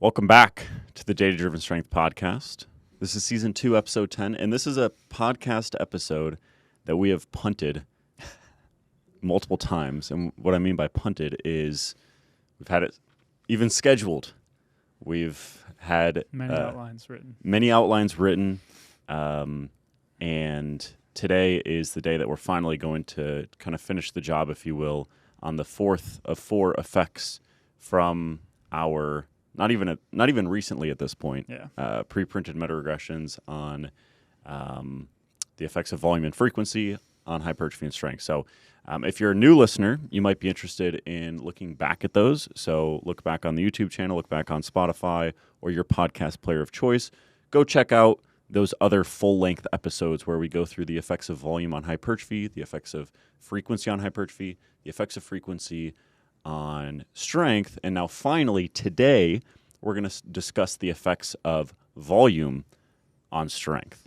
Welcome back to the Data-Driven Strength Podcast. This is Season 2, Episode 10, and this is a podcast episode that we have punted multiple times. And what I mean by punted is we've had it even scheduled. We've had many outlines written, and today is the day that we're finally going to kind of finish the job, if you will, on the fourth of 4 effects from our not even recently at this point, pre-printed meta-regressions on the effects of volume and frequency on hypertrophy and strength. So if you're a new listener, you might be interested in looking back at those. So look back on the YouTube channel, look back on Spotify or your podcast player of choice. Go check out those other full-length episodes where we go through the effects of volume on hypertrophy, the effects of frequency on hypertrophy, the effects of frequency on strength, and now finally today we're going to discuss the effects of volume on strength.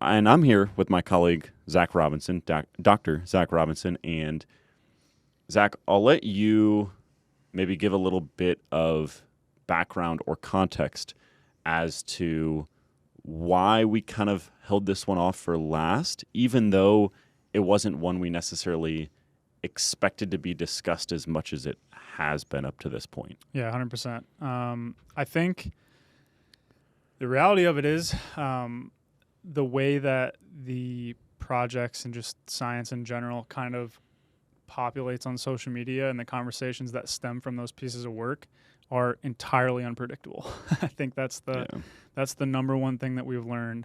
And I'm here with my colleague Zach Robinson, Dr. Zach Robinson, and Zach, I'll let you maybe give a little bit of background or context as to why we kind of held this one off for last, even though it wasn't one we necessarily expected to be discussed as much as it has been up to this point. Yeah, 100%. I think the reality of it is the way that the projects and just science in general kind of populates on social media and the conversations that stem from those pieces of work are entirely unpredictable. I think that's the number one thing that we've learned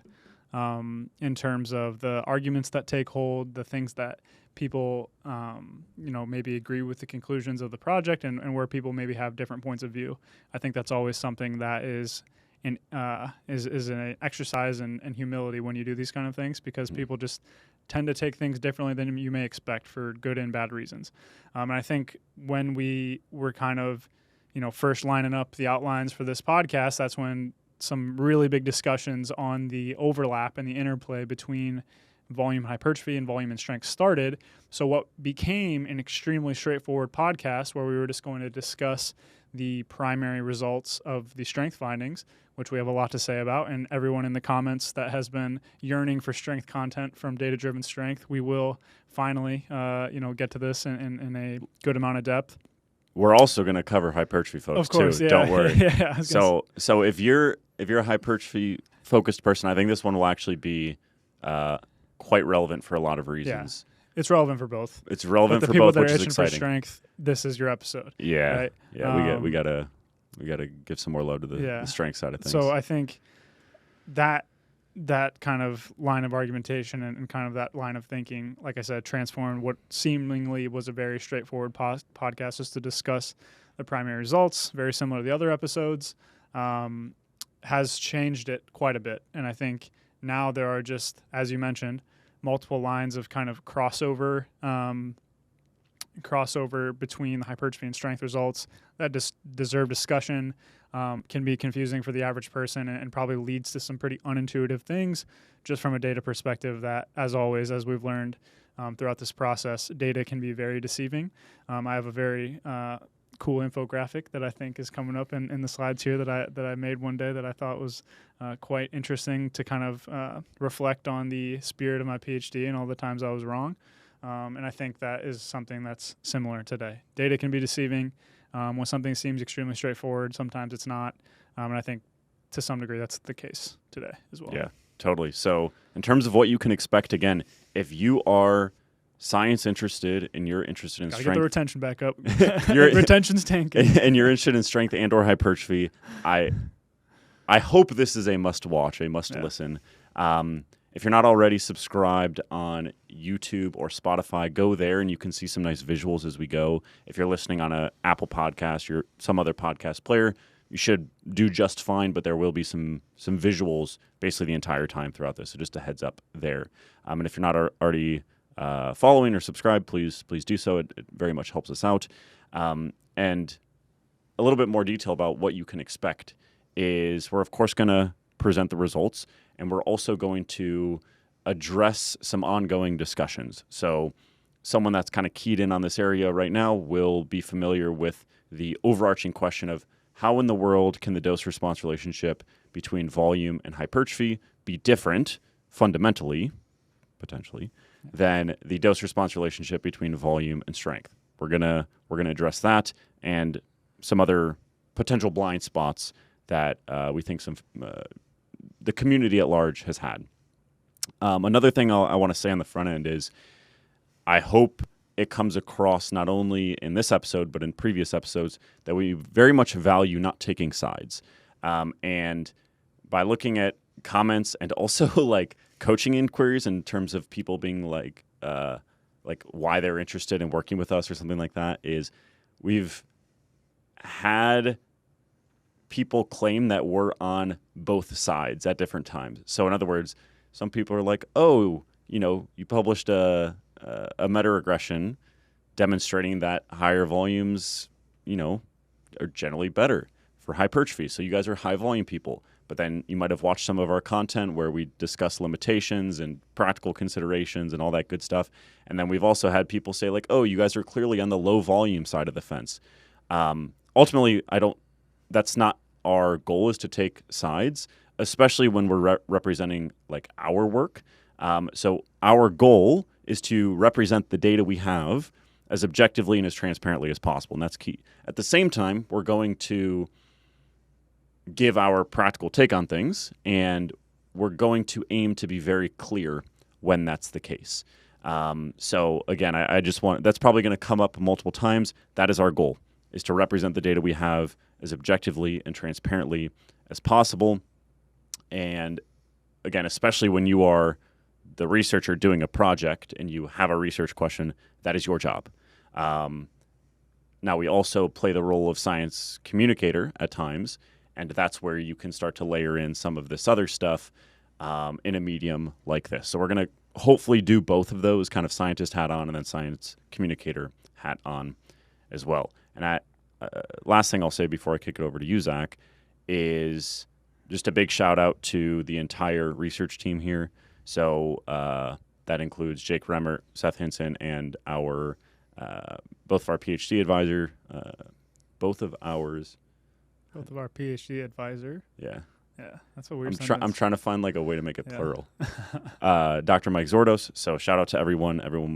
in terms of the arguments that take hold, the things that people, maybe agree with the conclusions of the project and where people maybe have different points of view. I think that's always something that is an exercise in humility when you do these kind of things, because people just tend to take things differently than you may expect for good and bad reasons. And I think when we were kind of, first lining up the outlines for this podcast, that's when some really big discussions on the overlap and the interplay between volume hypertrophy and volume and strength started. So what became an extremely straightforward podcast where we were just going to discuss the primary results of the strength findings, which we have a lot to say about, and everyone in the comments that has been yearning for strength content from Data-Driven Strength, we will finally get to this in a good amount of depth. We're also going to cover hypertrophy, folks, of course, too. Yeah. Don't worry. Yeah, so if you're a hypertrophy focused person, I think this one will actually be quite relevant for a lot of reasons. Yeah. It's relevant for both. It's relevant for both, which is exciting. The people that are itching for strength, this is your episode. Yeah, right? Yeah. We gotta give some more load to the strength side of things. So I think that kind of line of argumentation and kind of that line of thinking, like I said, transformed what seemingly was a very straightforward podcast just to discuss the primary results, very similar to the other episodes, has changed it quite a bit. And I think now there are just, as you mentioned, multiple lines of kind of crossover between the hypertrophy and strength results that deserve discussion, can be confusing for the average person and probably leads to some pretty unintuitive things just from a data perspective that, as always, as we've learned throughout this process, data can be very deceiving. I have a very cool infographic that I think is coming up in the slides here that I made one day that I thought was quite interesting to kind of reflect on the spirit of my PhD and all the times I was wrong. And I think that is something that's similar today. Data can be deceiving. When something seems extremely straightforward, sometimes it's not. And I think to some degree that's the case today as well. Yeah, totally. So in terms of what you can expect, again, if you are science interested and you're interested in strength, get the retention back up. Retention's tanking. And you're interested in strength and or hypertrophy, I hope this is a must watch, a must listen. If you're not already subscribed on YouTube or Spotify, go there and you can see some nice visuals as we go. If you're listening on an Apple podcast or some other podcast player, you should do just fine, but there will be some visuals basically the entire time throughout this. So just a heads up there. And if you're not already following or subscribed, please do so. It very much helps us out. And a little bit more detail about what you can expect is we're, of course, going to present the results, and we're also going to address some ongoing discussions. So someone that's kind of keyed in on this area right now will be familiar with the overarching question of how in the world can the dose-response relationship between volume and hypertrophy be different fundamentally, potentially, than the dose-response relationship between volume and strength. We're gonna address that and some other potential blind spots that we think the community at large has had. Another thing I want to say on the front end is I hope it comes across not only in this episode but in previous episodes that we very much value not taking sides. And by looking at comments and also like coaching inquiries in terms of people being like why they're interested in working with us or something like that, is we've had people claim that we're on both sides at different times. So in other words, some people are like, oh, you published a meta-regression demonstrating that higher volumes, are generally better for hypertrophy. So you guys are high volume people. But then you might have watched some of our content where we discuss limitations and practical considerations and all that good stuff. And then we've also had people say like, oh, you guys are clearly on the low volume side of the fence. Ultimately, that's not our goal, is to take sides, especially when we're representing like our work. So our goal is to represent the data we have as objectively and as transparently as possible. And that's key. At the same time, we're going to give our practical take on things, and we're going to aim to be very clear when that's the case. So again, I just that's probably going to come up multiple times. That is our goal, is to represent the data we have as objectively and transparently as possible. And again, especially when you are the researcher doing a project and you have a research question, that is your job. Now, we also play the role of science communicator at times, and that's where you can start to layer in some of this other stuff in a medium like this. So we're going to hopefully do both of those, kind of scientist hat on and then science communicator hat on as well. And last thing I'll say before I kick it over to you, Zach, is just a big shout out to the entire research team here. So that includes Jake Remmert, Seth Hinson, and both of our PhD advisor, both of our PhD advisor. Yeah. Yeah, that's a weird I'm trying to find like a way to make it plural. Dr. Mike Zordos. So shout out to everyone. Everyone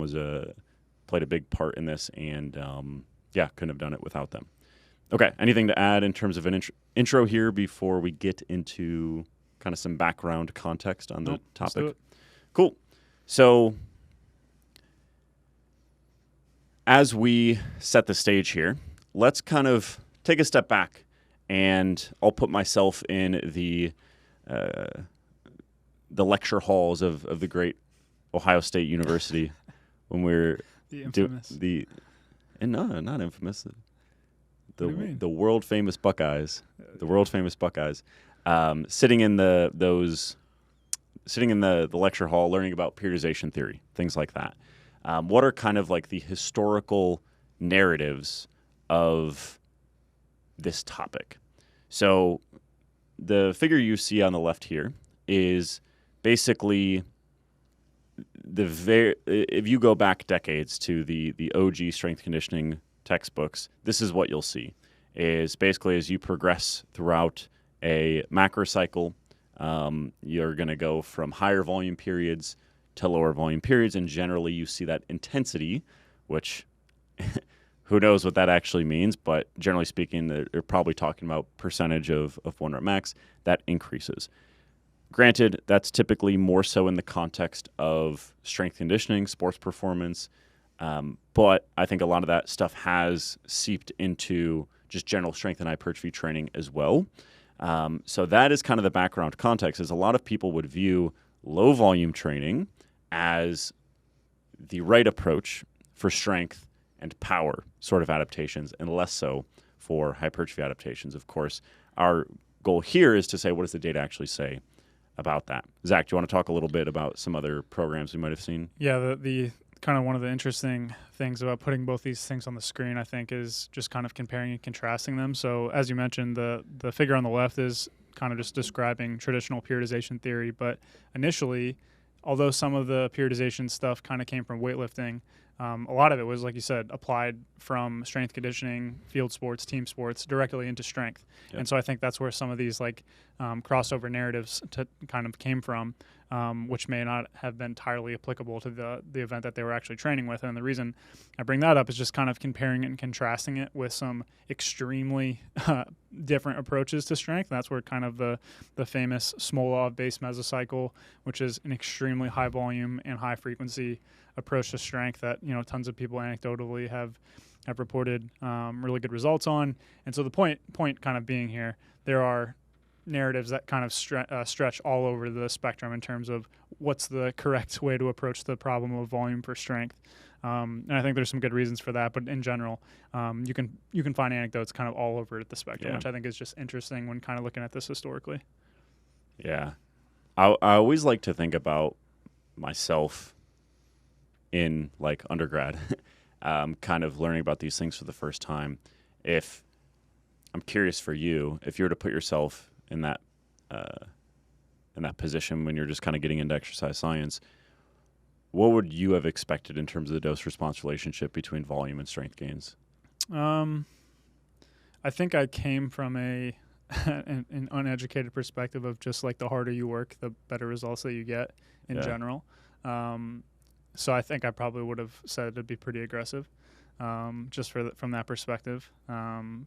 played a big part in this, and couldn't have done it without them. Okay, anything to add in terms of an intro here before we get into kind of some background context on the topic? Let's do it. Cool. So as we set the stage here, let's kind of take a step back, and I'll put myself in the lecture halls of the great Ohio State University when we're the infamous. Not infamous. The world famous Buckeyes. The world famous Buckeyes. Sitting in the lecture hall, learning about periodization theory, things like that. What are kind of like the historical narratives of this topic? So the figure you see on the left here is basically if you go back decades to the OG strength conditioning textbooks, this is what you'll see, is basically as you progress throughout a macro cycle, you're going to go from higher volume periods to lower volume periods, and generally you see that intensity, which who knows what that actually means, but generally speaking, they're probably talking about percentage of 1 rep max, that increases. Granted, that's typically more so in the context of strength conditioning, sports performance, but I think a lot of that stuff has seeped into just general strength and hypertrophy training as well. So that is kind of the background context, is a lot of people would view low volume training as the right approach for strength and power sort of adaptations, and less so for hypertrophy adaptations. Of course, our goal here is to say, what does the data actually say about that? Zach, do you want to talk a little bit about some other programs we might have seen? Yeah, the kind of one of the interesting things about putting both these things on the screen, I think, is just kind of comparing and contrasting them. So as you mentioned, the figure on the left is kind of just describing traditional periodization theory, but initially although some of the periodization stuff kind of came from weightlifting, a lot of it was, like you said, applied from strength conditioning, field sports, team sports, directly into strength. Yep. And so I think that's where some of these crossover narratives kind of came from, which may not have been entirely applicable to the event that they were actually training with. And the reason I bring that up is just kind of comparing and contrasting it with some extremely different approaches to strength. And that's where kind of the famous Smolov-based mesocycle, which is an extremely high volume and high frequency approach to strength that tons of people anecdotally have reported really good results on. And so the point kind of being here, there are narratives that kind of stretch all over the spectrum in terms of what's the correct way to approach the problem of volume for strength. And I think there's some good reasons for that, but in general, you can find anecdotes kind of all over the spectrum, which I think is just interesting when kind of looking at this historically. Yeah. I always like to think about myself in undergrad, kind of learning about these things for the first time. If I'm curious for you, if you were to put yourself in that position when you're just kind of getting into exercise science, what would you have expected in terms of the dose-response relationship between volume and strength gains? I think I came from an uneducated perspective of just the harder you work, the better results that you get in general. So I think I probably would have said it'd be pretty aggressive, just from that perspective. And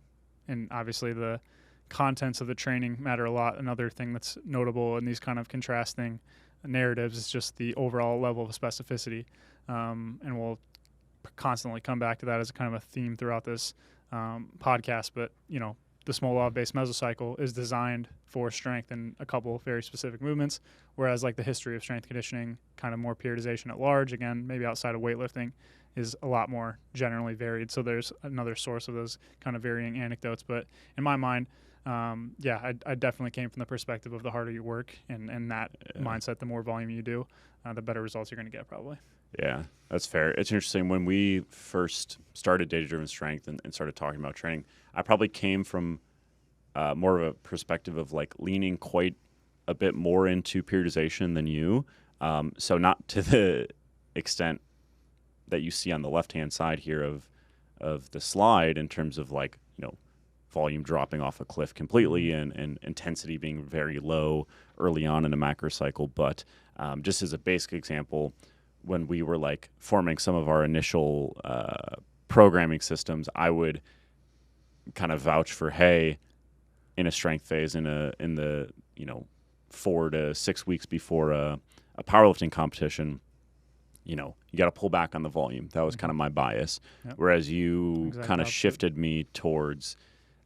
obviously the contents of the training matter a lot. Another thing that's notable in these kind of contrasting narratives is just the overall level of specificity. And we'll constantly come back to that as kind of a theme throughout this podcast. But, the Smolov-based mesocycle is designed for strength in a couple of very specific movements, whereas the history of strength conditioning, kind of more periodization at large, again, maybe outside of weightlifting, is a lot more generally varied. So there's another source of those kind of varying anecdotes. But in my mind, I definitely came from the perspective of the harder you work and that mindset, the more volume you do, the better results you're going to get probably. Yeah, that's fair. It's interesting. When we first started data-driven strength and started talking about training, I probably came from more of a perspective of leaning quite a bit more into periodization than you. So not to the extent that you see on the left-hand side here of the slide in terms of volume dropping off a cliff completely and intensity being very low early on in a macro cycle. But just as a basic example, when we were forming some of our initial programming systems, I would kind of vouch for, hey, in a strength phase, in the 4 to 6 weeks before a powerlifting competition, you got to pull back on the volume. That was kind of my bias. Yep. Whereas you kind of shifted me towards.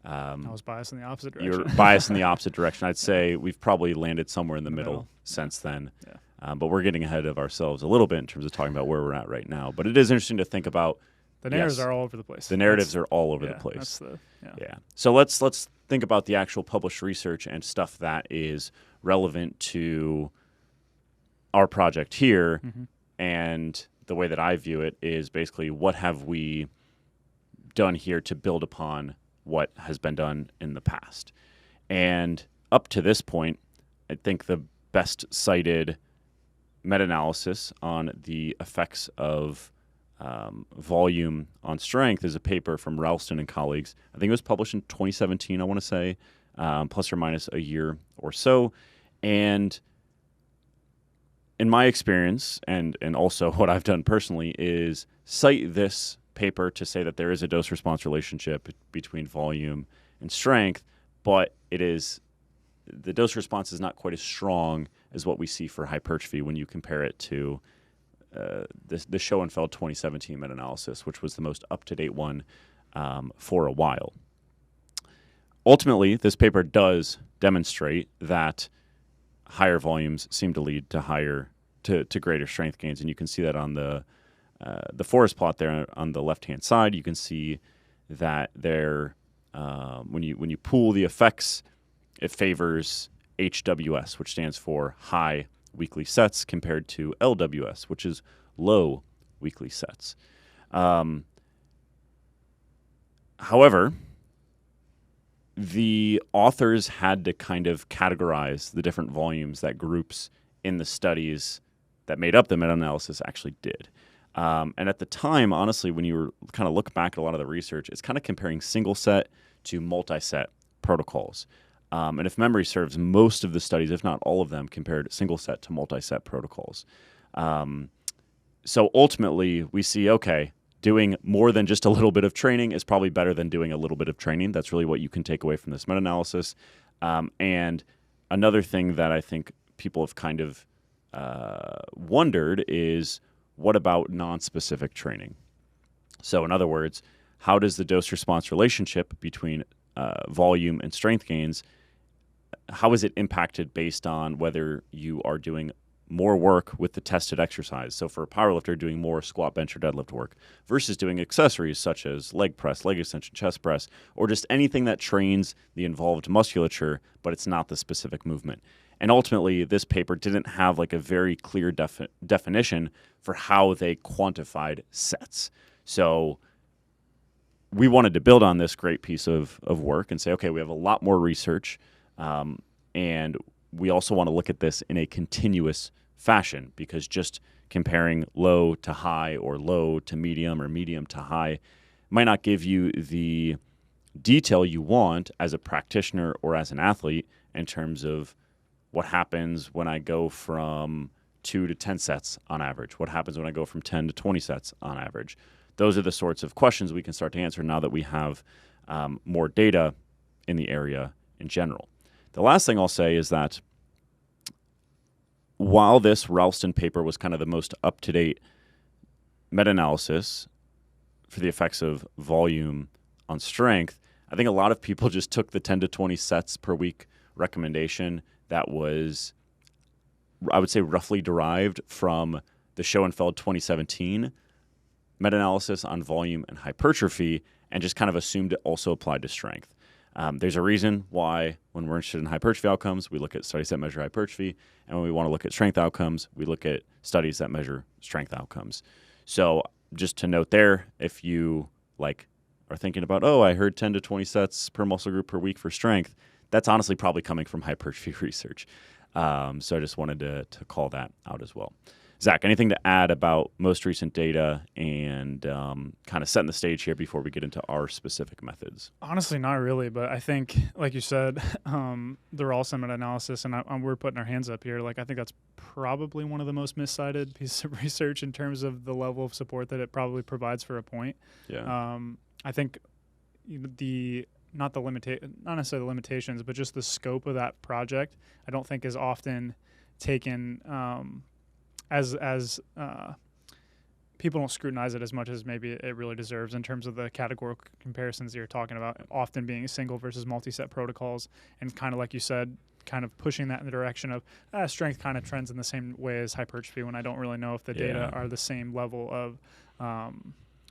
I was biased in the opposite direction. You're biased in the opposite direction. I'd say we've probably landed somewhere in the middle since then. Yeah. But we're getting ahead of ourselves a little bit in terms of talking about where we're at right now. But it is interesting to think about. The narratives are all over the place. The narratives are all over the place. So let's think about the actual published research and stuff that is relevant to our project here. Mm-hmm. And the way that I view it is basically, what have we done here to build upon what has been done in the past? And up to this point, I think the best cited meta-analysis on the effects of volume on strength is a paper from Ralston and colleagues. I think it was published in 2017, I want to say, plus or minus a year or so. And in my experience, and also what I've done personally, is cite this paper to say that there is a dose-response relationship between volume and strength, but the dose response is not quite as strong as what we see for hypertrophy when you compare it to the Schoenfeld 2017 meta-analysis, which was the most up-to-date one for a while. Ultimately, this paper does demonstrate that higher volumes seem to lead to greater strength gains, and you can see that on the forest plot there on the left-hand side. You can see that when you pool the effects, it favors HWS, which stands for high weekly sets, compared to LWS, which is low weekly sets. However, the authors had to kind of categorize the different volumes that groups in the studies that made up the meta-analysis actually did. And at the time, honestly, when you were kind of look back at a lot of the research, it's kind of comparing single set to multi-set protocols. And if memory serves, most of the studies, if not all of them, compared single set to multi-set protocols. So ultimately, we see, okay, doing more than just a little bit of training is probably better than doing a little bit of training. That's really what you can take away from this meta-analysis. And another thing that I think people have kind of wondered is, what about non-specific training? So in other words, how does the dose-response relationship between volume and strength gains, how is it impacted based on whether you are doing more work with the tested exercise? So for a powerlifter, doing more squat, bench, or deadlift work versus doing accessories such as leg press, leg extension, chest press, or just anything that trains the involved musculature, but it's not the specific movement. And ultimately, this paper didn't have like a very clear definition for how they quantified sets. So we wanted to build on this great piece of work and say, okay, we have a lot more research, and we also want to look at this in a continuous fashion, because just comparing low to high or low to medium or medium to high might not give you the detail you want as a practitioner or as an athlete in terms of what happens when I go from 2 to 10 sets on average. What happens when I go from 10 to 20 sets on average? Those are the sorts of questions we can start to answer now that we have more data in the area in general. The last thing I'll say is that while this Ralston paper was kind of the most up-to-date meta-analysis for the effects of volume on strength, I think a lot of people just took the 10 to 20 sets per week recommendation that was, I would say, roughly derived from the Schoenfeld 2017 meta-analysis on volume and hypertrophy, and just kind of assumed it also applied to strength. There's a reason why when we're interested in hypertrophy outcomes, we look at studies that measure hypertrophy, and when we want to look at strength outcomes, we look at studies that measure strength outcomes. So just to note there, if you are thinking about, oh, I heard 10 to 20 sets per muscle group per week for strength, that's honestly probably coming from hypertrophy research. So I just wanted to call that out as well. Zach, anything to add about most recent data and kind of setting the stage here before we get into our specific methods? Honestly, not really, but I think, like you said, the Ralston meta-analysis, and we're putting our hands up here, I think that's probably one of the most miscited pieces of research in terms of the level of support that it probably provides for a point. Yeah. I think not necessarily the limitations, but just the scope of that project, I don't think is often taken as people don't scrutinize it as much as maybe it really deserves in terms of the categorical comparisons you're talking about, often being single versus multi-set protocols, and kind of like you said, kind of pushing that in the direction of strength kind of trends in the same way as hypertrophy, when I don't really know if the data are the same level of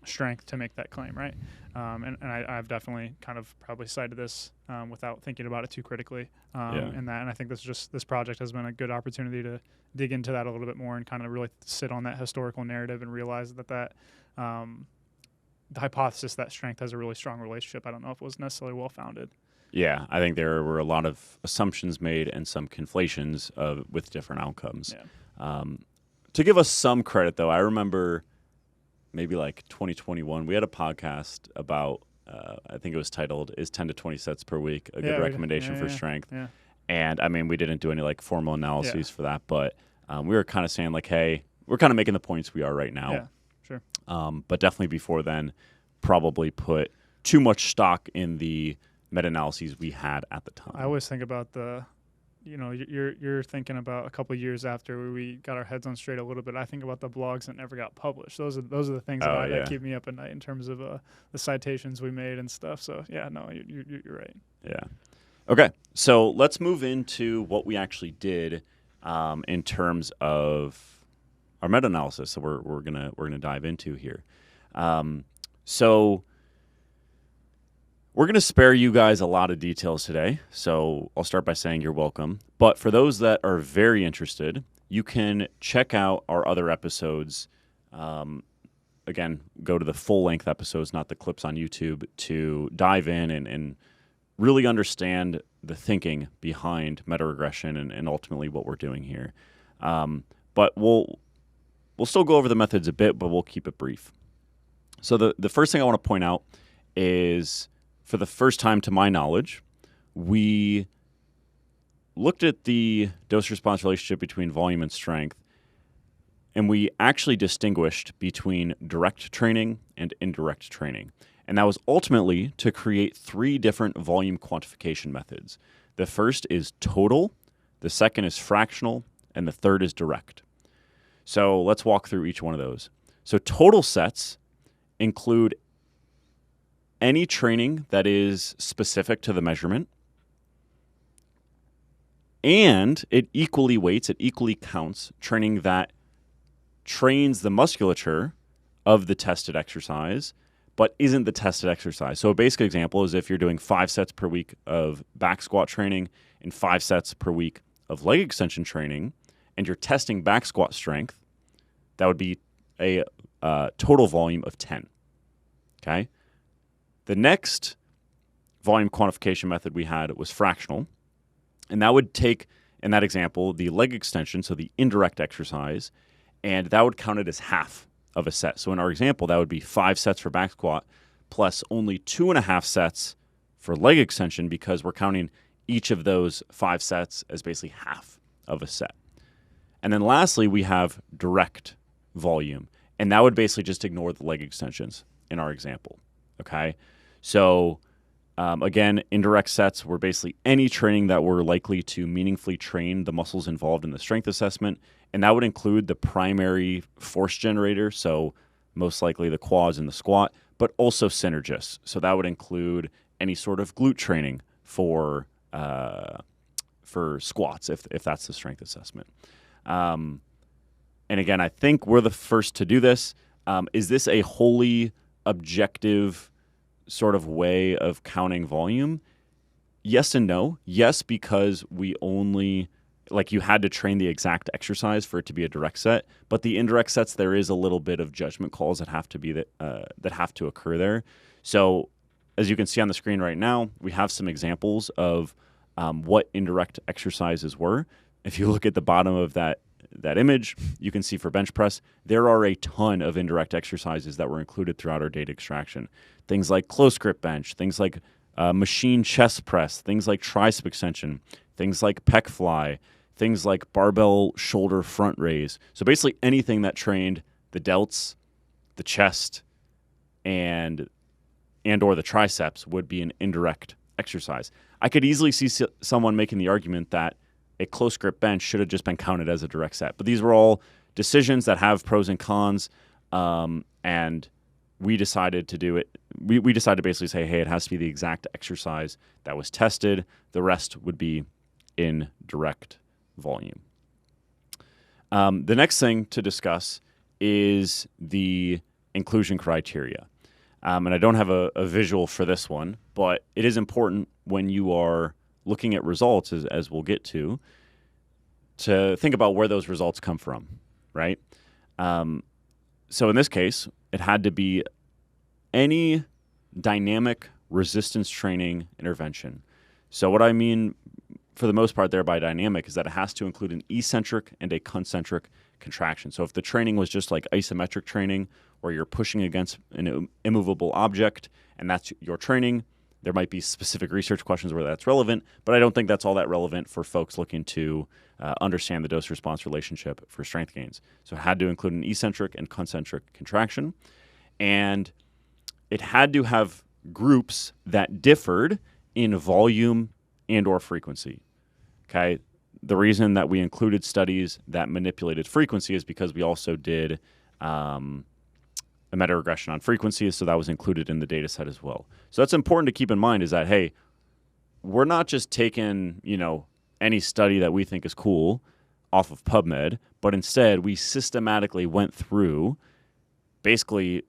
strength to make that claim, right? And I've definitely kind of probably cited this without thinking about it too critically in that. And I think this project has been a good opportunity to dig into that a little bit more and kind of really sit on that historical narrative and realize that the hypothesis that strength has a really strong relationship, I don't know if it was necessarily well-founded. Yeah, I think there were a lot of assumptions made and some conflations with different outcomes. Yeah. To give us some credit, though, I remember maybe 2021, we had a podcast about, I think it was titled, "Is 10 to 20 sets per week a good recommendation for strength?" Yeah. And I mean, we didn't do any formal analyses for that, but we were kind of saying hey, we're kind of making the points we are right now. Yeah, sure. But definitely before then, probably put too much stock in the meta-analyses we had at the time. I always think about you're thinking about a couple of years after we got our heads on straight a little bit. I think about the blogs that never got published. Those are the things that keep me up at night in terms of the citations we made and stuff. So yeah, no, you're right. Yeah. Okay, so let's move into what we actually did in terms of our meta-analysis. So we're gonna dive into here. So we're going to spare you guys a lot of details today, so I'll start by saying you're welcome. But for those that are very interested, you can check out our other episodes. Again, go to the full-length episodes, not the clips on YouTube, to dive in and really understand the thinking behind meta-regression and ultimately what we're doing here. But we'll we'll still go over the methods a bit, but we'll keep it brief. So the first thing I want to point out is, for the first time to my knowledge, we looked at the dose-response relationship between volume and strength, and we actually distinguished between direct training and indirect training. And that was ultimately to create 3 different volume quantification methods. The first is total, the second is fractional, and the third is direct. So let's walk through each one of those. So total sets include any training that is specific to the measurement, and it equally weights, it equally counts training that trains the musculature of the tested exercise, but isn't the tested exercise. So a basic example is if you're doing 5 sets per week of back squat training and 5 sets per week of leg extension training, and you're testing back squat strength, that would be a total volume of 10. Okay? The next volume quantification method we had was fractional, and that would take, in that example, the leg extension, so the indirect exercise, and that would count it as half of a set. So in our example, that would be 5 sets for back squat plus only 2.5 sets for leg extension, because we're counting each of those 5 sets as basically half of a set. And then lastly, we have direct volume, and that would basically just ignore the leg extensions in our example. Okay? So again, indirect sets were basically any training that were likely to meaningfully train the muscles involved in the strength assessment, and that would include the primary force generator, so most likely the quads and the squat, but also synergists. So that would include any sort of glute training for squats, if that's the strength assessment. And again, I think we're the first to do this. Is this a wholly objective sort of way of counting volume? Yes and no. Yes, because we only, like, you had to train the exact exercise for it to be a direct set, but the indirect sets, there is a little bit of judgment calls that have to be that have to occur there. So as you can see on the screen right now, we have some examples of what indirect exercises were. If you look at the bottom of that image, you can see for bench press, there are a ton of indirect exercises that were included throughout our data extraction. Things like close grip bench, things like machine chest press, things like tricep extension, things like pec fly, things like barbell shoulder front raise. So basically anything that trained the delts, the chest, and or the triceps would be an indirect exercise. I could easily see someone making the argument that a close grip bench should have just been counted as a direct set. But these were all decisions that have pros and cons, and we decided to do it. We decided to basically say, hey, it has to be the exact exercise that was tested. The rest would be in direct volume. The next thing to discuss is the inclusion criteria. And I don't have a visual for this one, but it is important when you are looking at results, as we'll get to think about where those results come from, right? So in this case, it had to be any dynamic resistance training intervention. So what I mean, for the most part there by dynamic, is that it has to include an eccentric and a concentric contraction. So if the training was just like isometric training, where you're pushing against an immovable object and that's your training, there might be specific research questions where that's relevant, but I don't think that's all that relevant for folks looking to understand the dose-response relationship for strength gains. So it had to include an eccentric and concentric contraction, and it had to have groups that differed in volume and or frequency. Okay, the reason that we included studies that manipulated frequency is because we also did a meta-regression on frequency, so that was included in the data set as well. So that's important to keep in mind, is that, hey, we're not just taking, any study that we think is cool off of PubMed, but instead we systematically went through basically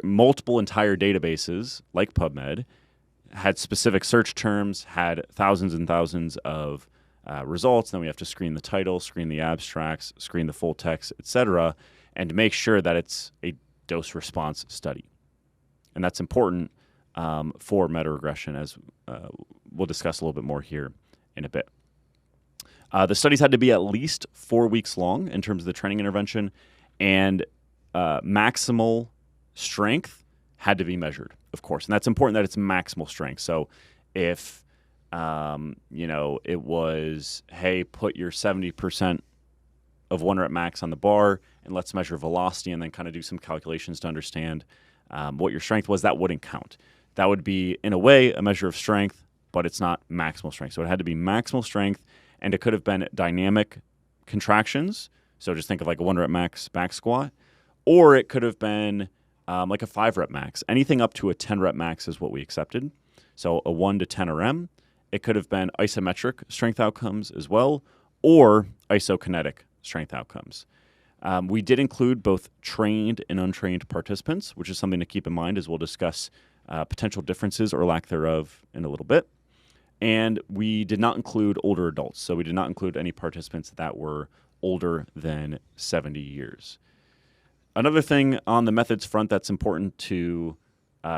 multiple entire databases like PubMed, had specific search terms, had thousands and thousands of results. Then we have to screen the title, screen the abstracts, screen the full text, etc., and make sure that it's a dose response study. And that's important for meta-regression, as we'll discuss a little bit more here in a bit. The studies had to be at least 4 weeks long in terms of the training intervention, And maximal strength had to be measured, of course. And that's important that it's maximal strength. So if, it was, hey, put your 70% of 1 rep max on the bar and let's measure velocity and then kind of do some calculations to understand what your strength was, that wouldn't count. That would be, in a way, a measure of strength, but it's not maximal strength. So it had to be maximal strength, and it could have been dynamic contractions. So just think of like a 1 rep max back squat, or it could have been like a 5 rep max. Anything up to a 10 rep max is what we accepted. So a 1 to 10 RM. It could have been isometric strength outcomes as well, or isokinetic strength outcomes. We did include both trained and untrained participants, which is something to keep in mind as we'll discuss potential differences or lack thereof in a little bit. And we did not include older adults. So we did not include any participants that were older than 70 years. Another thing on the methods front that's important to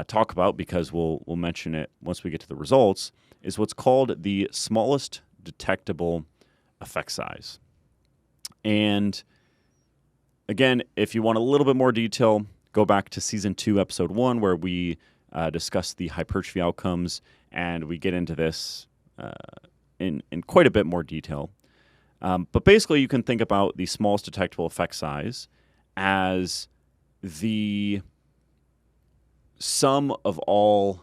talk about, because we'll mention it once we get to the results, is what's called the smallest detectable effect size. And again, if you want a little bit more detail, go back to Season 2, Episode 1, where we discuss the hypertrophy outcomes, and we get into this in quite a bit more detail. But basically, you can think about the smallest detectable effect size as the sum of all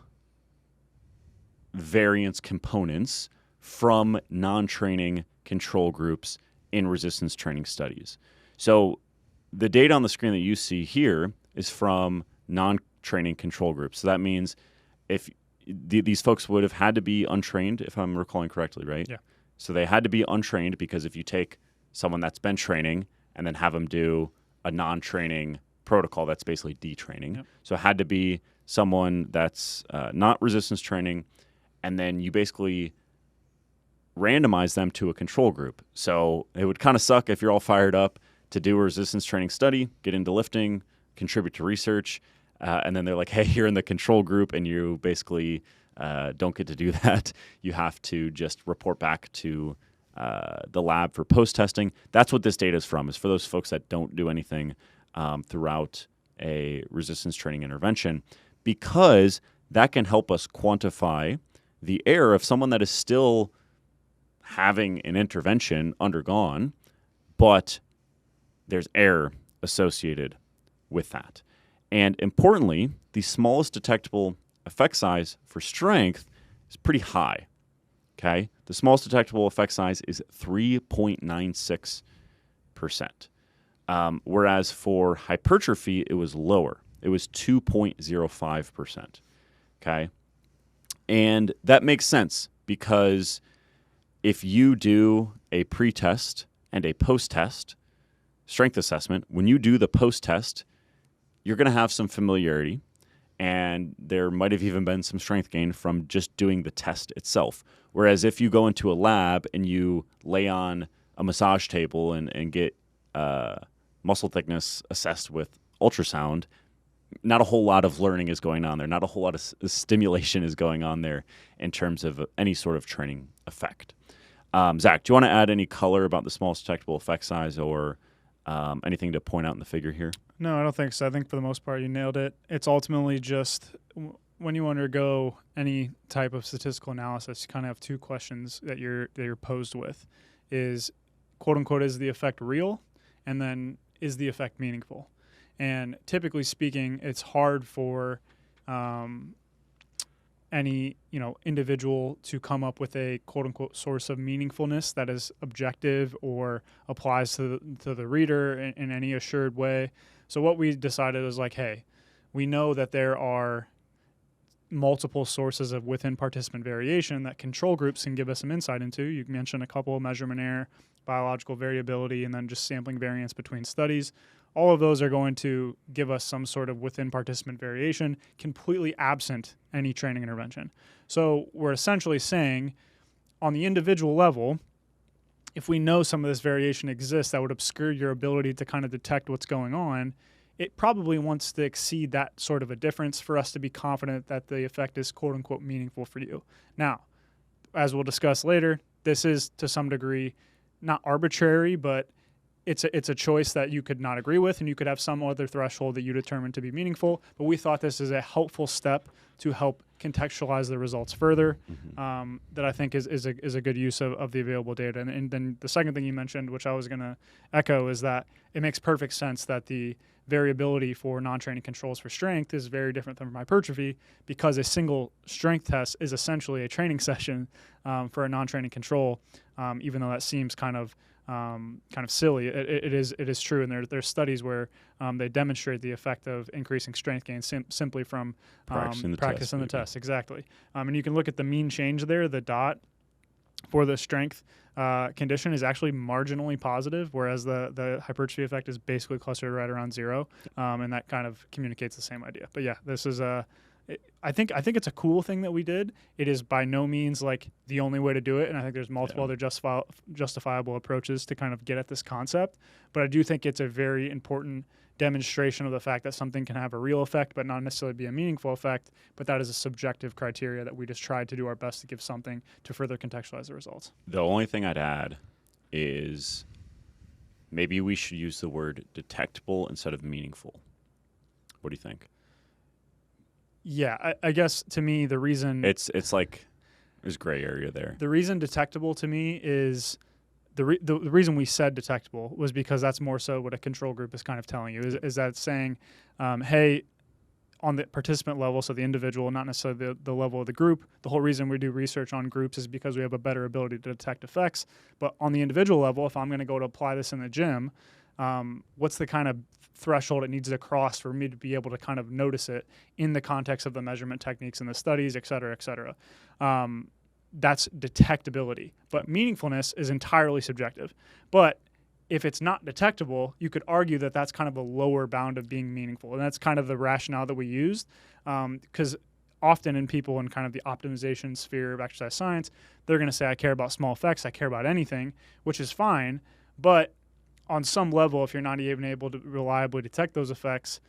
variance components from non-training control groups in resistance training studies. So the data on the screen that you see here is from non-training control groups. So that means if these folks would have had to be untrained, if I'm recalling correctly, right? Yeah. So they had to be untrained, because if you take someone that's been training and then have them do a non-training protocol, that's basically detraining. Yep. So it had to be someone that's not resistance training, and then you basically randomize them to a control group. So it would kind of suck if you're all fired up to do a resistance training study, get into lifting, contribute to research, and then they're like, hey, you're in the control group, and you basically don't get to do that. You have to just report back to the lab for post-testing. That's what this data is from, is for those folks that don't do anything throughout a resistance training intervention, because that can help us quantify the error of someone that is still having an intervention undergone, but there's error associated with that. And importantly, the smallest detectable effect size for strength is pretty high. Okay? The smallest detectable effect size is 3.96%. Whereas for hypertrophy, it was lower. It was 2.05%. Okay? And that makes sense, because if you do a pre-test and a post-test strength assessment, when you do the post-test, you're going to have some familiarity, and there might have even been some strength gain from just doing the test itself. Whereas if you go into a lab and you lay on a massage table and get muscle thickness assessed with ultrasound, not a whole lot of learning is going on there. Not a whole lot of stimulation is going on there in terms of any sort of training effect. Zach, do you want to add any color about the smallest detectable effect size, or anything to point out in the figure here? No, I don't think so. I think for the most part you nailed it. It's ultimately just when you undergo any type of statistical analysis, you kind of have two questions that you're posed with: is, quote unquote, is the effect real, and then is the effect meaningful? And typically speaking, it's hard for any individual to come up with a quote unquote source of meaningfulness that is objective or applies to the reader in any assured way. So what we decided was like, hey, we know that there are multiple sources of within participant variation that control groups can give us some insight into. You mentioned a couple: measurement error, biological variability, and then just sampling variance between studies. All of those are going to give us some sort of within participant variation, completely absent any training intervention. So we're essentially saying, on the individual level, if we know some of this variation exists that would obscure your ability to kind of detect what's going on, it probably wants to exceed that sort of a difference for us to be confident that the effect is quote unquote meaningful for you. Now, as we'll discuss later, this is to some degree not arbitrary, but it's a choice that you could not agree with, and you could have some other threshold that you determine to be meaningful. But we thought this is a helpful step to help contextualize the results further. That I think is a good use of the available data. And then the second thing you mentioned, which I was going to echo, is that it makes perfect sense that the variability for non-training controls for strength is very different than hypertrophy, because a single strength test is essentially a training session for a non-training control, even though that seems kind of silly. It is true, and there's studies where they demonstrate the effect of increasing strength gain simply from practicing the test. Exactly. And you can look at the mean change there, the dot for the strength condition is actually marginally positive, whereas the hypertrophy effect is basically closer to right around 0, and that kind of communicates the same idea. But yeah, this is I think it's a cool thing that we did. It is by no means like the only way to do it, and I think there's multiple other justifiable approaches to kind of get at this concept. But I do think it's a very important demonstration of the fact that something can have a real effect, but not necessarily be a meaningful effect. But that is a subjective criteria that we just tried to do our best to give something to further contextualize the results. The only thing I'd add is maybe we should use the word detectable instead of meaningful. What do you think? Yeah, I guess to me the reason it's like there's gray area there. The reason detectable to me is the reason we said detectable was because that's more so what a control group is kind of telling you is that it's saying, hey, on the participant level, so the individual, not necessarily the level of the group. The whole reason we do research on groups is because we have a better ability to detect effects. But on the individual level, if I'm going to go to apply this in the gym, what's the kind of threshold it needs to cross for me to be able to kind of notice it in the context of the measurement techniques and the studies, et cetera, et cetera. That's detectability. But meaningfulness is entirely subjective. But if it's not detectable, you could argue that that's kind of a lower bound of being meaningful. And that's kind of the rationale that we used, because often in people in kind of the optimization sphere of exercise science, they're going to say, I care about small effects, I care about anything, which is fine. But on some level, if you're not even able to reliably detect those effects,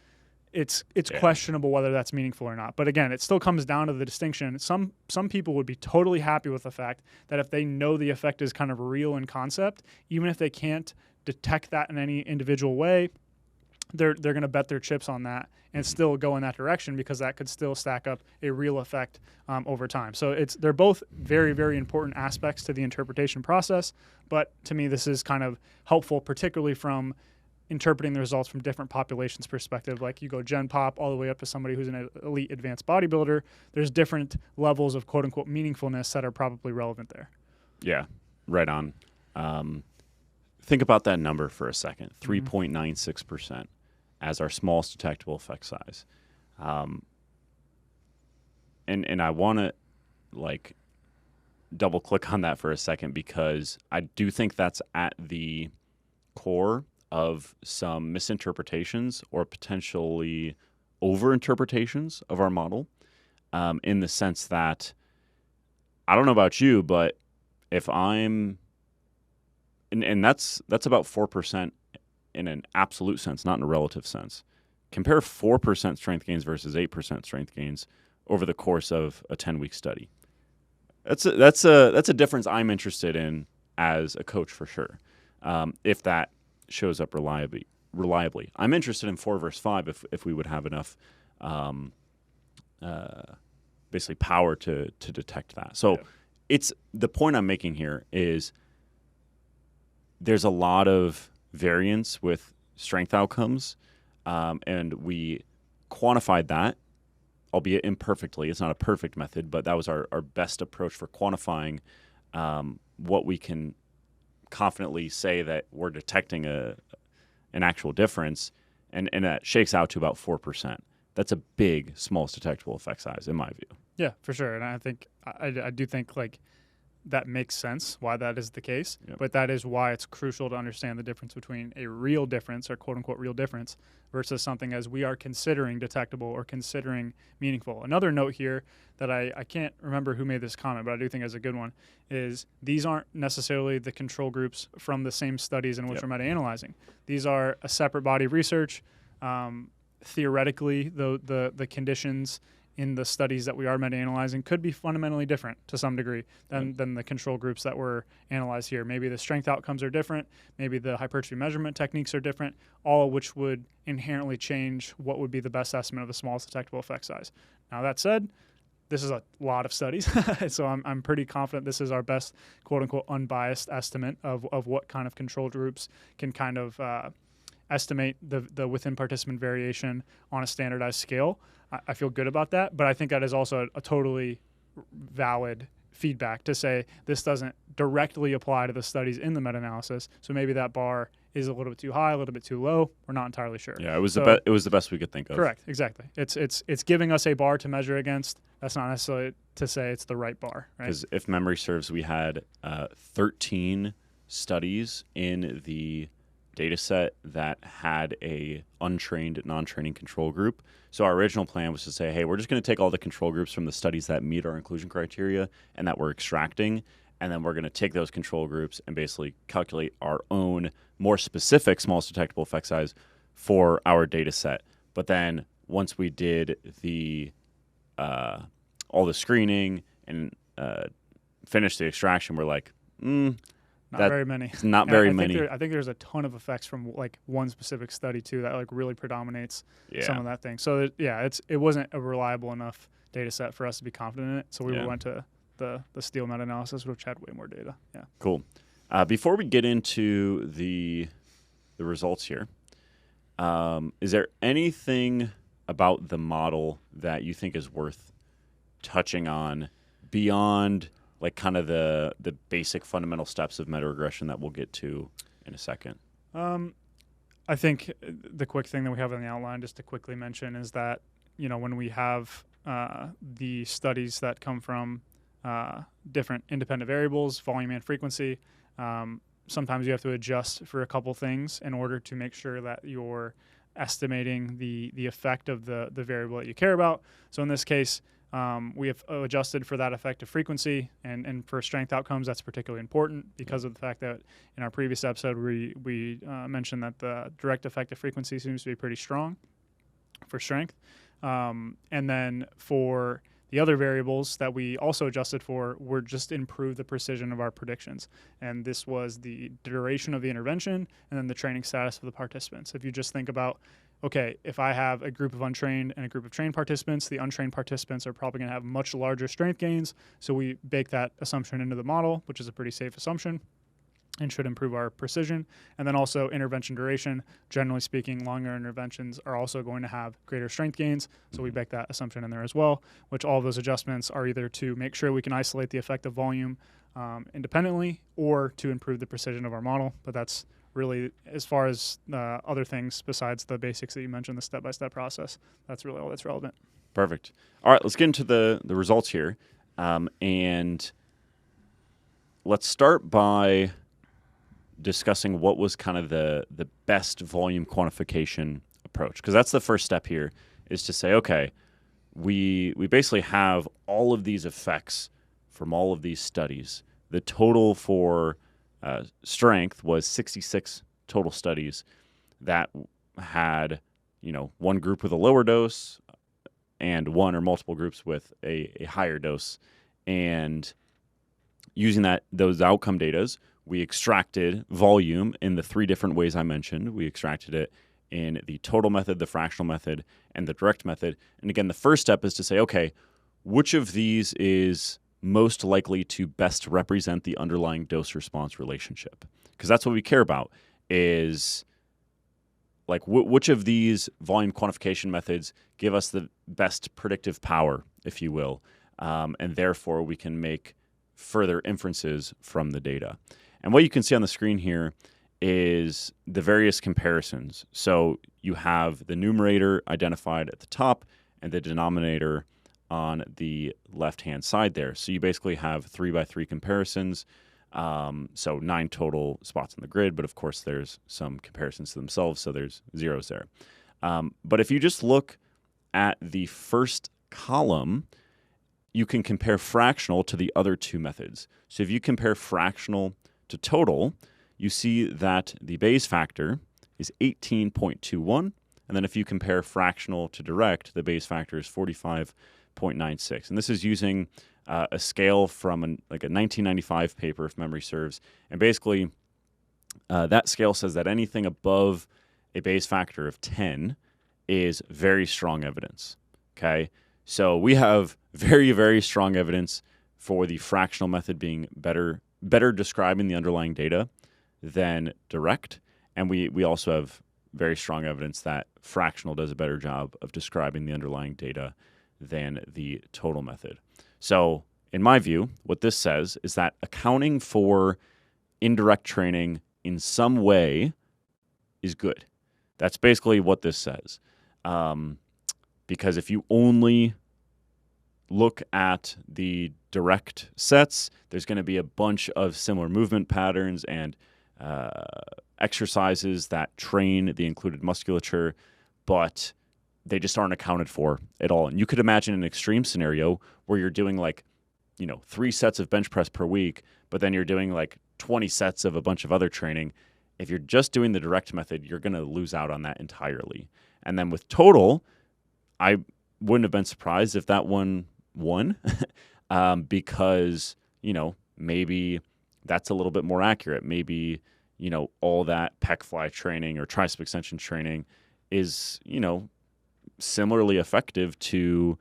it's questionable whether that's meaningful or not. But again, it still comes down to the distinction. Some people would be totally happy with the fact that if they know the effect is kind of real in concept, even if they can't detect that in any individual way, they're going to bet their chips on that and still go in that direction, because that could still stack up a real effect over time. So they're both very, very important aspects to the interpretation process. But to me, this is kind of helpful, particularly from interpreting the results from different populations' perspective. Like you go Gen Pop all the way up to somebody who's an elite advanced bodybuilder. There's different levels of quote unquote meaningfulness that are probably relevant there. Yeah, right on. Think about that number for a second, 3.96%. As our smallest detectable effect size. And I want to like double click on that for a second, because I do think that's at the core of some misinterpretations or potentially overinterpretations of our model, in the sense that, I don't know about you, but if I'm, and that's about 4% in an absolute sense, not in a relative sense. Compare 4% strength gains versus 8% strength gains over the course of a 10-week study. That's a difference I'm interested in as a coach for sure. If that shows up reliably, I'm interested in 4 versus 5 if we would have enough, basically power to detect that. So it's the point I'm making here is there's a lot of variance with strength outcomes, and we quantified that, albeit imperfectly. It's not a perfect method, but that was our best approach for quantifying what we can confidently say that we're detecting an actual difference, and that shakes out to about 4%. That's a big, smallest detectable effect size, in my view. Yeah, for sure. And I think I do think like that makes sense why that is the case, but that is why it's crucial to understand the difference between a real difference or quote unquote real difference versus something as we are considering detectable or considering meaningful. Another note here that I can't remember who made this comment, but I do think is a good one, is these aren't necessarily the control groups from the same studies in which we're meta-analyzing. These are a separate body of research. Theoretically, the conditions in the studies that we are meta-analyzing could be fundamentally different to some degree than the control groups that were analyzed here. Maybe the strength outcomes are different. Maybe the hypertrophy measurement techniques are different, all of which would inherently change what would be the best estimate of the smallest detectable effect size. Now, that said, this is a lot of studies, so I'm pretty confident this is our best quote-unquote unbiased estimate of what kind of control groups can kind of estimate the within participant variation on a standardized scale. I feel good about that, but I think that is also a totally valid feedback to say this doesn't directly apply to the studies in the meta-analysis, so maybe that bar is a little bit too high, a little bit too low. We're not entirely sure. Yeah, it was the best we could think of. Correct, exactly. It's giving us a bar to measure against. That's not necessarily to say it's the right bar, right? Because if memory serves, we had 13 studies in the data set that had a untrained, non-training control group. So our original plan was to say, hey, we're just going to take all the control groups from the studies that meet our inclusion criteria and that we're extracting, and then we're going to take those control groups and basically calculate our own more specific smallest detectable effect size for our data set. But then once we did the all the screening and finished the extraction, we're like, not very many. It's not very many. I think there's a ton of effects from like one specific study too that like really predominates some of that thing. So it wasn't a reliable enough data set for us to be confident in it. So we went to the Steele meta-analysis, which had way more data. Yeah. Cool. Before we get into the results here, is there anything about the model that you think is worth touching on beyond like kind of the basic fundamental steps of meta-regression that we'll get to in a second? I think the quick thing that we have in the outline just to quickly mention is that, when we have the studies that come from different independent variables, volume and frequency, sometimes you have to adjust for a couple things in order to make sure that you're estimating the effect of the variable that you care about. So in this case, we have adjusted for that effective frequency, and for strength outcomes, that's particularly important because of the fact that in our previous episode, we mentioned that the direct effective frequency seems to be pretty strong for strength. And then for the other variables that we also adjusted for were just improve the precision of our predictions. And this was the duration of the intervention and then the training status of the participants. If you just think about, okay, if I have a group of untrained and a group of trained participants, the untrained participants are probably going to have much larger strength gains. So we bake that assumption into the model, which is a pretty safe assumption and should improve our precision. And then also intervention duration. Generally speaking, longer interventions are also going to have greater strength gains. So we bake that assumption in there as well, which all of those adjustments are either to make sure we can isolate the effective volume independently or to improve the precision of our model. But that's really, as far as other things besides the basics that you mentioned, the step-by-step process, that's really all that's relevant. Perfect. All right, let's get into the results here. And let's start by discussing what was kind of the best volume quantification approach, because that's the first step here, is to say, okay, we basically have all of these effects from all of these studies. The total for strength was 66 total studies that had, one group with a lower dose and one or multiple groups with a higher dose. And using those outcome datas, we extracted volume in the three different ways I mentioned. We extracted it in the total method, the fractional method, and the direct method. And again, the first step is to say, okay, which of these is most likely to best represent the underlying dose-response relationship? Because that's what we care about, is like which of these volume quantification methods give us the best predictive power, if you will, and therefore we can make further inferences from the data. And what you can see on the screen here is the various comparisons. So you have the numerator identified at the top and the denominator on the left-hand side there. So you basically have 3x3 comparisons, so 9 total spots on the grid, but of course there's some comparisons to themselves, so there's zeros there. But if you just look at the first column, you can compare fractional to the other two methods. So if you compare fractional to total, you see that the Bayes factor is 18.21, and then if you compare fractional to direct, the Bayes factor is 45.69. 0.96. And this is using a scale from like a 1995 paper, if memory serves. And basically, that scale says that anything above a Bayes factor of 10 is very strong evidence. Okay, so we have very, very strong evidence for the fractional method being better describing the underlying data than direct. And we also have very strong evidence that fractional does a better job of describing the underlying data than the total method. So in my view, what this says is that accounting for indirect training in some way is good. That's basically what this says. Because if you only look at the direct sets, there's going to be a bunch of similar movement patterns and exercises that train the included musculature, but they just aren't accounted for at all. And you could imagine an extreme scenario where you're doing 3 sets of bench press per week, but then you're doing 20 sets of a bunch of other training. If you're just doing the direct method, you're going to lose out on that entirely. And then with total, I wouldn't have been surprised if that one won because, maybe that's a little bit more accurate. Maybe, all that pec fly training or tricep extension training is, similarly effective to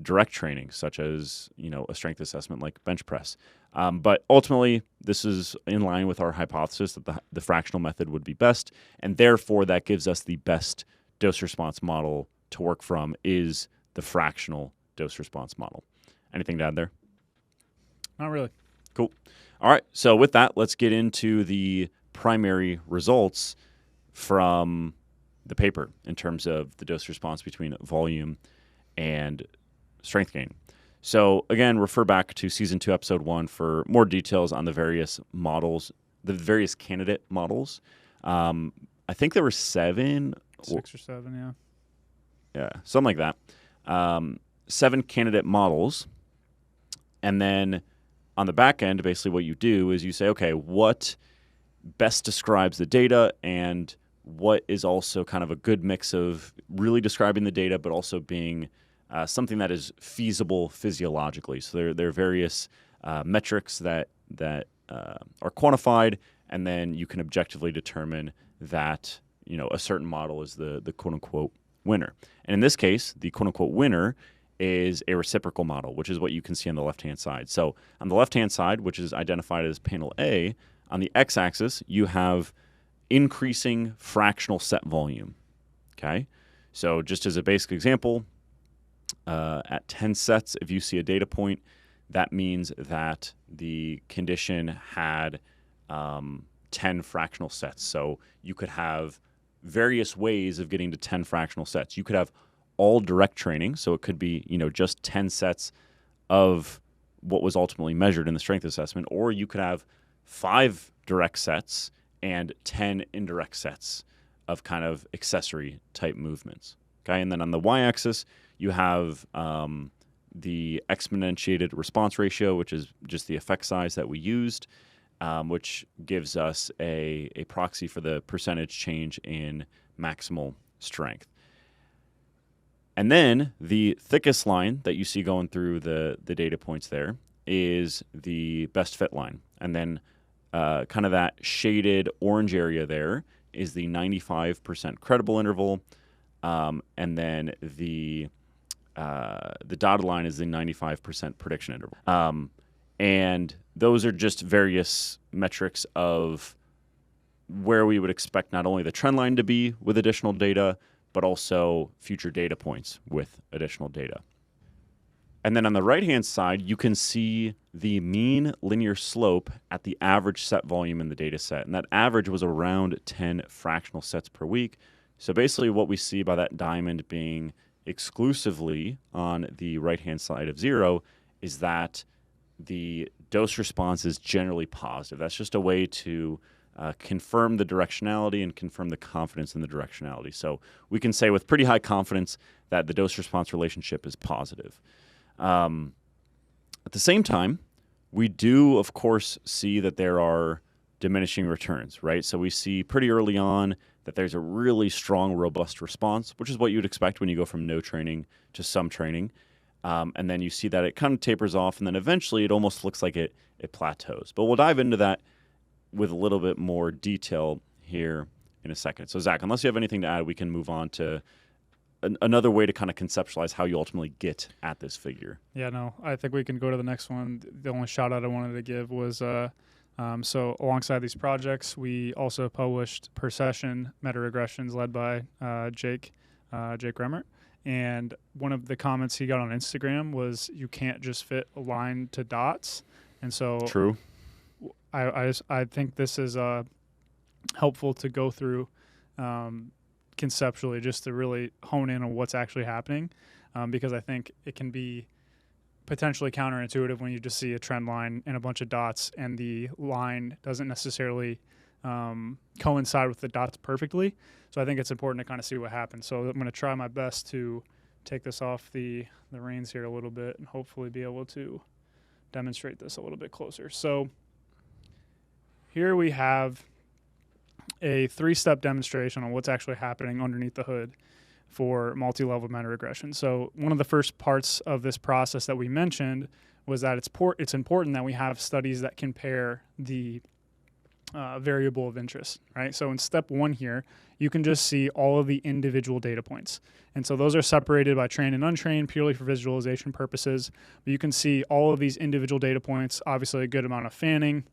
direct training, such as, a strength assessment like bench press. But ultimately, this is in line with our hypothesis that the fractional method would be best, and therefore that gives us the best dose-response model to work from is the fractional dose-response model. Anything to add there? Not really. Cool. All right, so with that, let's get into the primary results from the paper in terms of the dose response between volume and strength gain. So again, refer back to season 2, episode 1 for more details on the various models, the various candidate models. I think there were 7. 6 or 7, yeah. Yeah, something like that. 7 candidate models. And then on the back end, basically what you do is you say, okay, what best describes the data and what is also kind of a good mix of really describing the data, but also being something that is feasible physiologically. So there are various metrics that are quantified, and then you can objectively determine that a certain model is the quote unquote winner. And in this case, the quote unquote winner is a reciprocal model, which is what you can see on the left hand side. So on the left hand side, which is identified as panel A, on the x-axis you have increasing fractional set volume. Okay, so just as a basic example, at 10 sets, if you see a data point, that means that the condition had 10 fractional sets. So you could have various ways of getting to 10 fractional sets. You could have all direct training, so it could be just 10 sets of what was ultimately measured in the strength assessment, or you could have 5 direct sets and 10 indirect sets of kind of accessory type movements. Okay, and then on the y-axis, you have the exponentiated response ratio, which is just the effect size that we used, which gives us a proxy for the percentage change in maximal strength. And then the thickest line that you see going through the data points there is the best fit line. And then kind of that shaded orange area there is the 95% credible interval. And then the dotted line is the 95% prediction interval. And those are just various metrics of where we would expect not only the trend line to be with additional data, but also future data points with additional data. And then on the right-hand side, you can see the mean linear slope at the average set volume in the data set. And that average was around 10 fractional sets per week. So basically what we see by that diamond being exclusively on the right-hand side of 0 is that the dose response is generally positive. That's just a way to confirm the directionality and confirm the confidence in the directionality. So we can say with pretty high confidence that the dose-response relationship is positive. At the same time, we do, of course, see that there are diminishing returns, right? So we see pretty early on that there's a really strong, robust response, which is what you'd expect when you go from no training to some training. And then you see that it kind of tapers off, and then eventually it almost looks like it plateaus. But we'll dive into that with a little bit more detail here in a second. So Zach, unless you have anything to add, we can move on to another way to kind of conceptualize how you ultimately get at this figure. Yeah, no, I think we can go to the next one. The only shout out I wanted to give was so alongside these projects, we also published per session meta-regressions led by Jake Remmert. And one of the comments he got on Instagram was, you can't just fit a line to dots. And so True. I think this is helpful to go through conceptually, just to really hone in on what's actually happening, because I think it can be potentially counterintuitive when you just see a trend line and a bunch of dots and the line doesn't necessarily coincide with the dots perfectly. So I think it's important to kind of see what happens. So I'm going to try my best to take this off the reins here a little bit and hopefully be able to demonstrate this a little bit closer. So here we have a 3-step demonstration on what's actually happening underneath the hood for multi-level meta-regression. So one of the first parts of this process that we mentioned was that it's important that we have studies that compare the variable of interest, right? So in step 1 here, you can just see all of the individual data points. And so those are separated by trained and untrained purely for visualization purposes. But you can see all of these individual data points, obviously a good amount of fanning,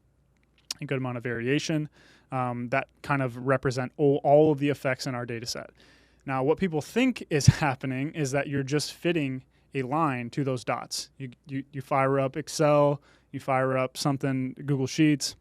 a good amount of variation, that kind of represent all of the effects in our data set. Now, what people think is happening is that you're just fitting a line to those dots. You fire up Excel, you fire up something, Google Sheets,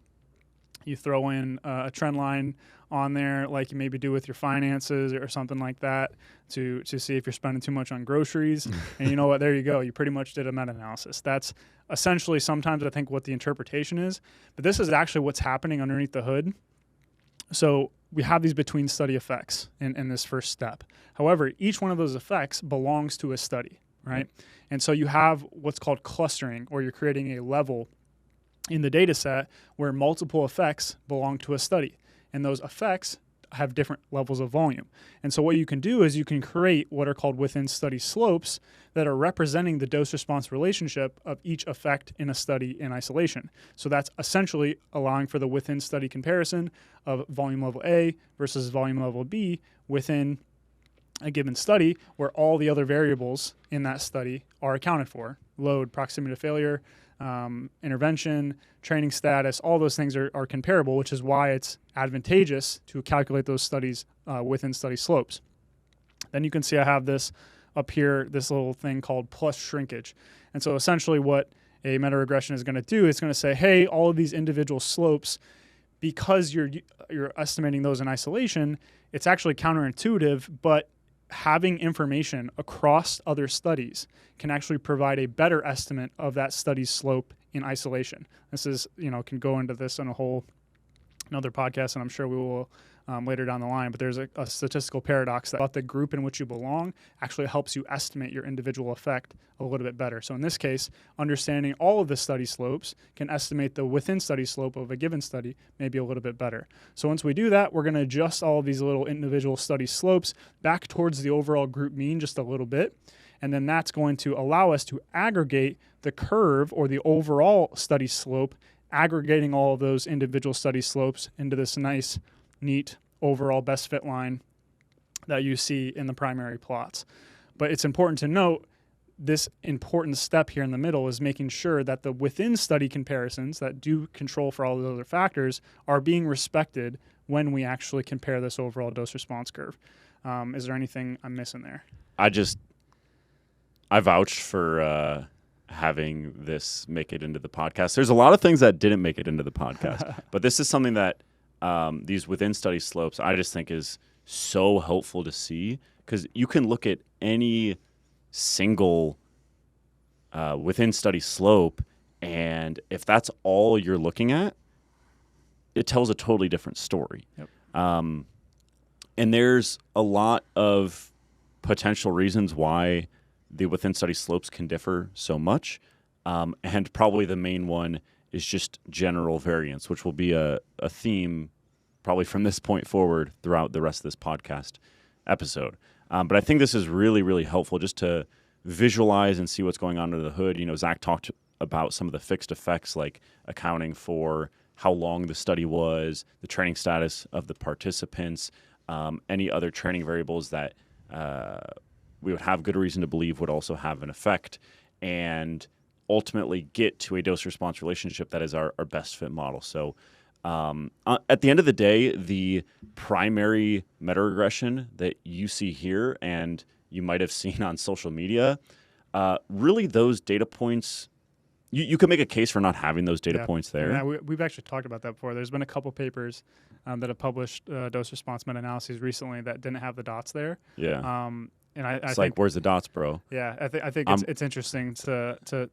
you throw in a trend line on there like you maybe do with your finances or something like that to see if you're spending too much on groceries. And you know what? There you go. You pretty much did a meta-analysis. That's essentially sometimes I think what the interpretation is. But this is actually what's happening underneath the hood. So we have these between study effects in this first step. However, each one of those effects belongs to a study, right? And so you have what's called clustering, or you're creating a level in the data set where multiple effects belong to a study. And those effects have different levels of volume. And so what you can do is you can create what are called within study slopes that are representing the dose-response relationship of each effect in a study in isolation. So that's essentially allowing for the within study comparison of volume level A versus volume level B within a given study where all the other variables in that study are accounted for. Load, proximity to failure, intervention, training status, all those things are comparable, which is why it's advantageous to calculate those studies within study slopes. Then you can see I have this up here, this little thing called plus shrinkage. And so essentially what a meta-regression is going to do, it's going to say, hey, all of these individual slopes, because you're estimating those in isolation, it's actually counterintuitive, but having information across other studies can actually provide a better estimate of that study's slope in isolation. This is, can go into this in another podcast, and I'm sure we will later down the line, but there's a statistical paradox that the group in which you belong actually helps you estimate your individual effect a little bit better. So in this case, understanding all of the study slopes can estimate the within study slope of a given study maybe a little bit better. So once we do that, we're going to adjust all of these little individual study slopes back towards the overall group mean just a little bit. And then that's going to allow us to aggregate the curve or the overall study slope, aggregating all of those individual study slopes into this nice, neat, overall best fit line that you see in the primary plots. But it's important to note this important step here in the middle is making sure that the within study comparisons that do control for all the other factors are being respected when we actually compare this overall dose response curve. Is there anything I'm missing there? I vouch for having this make it into the podcast. There's a lot of things that didn't make it into the podcast, but this is something that these within study slopes I just think is so helpful to see, because you can look at any single within study slope, and if that's all you're looking at, it tells a totally different story. Yep. And there's a lot of potential reasons why the within study slopes can differ so much. And probably the main one is just general variance, which will be a theme probably from this point forward throughout the rest of this podcast episode. But I think this is really, really helpful just to visualize and see what's going on under the hood. Zach talked about some of the fixed effects, like accounting for how long the study was, the training status of the participants, any other training variables that we would have good reason to believe would also have an effect, and ultimately get to a dose-response relationship that is our best fit model. So at the end of the day, the primary meta-regression that you see here and you might have seen on social media, really those data points, you could make a case for not having those data points there. Yeah, we've actually talked about that before. There's been a couple papers that have published dose-response meta-analyses recently that didn't have the dots there. Yeah. And I It's think, like, where's the dots, bro? Yeah, I think it's interesting to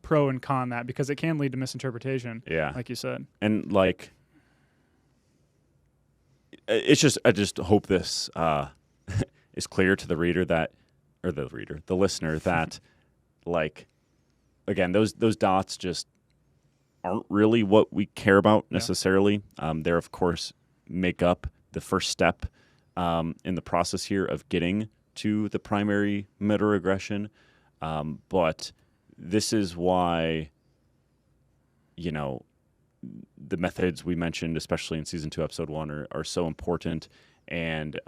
pro and con that, because it can lead to misinterpretation. Yeah. Like you said. And like, it's just, I just hope this is clear to the reader the listener that, like, again, those dots just aren't really what we care about necessarily. They're, of course, make up the first step in the process here of getting to the primary meta-regression. But this is why, the methods we mentioned, especially in Season 2, Episode 1, are so important. And,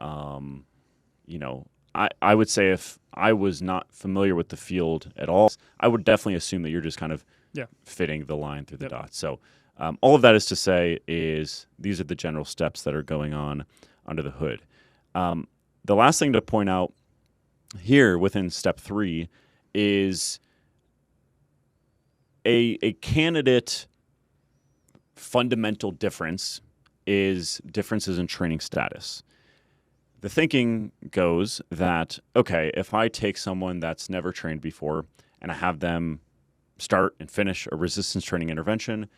I would say if I was not familiar with the field at all, I would definitely assume that you're just kind of fitting the line through the dots. So all of that is to say is these are the general steps that are going on under the hood. The last thing to point out here within step 3 is a candidate fundamental difference is differences in training status. The thinking goes that, okay, if I take someone that's never trained before and I have them start and finish a resistance training intervention,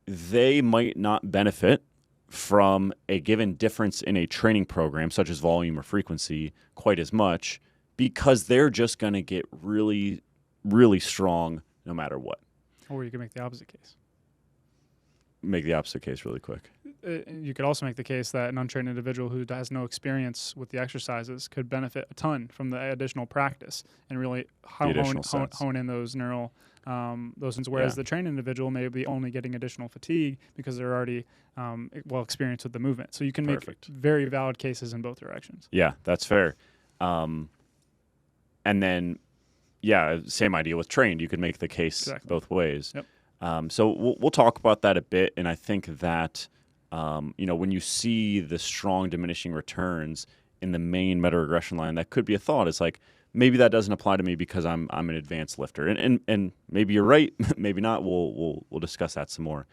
they might not benefit from a given difference in a training program, such as volume or frequency, quite as much, because they're just going to get really, really strong no matter what. Or you can make the opposite case. Make the opposite case really quick. You could also make the case that an untrained individual who has no experience with the exercises could benefit a ton from the additional practice and really hone in those neural those things. Whereas the trained individual may be only getting additional fatigue because they're already well experienced with the movement. So you can make very valid cases in both directions. Yeah, that's fair. And then, same idea with trained. You could make the case both ways. Yep. So we'll talk about that a bit, and I think that when you see the strong diminishing returns in the main meta-regression line, that could be a thought. It's like, maybe that doesn't apply to me because I'm an advanced lifter, and maybe you're right, maybe not. We'll discuss that some more.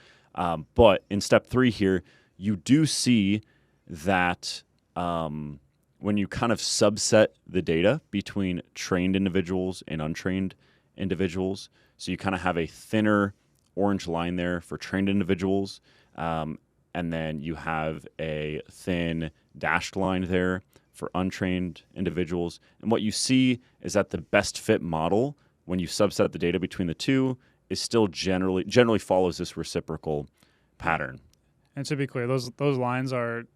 But in step 3 here, you do see that when you kind of subset the data between trained individuals and untrained individuals, so you kind of have a thinner orange line there for trained individuals, and then you have a thin dashed line there for untrained individuals. And what you see is that the best fit model, when you subset the data between the two, is still generally follows this reciprocal pattern. And to be clear, those lines aren't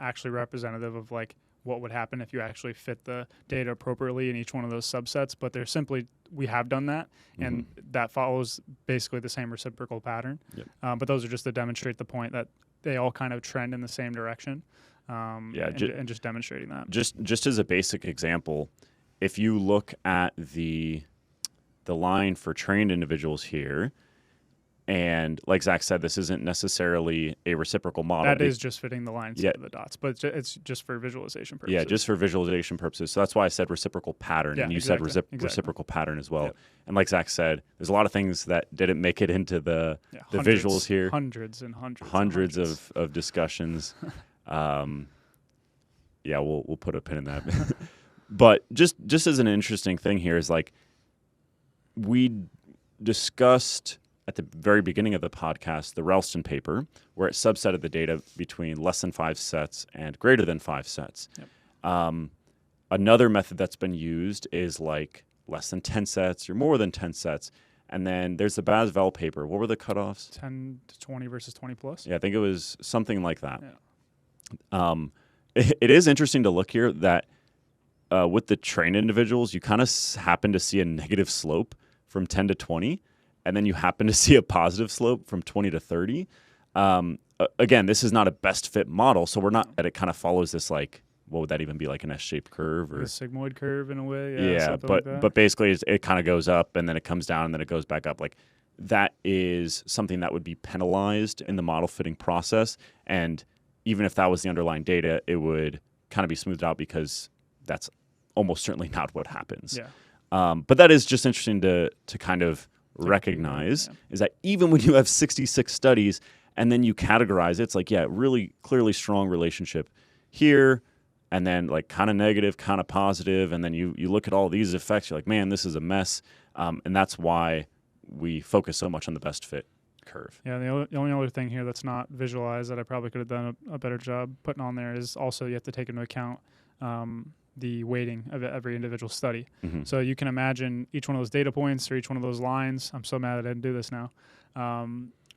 actually representative of like what would happen if you actually fit the data appropriately in each one of those subsets, but they're simply, we have done that, and that follows basically the same reciprocal pattern. Yep. But those are just to demonstrate the point that they all kind of trend in the same direction, and just demonstrating that. Just as a basic example, if you look at the line for trained individuals here, and like Zach said, this isn't necessarily a reciprocal model. That is just fitting the lines to the dots, but it's just for visualization purposes. Yeah, just for visualization purposes. So that's why I said reciprocal pattern, and you said reciprocal pattern as well. Yep. And like Zach said, there's a lot of things that didn't make it into the visuals here. Hundreds of discussions. We'll put a pin in that. But just as an interesting thing here is, like, we discussed at the very beginning of the podcast, the Ralston paper, where it subsetted the data between less than 5 sets and greater than 5 sets. Yep. Another method that's been used is like less than 10 sets or more than 10 sets. And then there's the Bas-Vel paper. What were the cutoffs? 10 to 20 versus 20 plus? Yeah, I think it was something like that. Yeah. It is interesting to look here that with the trained individuals, you kind of happen to see a negative slope from 10 to 20, and then you happen to see a positive slope from 20 to 30. Again, this is not a best fit model, so we're not that it kind of follows this like, what would that even be, like an S-shaped curve or a sigmoid curve in a way? Yeah, but basically it kind of goes up and then it comes down and then it goes back up. Like that is something that would be penalized in the model fitting process, and even if that was the underlying data, it would kind of be smoothed out because that's almost certainly not what happens. Yeah. But that is just interesting to kind of recognize, is that even when you have 66 studies and then you categorize it, it's like, yeah, really clearly strong relationship here, and then like kind of negative, kind of positive, and then you look at all these effects, you're like, man, this is a mess, and that's why we focus so much on the best fit curve. Yeah, the only other thing here that's not visualized that I probably could have done a better job putting on there is also you have to take into account the weighting of every individual study. Mm-hmm. So you can imagine each one of those data points or each one of those lines, I'm so mad I didn't do this now,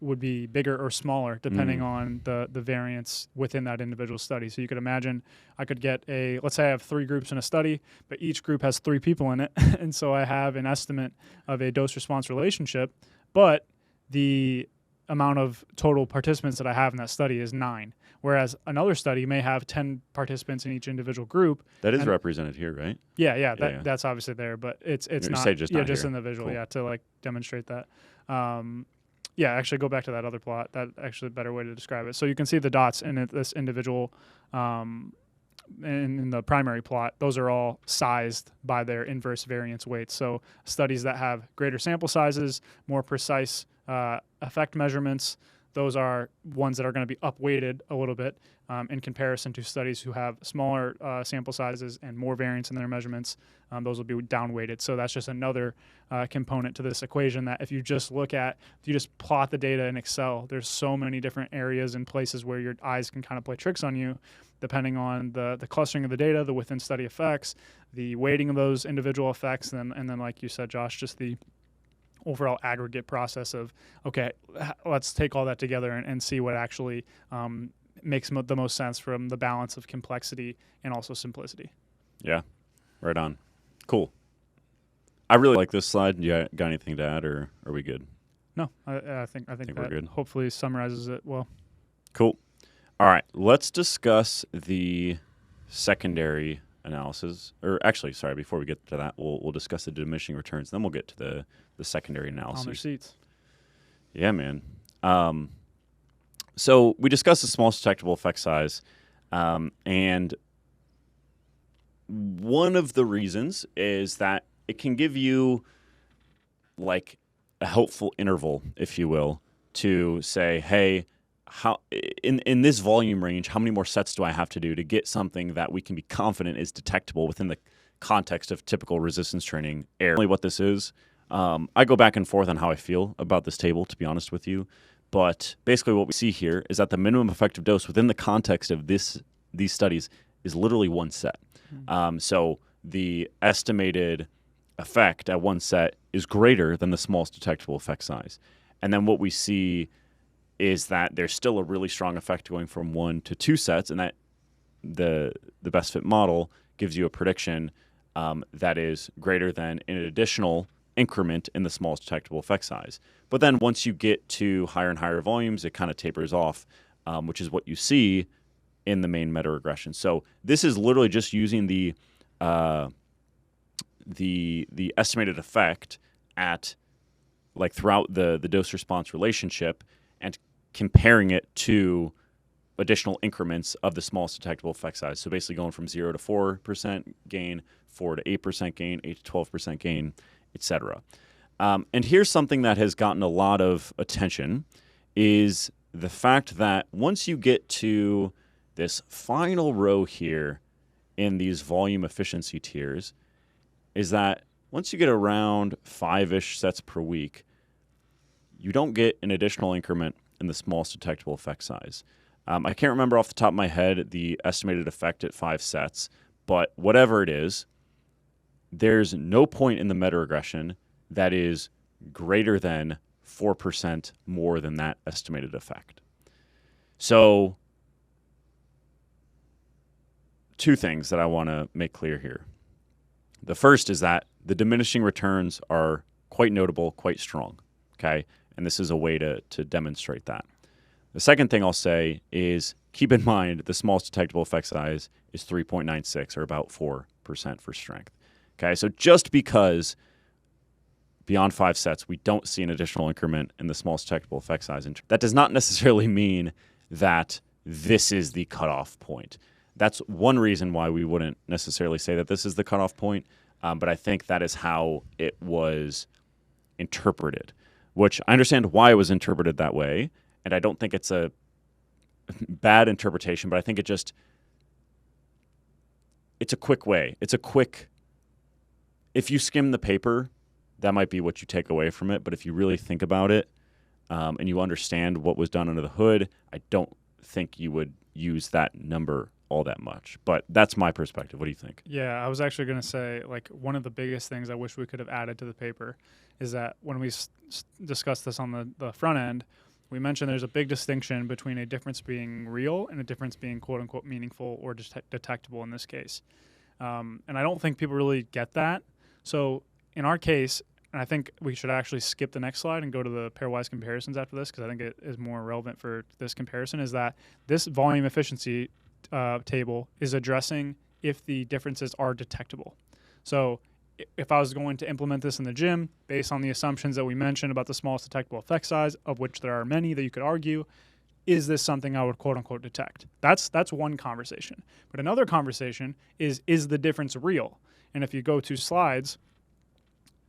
would be bigger or smaller depending on the variance within that individual study. So you could imagine I could get let's say I have 3 groups in a study, but each group has 3 people in it. And so I have an estimate of a dose-response relationship, but the amount of total participants that I have in that study is 9. Whereas another study may have 10 participants in each individual group. That is represented here, right? Yeah, that's obviously there, but it's not just in the visual, cool. To like demonstrate that. Actually go back to that other plot. That actually a better way to describe it. So you can see the dots in this individual in the primary plot. Those are all sized by their inverse variance weights. So studies that have greater sample sizes, more precise effect measurements, those are ones that are going to be upweighted a little bit in comparison to studies who have smaller sample sizes and more variance in their measurements. Those will be downweighted. So that's just another component to this equation that if you just plot the data in Excel, there's so many different areas and places where your eyes can kind of play tricks on you depending on the clustering of the data, the within study effects, the weighting of those individual effects, and then like you said, Josh, just the overall aggregate process of, okay, let's take all that together and see what actually makes the most sense from the balance of complexity and also simplicity. Yeah, right on. Cool. I really like this slide. You got anything to add, or are we good? No, I think that we're good. Hopefully summarizes it well. Cool. All right, let's discuss the secondary analysis. Or actually, sorry, before we get to that, we'll discuss the diminishing returns. Then we'll get to the secondary analysis. On their seats. Yeah, man. So we discussed the smallest detectable effect size, and one of the reasons is that it can give you like a helpful interval, if you will, to say, hey, how in this volume range, how many more sets do I have to do to get something that we can be confident is detectable within the context of typical resistance training error? What this is, I go back and forth on how I feel about this table, to be honest with you. But basically what we see here is that the minimum effective dose within the context of these studies is literally 1 set. So the estimated effect at 1 set is greater than the smallest detectable effect size. And then what we see is that there's still a really strong effect going from 1 to 2 sets, and that the best fit model gives you a prediction that is greater than an additional increment in the smallest detectable effect size. But then once you get to higher and higher volumes, it kind of tapers off, which is what you see in the main meta-regression. So this is literally just using the estimated effect at like throughout the dose response relationship and comparing it to additional increments of the smallest detectable effect size. So basically going from 0 to 4% gain, 4 to 8% gain, 8 to 12% gain, etc. And here's something that has gotten a lot of attention is the fact that once you get to this final row here in these volume efficiency tiers, is that once you get around 5-ish sets per week, you don't get an additional increment in the smallest detectable effect size. I can't remember off the top of my head the estimated effect at 5 sets, but whatever it is, there's no point in the meta-regression that is greater than 4% more than that estimated effect. So 2 things that I want to make clear here. The first is that the diminishing returns are quite notable, quite strong, okay? And this is a way to demonstrate that. The second thing I'll say is keep in mind the smallest detectable effect size is 3.96 or about 4% for strength, okay? So just because beyond 5 sets we don't see an additional increment in the smallest detectable effect size, that does not necessarily mean that this is the cutoff point. That's one reason why we wouldn't necessarily say that this is the cutoff point, but I think that is how it was interpreted, which I understand why it was interpreted that way, and I don't think it's a bad interpretation, but I think it's a quick way. If you skim the paper, that might be what you take away from it, but if you really think about it and you understand what was done under the hood, I don't think you would use that number all that much. But that's my perspective. What do you think? Yeah, I was actually going to say, like, one of the biggest things I wish we could have added to the paper is that when we discussed this on the front end, we mentioned there's a big distinction between a difference being real and a difference being quote-unquote meaningful or detectable in this case. And I don't think people really get that. So in our case, and I think we should actually skip the next slide and go to the pairwise comparisons after this because I think it is more relevant for this comparison, is that this volume efficiency table is addressing if the differences are detectable. So if I was going to implement this in the gym based on the assumptions that we mentioned about the smallest detectable effect size, of which there are many that you could argue, is this something I would quote unquote detect? That's one conversation. But another conversation is the difference real? And if you go 2 slides,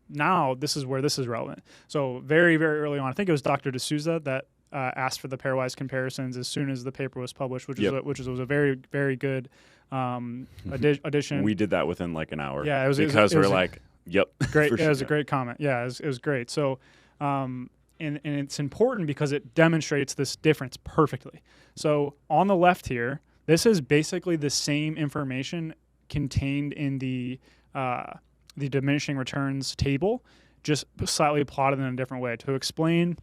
now this is where this is relevant. So very, very early on, I think it was Dr. D'Souza that asked for the pairwise comparisons as soon as the paper was published, which was a very, very good addition. We did that within like an hour. Yeah, it was we're like, yep. Great. Sure. It was a great comment. Yeah, it was great. So, and it's important because it demonstrates this difference perfectly. So on the left here, this is basically the same information contained in the diminishing returns table, just slightly plotted in a different way. To explain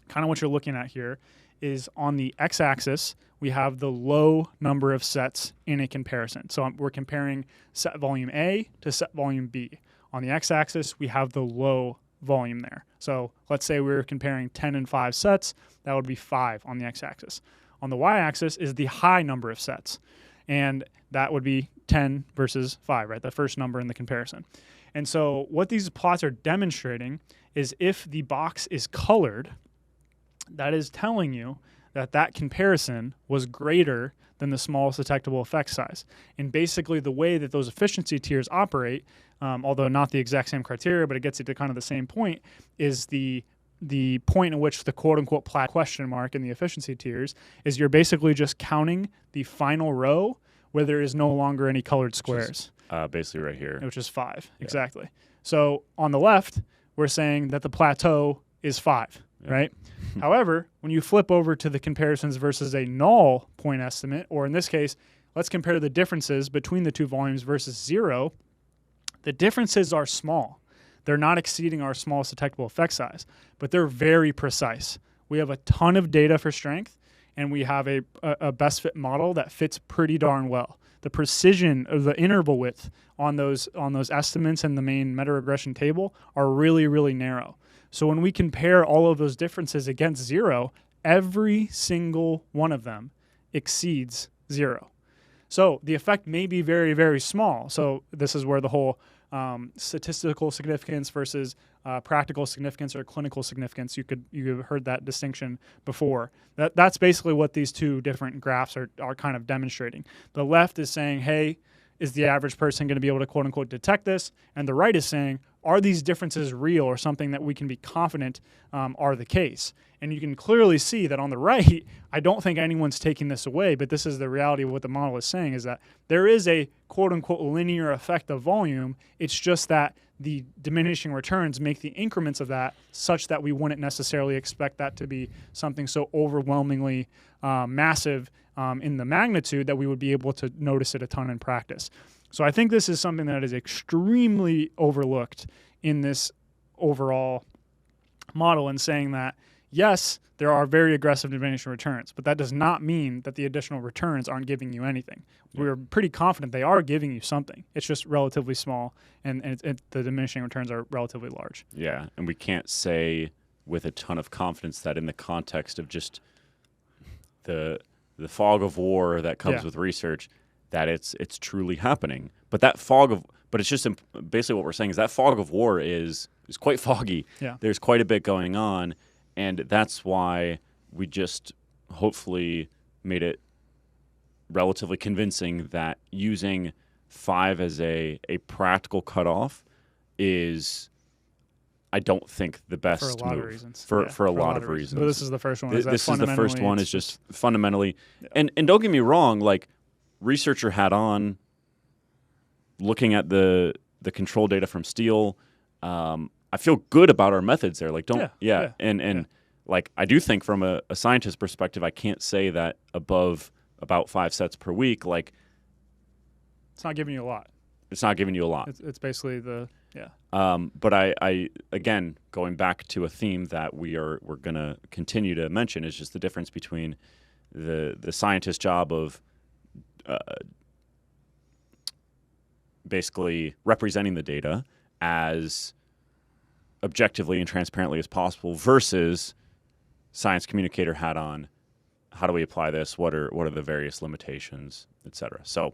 kind of what you're looking at here is on the x-axis, we have the low number of sets in a comparison. So we're comparing set volume A to set volume B. On the x-axis, we have the low volume there. So let's say we were comparing 10 and 5 sets. That would be 5 on the x-axis. On the y-axis is the high number of sets. And that would be 10 versus 5, right? The first number in the comparison. And so what these plots are demonstrating is if the box is colored, that is telling you that that comparison was greater than the smallest detectable effect size. And basically the way that those efficiency tiers operate, although not the exact same criteria, but it gets you to kind of the same point, is the point at which the quote-unquote Plateau question mark in the efficiency tiers is you're basically just counting the final row where there is no longer any colored squares. Basically right here. Which is 5, yeah. Exactly. So on the left, we're saying that the plateau is 5, yeah. Right? However, when you flip over to the comparisons versus a null point estimate, or in this case, let's compare the differences between the 2 volumes versus 0, the differences are small. They're not exceeding our smallest detectable effect size, but they're very precise. We have a ton of data for strength, and we have a best fit model that fits pretty darn well. The precision of the interval width on those estimates in the main meta-regression table are really, really narrow. So when we compare all of those differences against 0, every single one of them exceeds 0. So the effect may be very, very small. So this is where the whole statistical significance versus practical significance or clinical significance, you've heard that distinction before. That's basically what these 2 different graphs are kind of demonstrating. The left is saying, hey, is the average person going to be able to quote unquote detect this? And the right is saying, are these differences real or something that we can be confident are the case? And you can clearly see that on the right, I don't think anyone's taking this away, but this is the reality of what the model is saying, is that there is a quote-unquote linear effect of volume. It's just that the diminishing returns make the increments of that such that we wouldn't necessarily expect that to be something so overwhelmingly massive in the magnitude that we would be able to notice it a ton in practice. So I think this is something that is extremely overlooked in this overall model, and saying that yes, there are very aggressive diminishing returns, but that does not mean that the additional returns aren't giving you anything. Yeah. We're pretty confident they are giving you something. It's just relatively small, and the diminishing returns are relatively large. Yeah, and we can't say with a ton of confidence that in the context of just the fog of war that comes with research, that it's truly happening. But it's just basically what we're saying is that fog of war is quite foggy. Yeah. There's quite a bit going on, and that's why we just hopefully made it relatively convincing that using 5 as a practical cutoff is, I don't think, the best for a lot move. of reasons. For a lot of reasons. But this is the first one. This is the first one. Is just fundamentally, and don't get me wrong, like researcher hat on, looking at the control data from Steele, I feel good about our methods there. Like, like I do think from a scientist perspective, I can't say that above about 5 sets per week, like it's not giving you a lot. It's not giving you a lot. It's basically but I again, going back to a theme that we're going to continue to mention, is just the difference between the scientist job of basically representing the data as objectively and transparently as possible versus science communicator hat on. How do we apply this? What are the various limitations, et cetera? So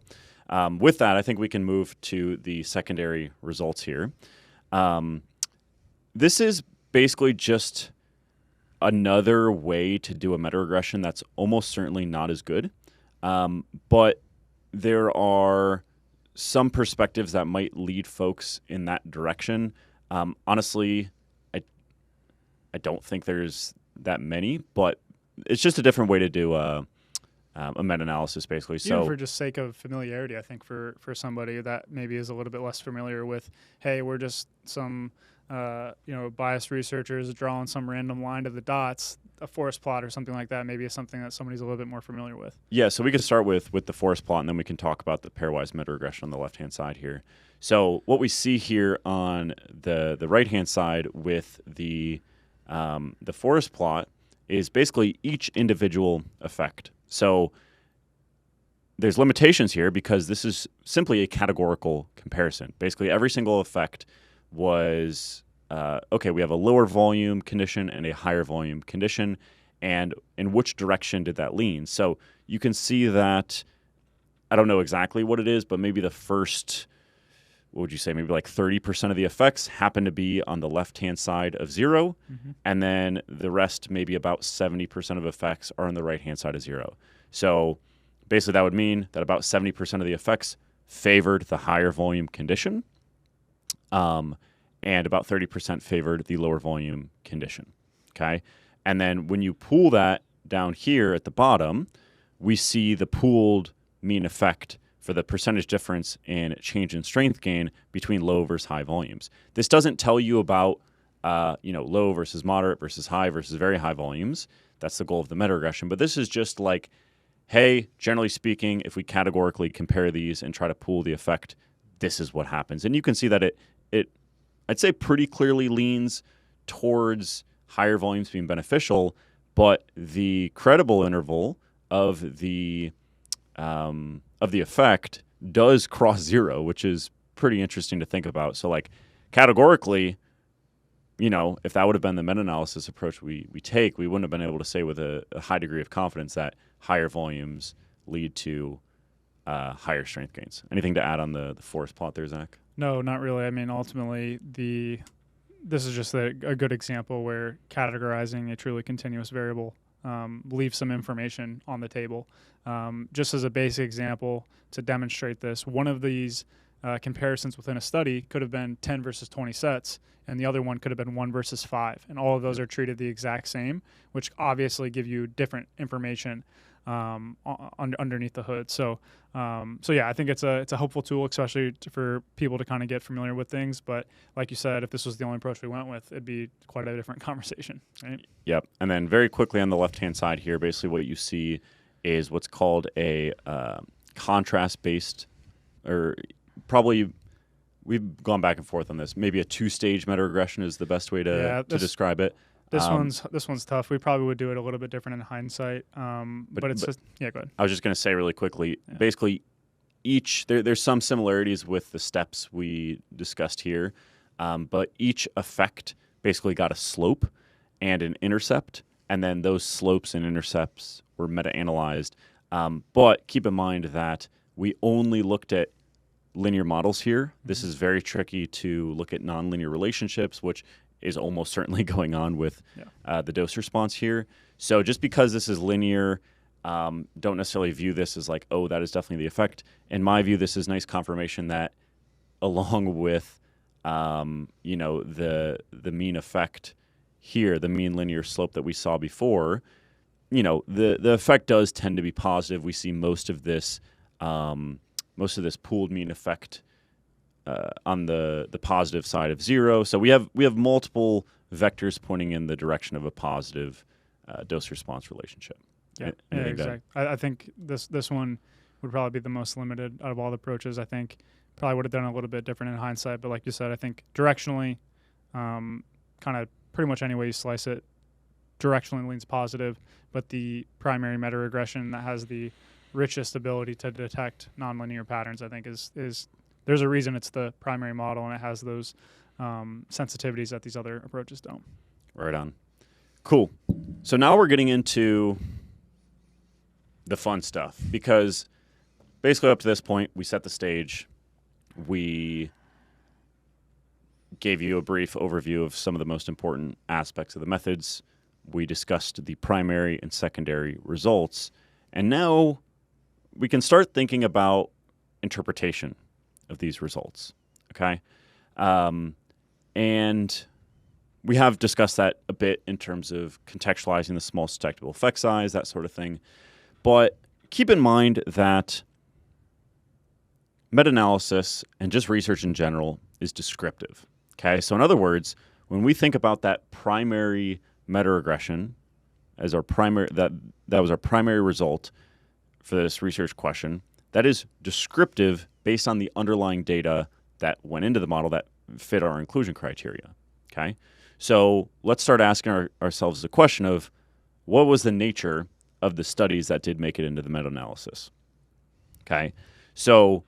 with that, I think we can move to the secondary results here. This is basically just another way to do a meta-regression that's almost certainly not as good. But there are some perspectives that might lead folks in that direction. Honestly, I don't think there's that many, but it's just a different way to do a meta-analysis, basically. Even for just sake of familiarity, I think for somebody that maybe is a little bit less familiar with, hey, we're just some biased researchers drawing some random line to the dots, a forest plot or something like that maybe is something that somebody's a little bit more familiar with. Yeah, so we could start with the forest plot, and then we can talk about the pairwise meta-regression on the left-hand side here. So what we see here on the right-hand side with the forest plot is basically each individual effect. So there's limitations here because this is simply a categorical comparison. Basically, every single effect was, we have a lower volume condition and a higher volume condition, and in which direction did that lean? So you can see that, I don't know exactly what it is, but maybe the first, what would you say, maybe like 30% of the effects happen to be on the left-hand side of 0, and then the rest, maybe about 70% of effects are on the right-hand side of 0. So basically that would mean that about 70% of the effects favored the higher volume condition, and about 30% favored the lower volume condition, okay? And then when you pool that down here at the bottom, we see the pooled mean effect for the percentage difference in change in strength gain between low versus high volumes. This doesn't tell you about low versus moderate versus high versus very high volumes. That's the goal of the meta-regression. But this is just like, hey, generally speaking, if we categorically compare these and try to pool the effect, this is what happens. And you can see that it I'd say pretty clearly leans towards higher volumes being beneficial, but the credible interval of the effect does cross 0, which is pretty interesting to think about. So like categorically, if that would have been the meta-analysis approach we take, we wouldn't have been able to say with a high degree of confidence that higher volumes lead to higher strength gains. Anything to add on the forest plot there, Zach? No, not really. I mean, ultimately, this is just a good example where categorizing a truly continuous variable leaves some information on the table. Just as a basic example to demonstrate this, one of these comparisons within a study could have been 10 versus 20 sets, and the other one could have been 1 versus 5. And all of those are treated the exact same, which obviously give you different information underneath the hood. So yeah, I think it's a helpful tool, especially for people to kind of get familiar with things. But like you said, if this was the only approach we went with, it'd be quite a different conversation, right? Yep. And then very quickly on the left-hand side here, basically what you see is what's called a contrast-based, or probably we've gone back and forth on this. Maybe a 2-stage meta-regression is the best way to describe it. This one's tough. We probably would do it a little bit different in hindsight. But it's just go ahead. I was just going to say really quickly, basically there's some similarities with the steps we discussed here, but each effect basically got a slope and an intercept, and then those slopes and intercepts were meta-analyzed. But keep in mind that we only looked at linear models here. This is very tricky to look at nonlinear relationships, which is almost certainly going on with the dose response here. So just because this is linear, don't necessarily view this as like, oh, that is definitely the effect. In my view, this is nice confirmation that along with, the mean effect here, the mean linear slope that we saw before, the effect does tend to be positive. We see most of this pooled mean effect on the positive side of 0. So we have multiple vectors pointing in the direction of a positive dose response relationship. Yeah, exactly. I think this one would probably be the most limited out of all the approaches. I think probably would have done a little bit different in hindsight, but like you said, I think directionally, kind of pretty much any way you slice it, directionally leans positive. But the primary meta regression that has the richest ability to detect nonlinear patterns, I think is there's a reason it's the primary model and it has those sensitivities that these other approaches don't. Right on. Cool. So now we're getting into the fun stuff, because basically up to this point, we set the stage. We gave you a brief overview of some of the most important aspects of the methods. We discussed the primary and secondary results. And now we can start thinking about interpretation of these results, okay? And we have discussed that a bit in terms of contextualizing the smallest detectable effect size, that sort of thing. But keep in mind that meta-analysis and just research in general is descriptive, okay? So in other words, when we think about that primary meta-regression as our primary, that was our primary result for this research question, that is descriptive based on the underlying data that went into the model that fit our inclusion criteria, okay? So let's start asking ourselves the question of what was the nature of the studies that did make it into the meta-analysis, okay? So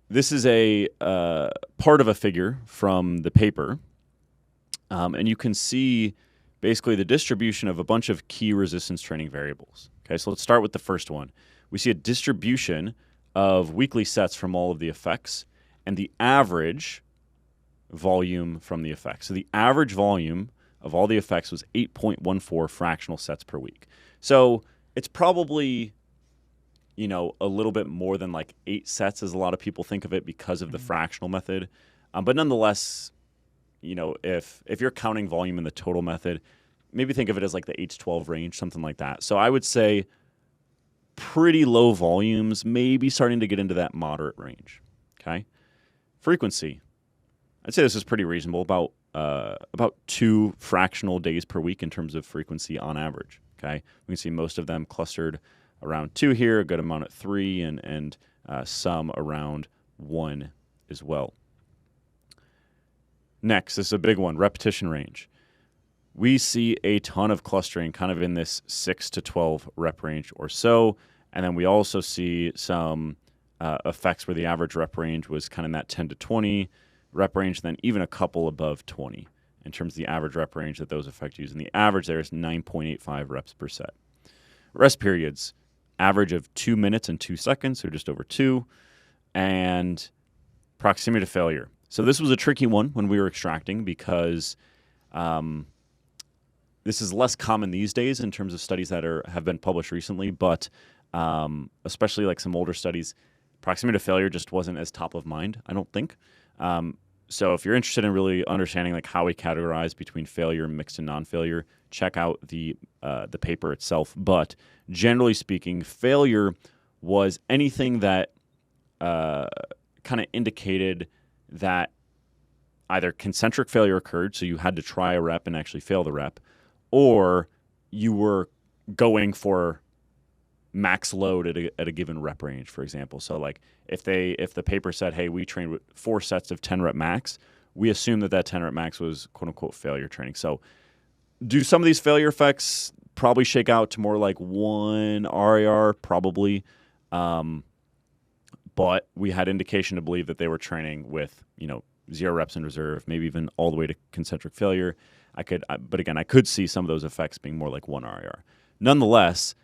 this is a part of a figure from the paper, and you can see basically the distribution of a bunch of key resistance training variables. Okay, so let's start with the first one. We see a distribution of weekly sets from all of the effects and the average volume from the effects. So the average volume of all the effects was 8.14 fractional sets per week. So it's probably, a little bit more than like 8 sets as a lot of people think of it because of the fractional method. But nonetheless, if you're counting volume in the total method, maybe think of it as like the 8 to 12 range, something like that. So I would say pretty low volumes, maybe starting to get into that moderate range, okay? Frequency. I'd say this is pretty reasonable, about 2 fractional days per week in terms of frequency on average, okay? We can see most of them clustered around 2 here, a good amount at 3, and some around 1 as well. Next, this is a big one, repetition range. We see a ton of clustering kind of in this 6 to 12 rep range or so, and then we also see some effects where the average rep range was kind of in that 10 to 20 rep range, then even a couple above 20 in terms of the average rep range that those effects use. And the average there is 9.85 reps per set. Rest periods, average of 2 minutes and 2 seconds, so just over 2, and proximity to failure. So this was a tricky one when we were extracting because this is less common these days in terms of studies that have been published recently, but especially like some older studies, proximity to failure just wasn't as top of mind, I don't think. So if you're interested in really understanding like how we categorize between failure, mixed and non-failure, check out the paper itself. But generally speaking, failure was anything that kind of indicated that either concentric failure occurred, so you had to try a rep and actually fail the rep, or you were going for max load at a given rep range, for example. So like if the paper said, hey, we trained with 4 sets of 10 rep max, we assume that 10 rep max was quote unquote failure training. So Do some of these failure effects probably shake out to more like 1 RAR? Probably. But we had indication to believe that they were training with, 0 reps in reserve, maybe even all the way to concentric failure. But again, I could see some of those effects being more like 1 RAR. Nonetheless,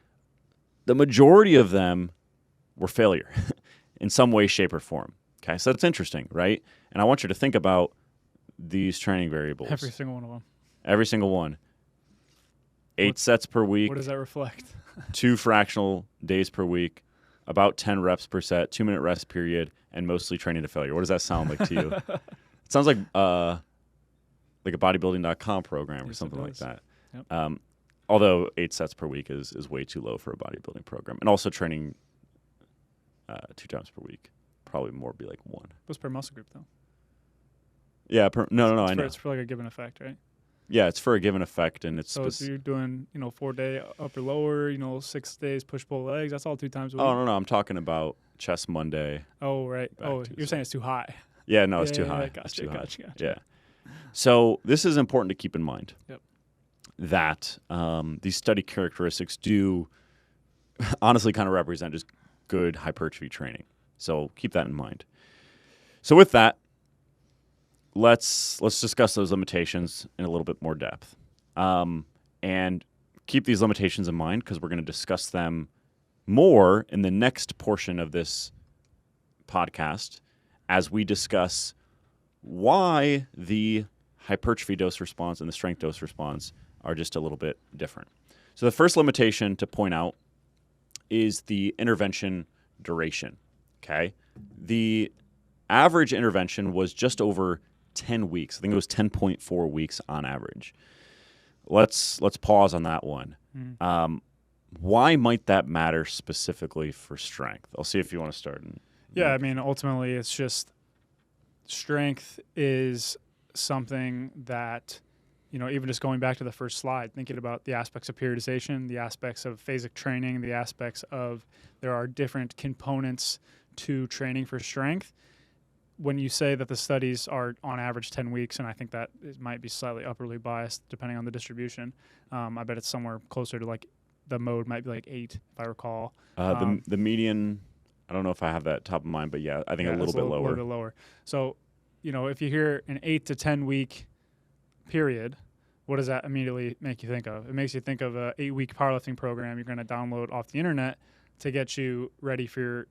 the majority of them were failure in some way, shape, or form. Okay, so that's interesting, right? And I want you to think about these training variables. Every single one of them. Every single one. 8 sets per week. What does that reflect? 2 fractional days per week, about 10 reps per set, 2-minute rest period, and mostly training to failure. What does that sound like to you? It sounds like a bodybuilding.com program or something like that. Yep. Although 8 sets per week is way too low for a bodybuilding program. And also training 2 times per week. Probably more be like 1. What's per muscle group, though? Yeah, no, I know. It's for like a given effect, right? Yeah, it's for a given effect, and it's... So if you're doing, 4-day upper lower, 6 days push-pull legs, that's all 2 times a week. Oh, no, I'm talking about chest Monday. Oh, right. Oh, you're saying it's too high. Yeah, no, it's too high. Gotcha. Yeah. So this is important to keep in mind. Yep. That these study characteristics do honestly kind of represent just good hypertrophy training. So keep that in mind. So with that, let's discuss those limitations in a little bit more depth. And keep these limitations in mind because we're going to discuss them more in the next portion of this podcast as we discuss why the hypertrophy dose response and the strength dose response are just a little bit different. So the first limitation to point out is the intervention duration. Okay, the average intervention was just over 10 weeks. I think it was 10.4 weeks on average. Let's pause on that one. Why might that matter specifically for strength? I'll see if you want to start. Yeah, I mean, ultimately, it's just strength is something that, even just going back to the first slide, thinking about the aspects of periodization, the aspects of phasic training, the aspects of there are different components to training for strength. When you say that the studies are on average 10 weeks, and I think that it might be slightly upwardly biased depending on the distribution, I bet it's somewhere closer to like the mode might be like 8, if I recall. The median, I don't know if I have that top of mind, but yeah, I think a little bit lower. A little bit lower. So, if you hear an 8 to 10 week period, what does that immediately make you think of? It makes you think of a 8-week powerlifting program you're going to download off the internet to get you ready to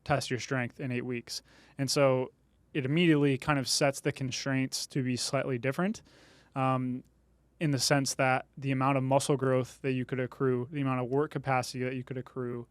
test your strength in 8 weeks. And so it immediately kind of sets the constraints to be slightly different in the sense that the amount of muscle growth that you could accrue, the amount of work capacity that you could accrue,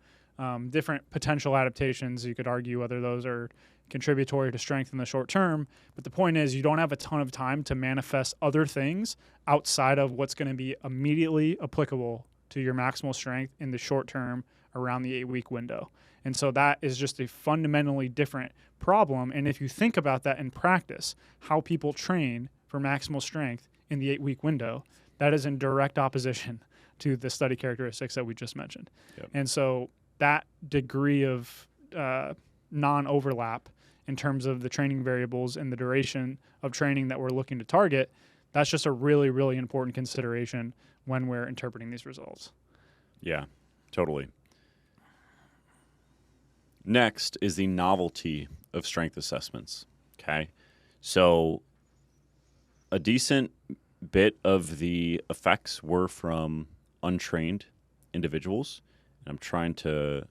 different potential adaptations, you could argue whether those are contributory to strength in the short term. But the point is you don't have a ton of time to manifest other things outside of what's going to be immediately applicable to your maximal strength in the short term around the 8-week window. And so that is just a fundamentally different problem. And if you think about that in practice, how people train for maximal strength in the 8-week window, that is in direct opposition to the study characteristics that we just mentioned. Yep. And so that degree of non-overlap in terms of the training variables and the duration of training that we're looking to target, that's just a really, really important consideration when we're interpreting these results. Yeah, totally. Next is the novelty of strength assessments. Okay. So a decent bit of the effects were from untrained individuals. And I'm trying to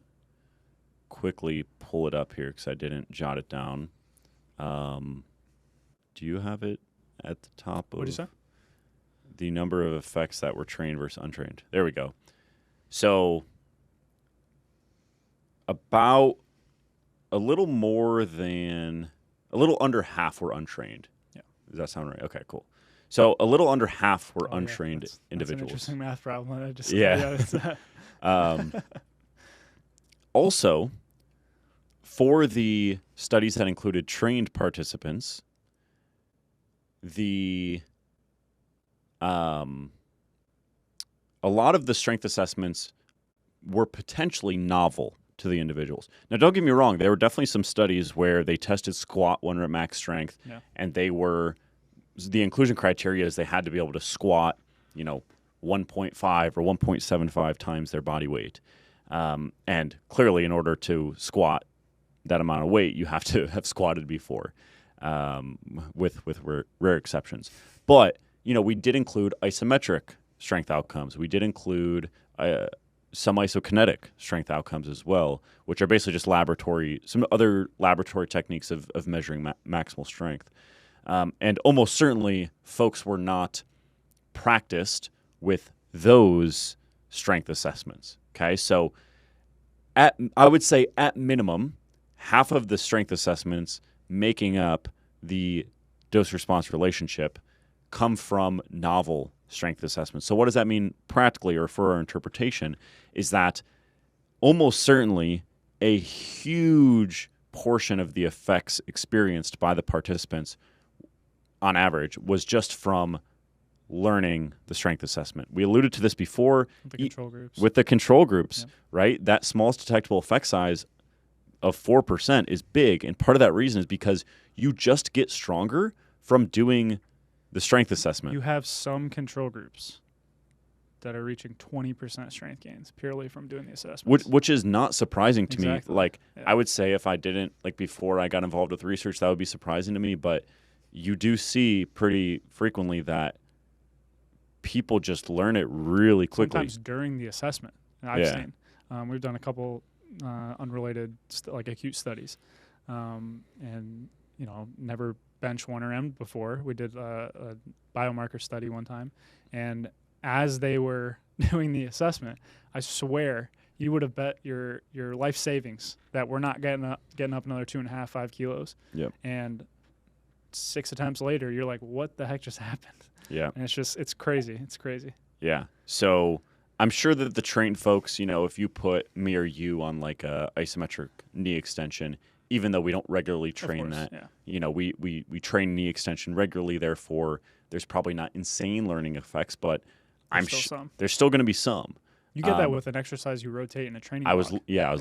quickly pull it up here because I didn't jot it down. Do you have it at the top of what did you say? The number of effects that were trained versus untrained? There we go. So about a little under half were untrained. Yeah. Does that sound right? Okay, cool. So a little under half were untrained individuals. That's an interesting math problem. Also, for the studies that included trained participants, a lot of the strength assessments were potentially novel to the individuals. Now, don't get me wrong. There were definitely some studies where they tested squat 1 rep max strength, and the inclusion criteria is they had to be able to squat 1.5 or 1.75 times their body weight. And clearly, in order to squat that amount of weight, you have to have squatted before, with rare exceptions. But, we did include isometric strength outcomes. We did include some isokinetic strength outcomes as well, which are basically just some other laboratory techniques of measuring maximal strength. And almost certainly, folks were not practiced with those strength assessments. Okay, so I would say at minimum, half of the strength assessments making up the dose-response relationship come from novel strength assessments. So what does that mean practically, or for our interpretation, is that almost certainly a huge portion of the effects experienced by the participants on average was just from learning the strength assessment. We alluded to this before with the control groups, yep. Right? That smallest detectable effect size of 4% is big, and part of that reason is because you just get stronger from doing the strength assessment. You have some control groups that are reaching 20% strength gains purely from doing the assessments. Which is not surprising to exactly. me. Like, yeah. I would say if I didn't, before I got involved with research, that would be surprising to me, but you do see pretty frequently that people just learn it really quickly. Sometimes during the assessment, I've seen. We've done a couple unrelated, acute studies, and never bench 1RM before. We did a biomarker study one time, and as they were doing the assessment, I swear you would have bet your life savings that we're not getting up another 2.5, 5 kilos. Yep. And 6 attempts later, you're like, what the heck just happened? Yeah. And it's crazy. It's crazy. Yeah. So I'm sure that the trained folks, if you put me or you on a isometric knee extension, even though we don't regularly train that, yeah. We train knee extension regularly. Therefore, there's probably not insane learning effects, but there's still going to be some. You get that with an exercise you rotate in a training block. I was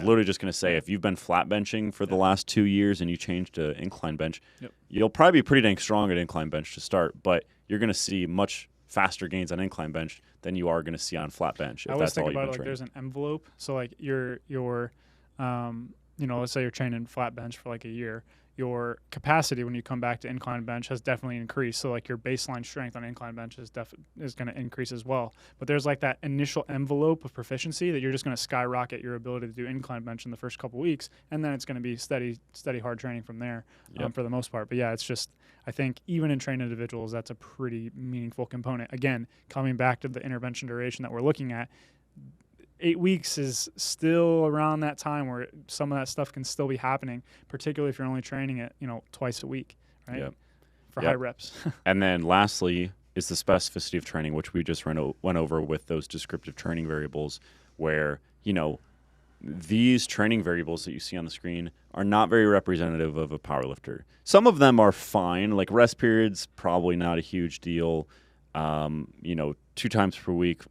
literally just going to say, if you've been flat benching for the last 2 years and you change to incline bench, yep. You'll probably be pretty dang strong at incline bench to start, but you're going to see much faster gains on incline bench than you are going to see on flat bench. I always think about it there's an envelope. So your let's say you're training flat bench for a year. Your capacity when you come back to incline bench has definitely increased. So your baseline strength on incline bench is going to increase as well. But there's that initial envelope of proficiency that you're just going to skyrocket your ability to do incline bench in the first couple weeks, and then it's going to be steady hard training from there. Yep. For the most part. But yeah, it's just, I think even in trained individuals, that's a pretty meaningful component. Again, coming back to the intervention duration that we're looking at, 8 weeks is still around that time where some of that stuff can still be happening, particularly if you're only training it, twice a week, right? Yep. For high reps. And then lastly is the specificity of training, which we just went over with those descriptive training variables where, these training variables that you see on the screen are not very representative of a powerlifter. Some of them are fine, like rest periods, probably not a huge deal. 2 times per week,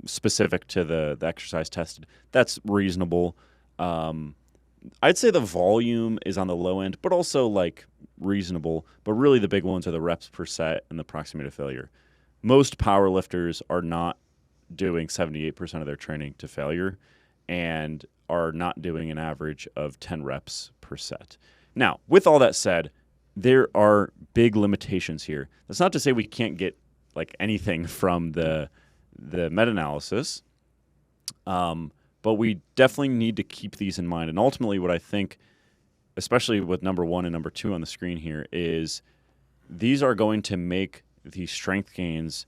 specific to the exercise tested, that's reasonable. I'd say the volume is on the low end, but also reasonable. But really the big ones are the reps per set and the proximity to failure. Most powerlifters are not doing 78% of their training to failure and are not doing an average of 10 reps per set. Now, with all that said, there are big limitations here. That's not to say we can't get anything from the meta-analysis, but we definitely need to keep these in mind. And ultimately what I think, especially with number 1 and number 2 on the screen here, is these are going to make the strength gains,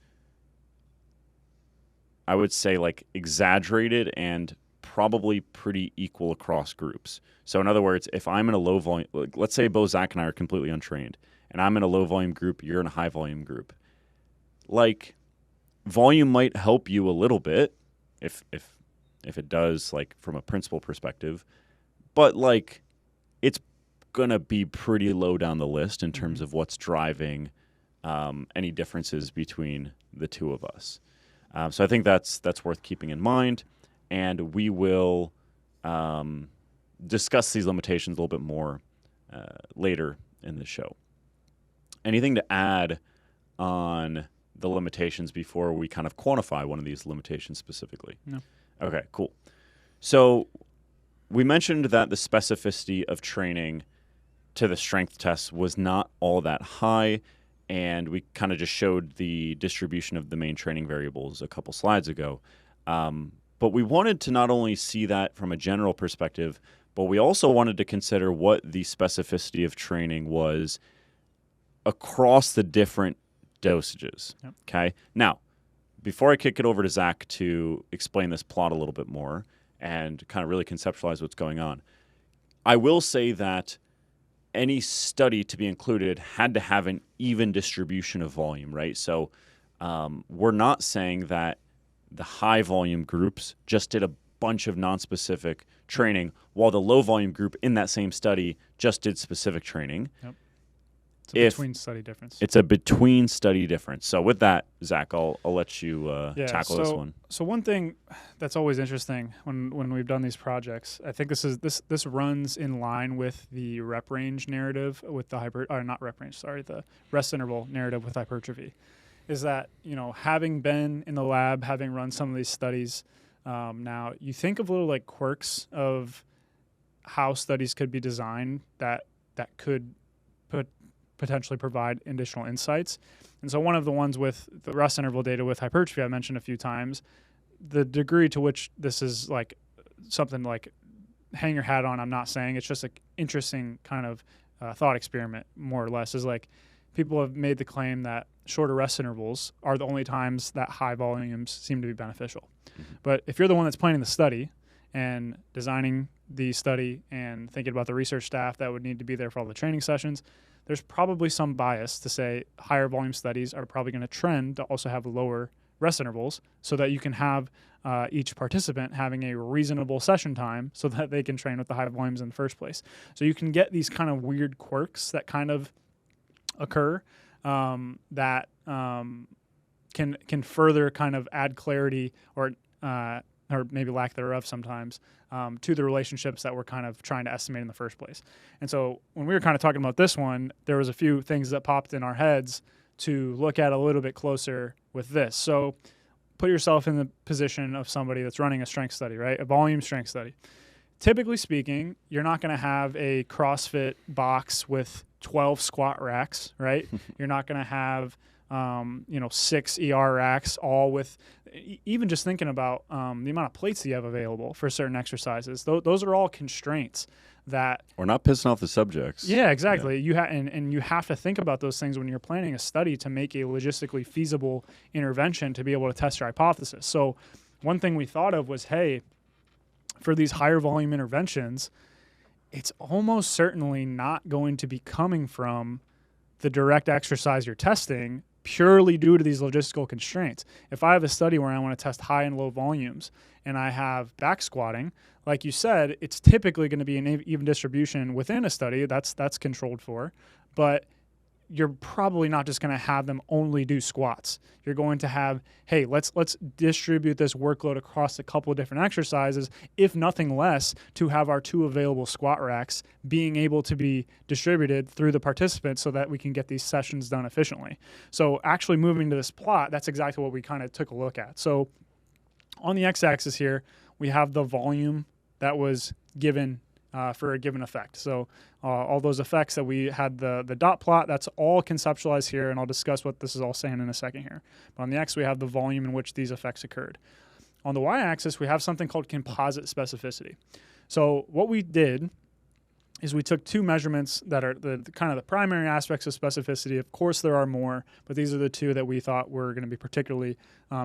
I would say, exaggerated and probably pretty equal across groups. So in other words, if I'm in a low volume, let's say Bo, Zach, and I are completely untrained, and I'm in a low volume group, you're in a high volume group. Volume might help you a little bit if it does, from a principle perspective, but it's gonna be pretty low down the list in terms of what's driving any differences between the two of us. So I think that's worth keeping in mind, and we will discuss these limitations a little bit more later in the show. Anything to add on the limitations before we kind of quantify one of these limitations specifically? No. Okay, cool. So we mentioned that the specificity of training to the strength test was not all that high, and we kind of just showed the distribution of the main training variables a couple slides ago. But we wanted to not only see that from a general perspective, but we also wanted to consider what the specificity of training was across the different dosages. Yep. Okay. Now, before I kick it over to Zach to explain this plot a little bit more and kind of really conceptualize what's going on, I will say that any study to be included had to have an even distribution of volume, right? So we're not saying that the high volume groups just did a bunch of non-specific training while the low volume group in that same study just did specific training. Yep. It's a between study difference. It's a between study difference. So with that, Zach, I'll let you tackle this one. So one thing that's always interesting when we've done these projects, I think this runs in line with the rep range narrative with the rest interval narrative with hypertrophy, is that, having been in the lab, having run some of these studies, now you think of little like quirks of how studies could be designed that could potentially provide additional insights. And so one of the ones with the rest interval data with hypertrophy I mentioned a few times, the degree to which this is like something like hang your hat on, I'm not saying, it's just an interesting kind of thought experiment more or less, is like people have made the claim that shorter rest intervals are the only times that high volumes seem to be beneficial. Mm-hmm. But if you're the one that's planning the study and designing the study and thinking about the research staff that would need to be there for all the training sessions, there's probably some bias to say higher volume studies are probably going to trend to also have lower rest intervals so that you can have each participant having a reasonable session time so that they can train with the high volumes in the first place. So you can get these kind of weird quirks that kind of occur that can further kind of add clarity or maybe lack thereof sometimes to the relationships that we're kind of trying to estimate in the first place. And so when we were kind of talking about this one, there was a few things that popped in our heads to look at a little bit closer with this. So put yourself in the position of somebody that's running a strength study, right? A volume strength study. Typically speaking, you're not going to have a CrossFit box with 12 squat racks, right? You're not going to have 6 ER racks, all with even just thinking about the amount of plates that you have available for certain exercises. Those are all constraints that we're not pissing off the subjects. Yeah, exactly. Yeah. And you have to think about those things when you're planning a study to make a logistically feasible intervention to be able to test your hypothesis. So one thing we thought of was, hey, for these higher volume interventions, it's almost certainly not going to be coming from the direct exercise you're testing purely due to these logistical constraints. If I have a study where I want to test high and low volumes and I have back squatting, like you said, it's typically going to be an even distribution within a study. That's controlled for, but you're probably not just going to have them only do squats. You're going to have, hey, let's distribute this workload across a couple of different exercises, if nothing less, to have our 2 available squat racks being able to be distributed through the participants so that we can get these sessions done efficiently. So actually moving to this plot, that's exactly what we kind of took a look at. So on the x-axis here, we have the volume that was given for a given effect. So all those effects that we had the dot plot, that's all conceptualized here, and I'll discuss what this is all saying in a second here. But on the x, we have the volume in which these effects occurred. On the y-axis, we have something called composite specificity. So what we did is we took 2 measurements that are the kind of the primary aspects of specificity. Of course, there are more, but these are the 2 that we thought were going to be particularly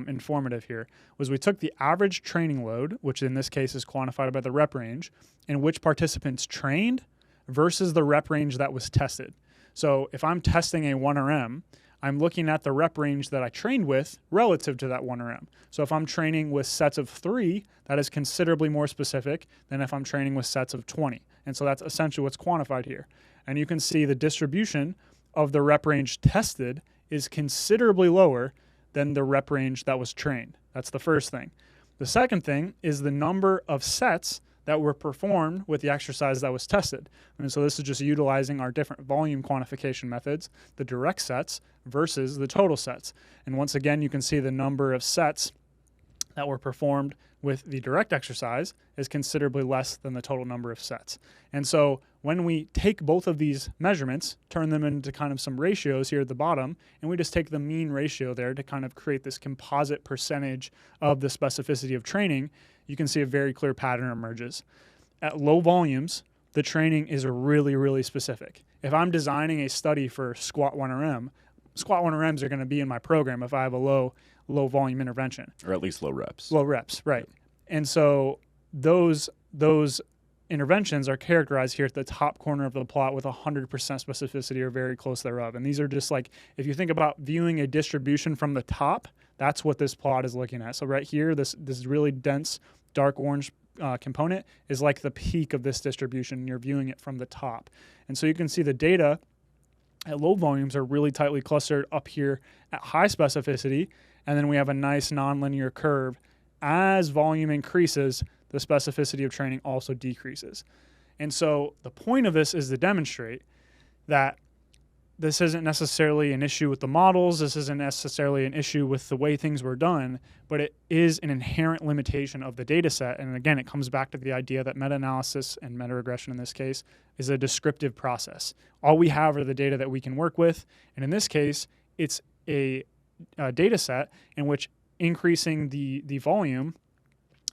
informative here. Was we took the average training load, which in this case is quantified by the rep range, in which participants trained versus the rep range that was tested. So if I'm testing a 1RM, I'm looking at the rep range that I trained with relative to that 1RM. So if I'm training with sets of 3, that is considerably more specific than if I'm training with sets of 20. And so that's essentially what's quantified here. And you can see the distribution of the rep range tested is considerably lower than the rep range that was trained. That's the first thing. The second thing is the number of sets that were performed with the exercise that was tested. And so this is just utilizing our different volume quantification methods, the direct sets versus the total sets. And once again, you can see the number of sets that were performed with the direct exercise is considerably less than the total number of sets. And so when we take both of these measurements, turn them into kind of some ratios here at the bottom, and we just take the mean ratio there to kind of create this composite percentage of the specificity of training, you can see a very clear pattern emerges. At low volumes, the training is really, really specific. If I'm designing a study for squat 1RM, squat 1RMs are going to be in my program if I have a low volume intervention. Or at least low reps. Low reps, right. And so those interventions are characterized here at the top corner of the plot with 100% specificity or very close thereof. And these are just like, if you think about viewing a distribution from the top, that's what this plot is looking at. So right here, this really dense dark orange component is like the peak of this distribution, and you're viewing it from the top. And so you can see the data at low volumes are really tightly clustered up here at high specificity, and then we have a nice nonlinear curve. As volume increases, the specificity of training also decreases. And so the point of this is to demonstrate that this isn't necessarily an issue with the models, this isn't necessarily an issue with the way things were done, but it is an inherent limitation of the data set. And again, it comes back to the idea that meta-analysis and meta-regression in this case is a descriptive process. All we have are the data that we can work with. And in this case, it's a data set in which increasing the volume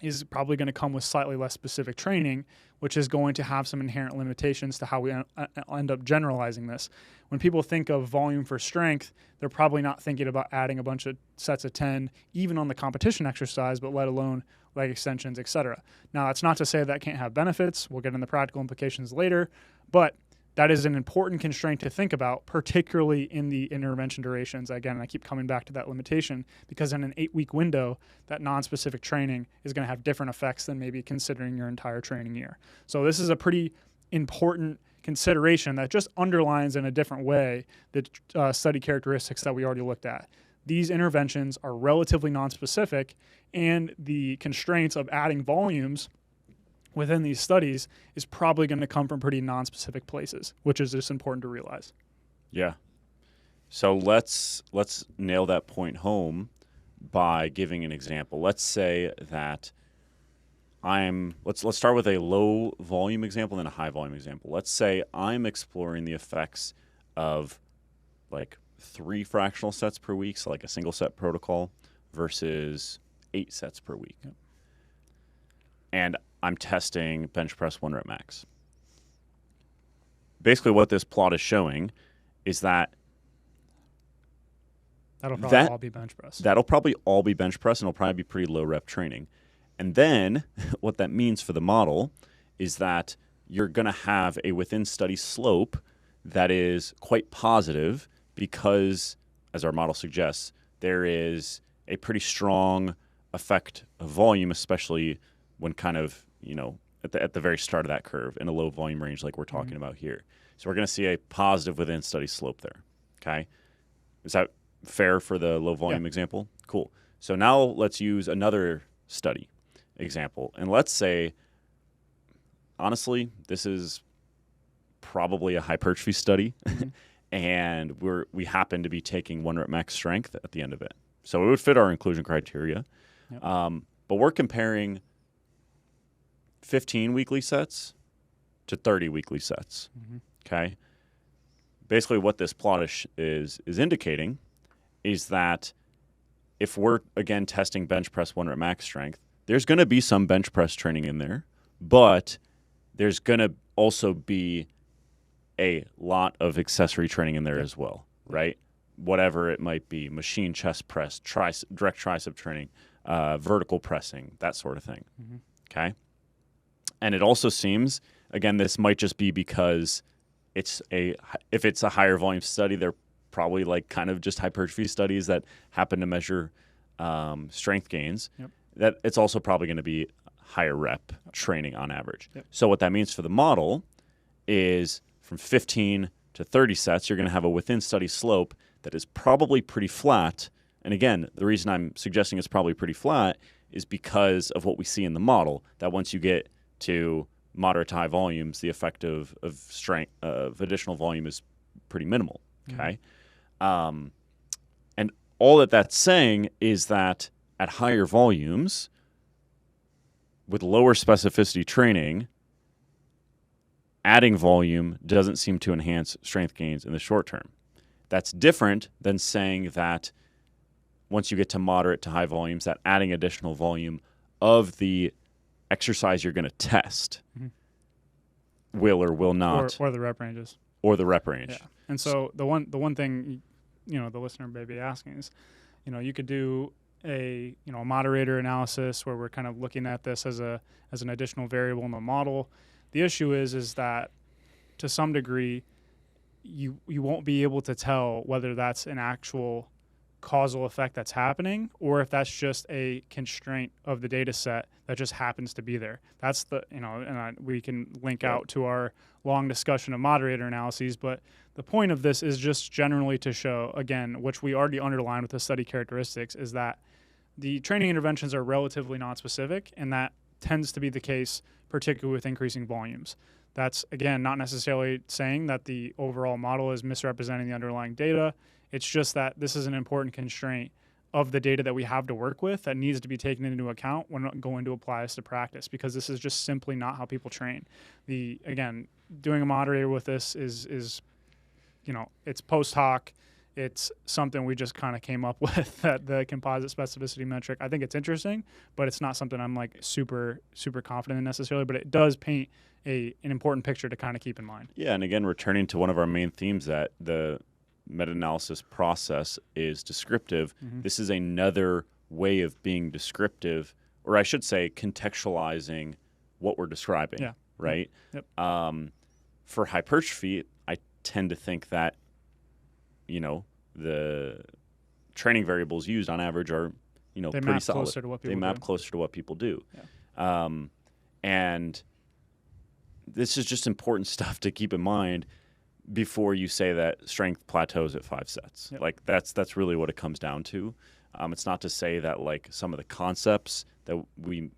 is probably going to come with slightly less specific training, which is going to have some inherent limitations to how we end up generalizing this. When people think of volume for strength, they're probably not thinking about adding a bunch of sets of 10, even on the competition exercise, but let alone leg extensions, etc. Now, that's not to say that can't have benefits. We'll get into practical implications later, but that is an important constraint to think about, particularly in the intervention durations. Again, I keep coming back to that limitation because in an 8-week window, that non-specific training is going to have different effects than maybe considering your entire training year. So this is a pretty important consideration that just underlines in a different way the study characteristics that we already looked at. These interventions are relatively non-specific, and the constraints of adding volumes within these studies is probably going to come from pretty non-specific places, which is just important to realize. Yeah. So let's nail that point home by giving an example. Let's say that let's start with a low volume example and then a high volume example. Let's say I'm exploring the effects of like 3 fractional sets per week, so like a single set protocol versus 8 sets per week. Yep. And I'm testing bench press 1 rep max. Basically what this plot is showing is that that'll probably all be bench press. That'll probably all be bench press, and it'll probably be pretty low rep training. And then what that means for the model is that you're going to have a within study slope that is quite positive because, as our model suggests, there is a pretty strong effect of volume, especially when kind of, at the very start of that curve in a low volume range like we're talking about here. So we're going to see a positive within study slope there, okay? Is that fair for the low volume example? Cool. So now let's use another study example. And let's say, honestly, this is probably a hypertrophy study, and we happen to be taking 1 rep max strength at the end of it. So it would fit our inclusion criteria. Yep. But we're comparing 15 weekly sets to 30 weekly sets, okay? Basically what this plot is indicating is that if we're, again, testing bench press 1 rep max strength, there's going to be some bench press training in there, but there's going to also be a lot of accessory training in there as well, right? Whatever it might be, machine chest press, direct tricep training, vertical pressing, that sort of thing, okay? And it also seems, again, this might just be because if it's a higher volume study, they're probably like kind of just hypertrophy studies that happen to measure strength gains. Yep. That it's also probably going to be higher rep training on average. Yep. So what that means for the model is from 15 to 30 sets, you're going to have a within study slope that is probably pretty flat. And again, the reason I'm suggesting it's probably pretty flat is because of what we see in the model, that once you get to moderate to high volumes, the effect of strength of additional volume is pretty minimal. Okay, and all that that's saying is that at higher volumes, with lower specificity training, adding volume doesn't seem to enhance strength gains in the short term. That's different than saying that once you get to moderate to high volumes, that adding additional volume of the exercise you're going to test will or will not, or the rep ranges, or the rep range. Yeah. And so the one thing the listener may be asking is, you could do a moderator analysis where we're kind of looking at this as an additional variable in the model. The issue is that to some degree you won't be able to tell whether that's an actual causal effect that's happening or if that's just a constraint of the data set that just happens to be there. That's we can link out to our long discussion of moderator analyses, but the point of this is just generally to show, again, which we already underlined with the study characteristics, is that the training interventions are relatively non-specific, and that tends to be the case, particularly with increasing volumes. That's, again, not necessarily saying that the overall model is misrepresenting the underlying data. It's just that this is an important constraint of the data that we have to work with that needs to be taken into account when going to apply this to practice, because this is just simply not how people train. Again, doing a moderator with this is it's post hoc. It's something we just kind of came up with, that the composite specificity metric. I think it's interesting, but it's not something I'm like super, super confident in necessarily, but it does paint an important picture to kind of keep in mind. Yeah, and again, returning to one of our main themes, that the meta-analysis process is descriptive. This is another way of being descriptive, or I should say contextualizing what we're describing, right? Yep. For hypertrophy, I tend to think that the training variables used on average are, pretty solid. They map closer to what people do. Yeah. And this is just important stuff to keep in mind before you say that strength plateaus at 5 sets. Yep. Like that's really what it comes down to. It's not to say that like some of the concepts that we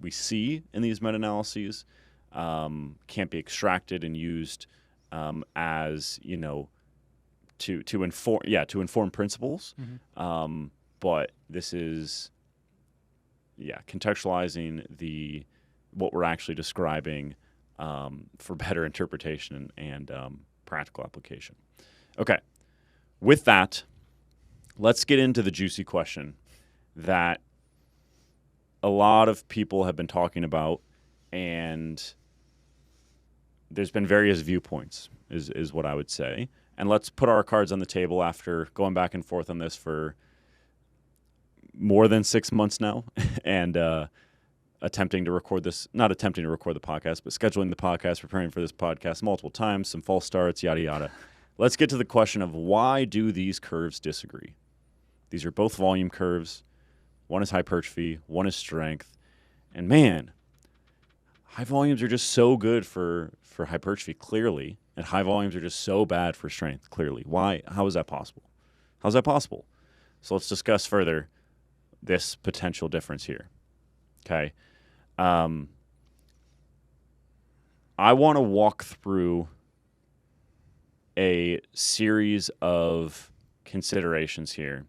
see in these meta-analyses can't be extracted and used as to inform principles. But this is contextualizing what we're actually describing for better interpretation and practical application. Okay, with that, let's get into the juicy question that a lot of people have been talking about, and there's been various viewpoints, is what I would say. And let's put our cards on the table after going back and forth on this for more than 6 months now, and not attempting to record the podcast, but scheduling the podcast, preparing for this podcast multiple times, some false starts, yada, yada. Let's get to the question of, why do these curves disagree? These are both volume curves. One is hypertrophy, one is strength. And man, high volumes are just so good for hypertrophy, clearly, and high volumes are just so bad for strength, clearly. Why? How is that possible? How's that possible? So let's discuss further this potential difference here. Okay. I want to walk through a series of considerations here.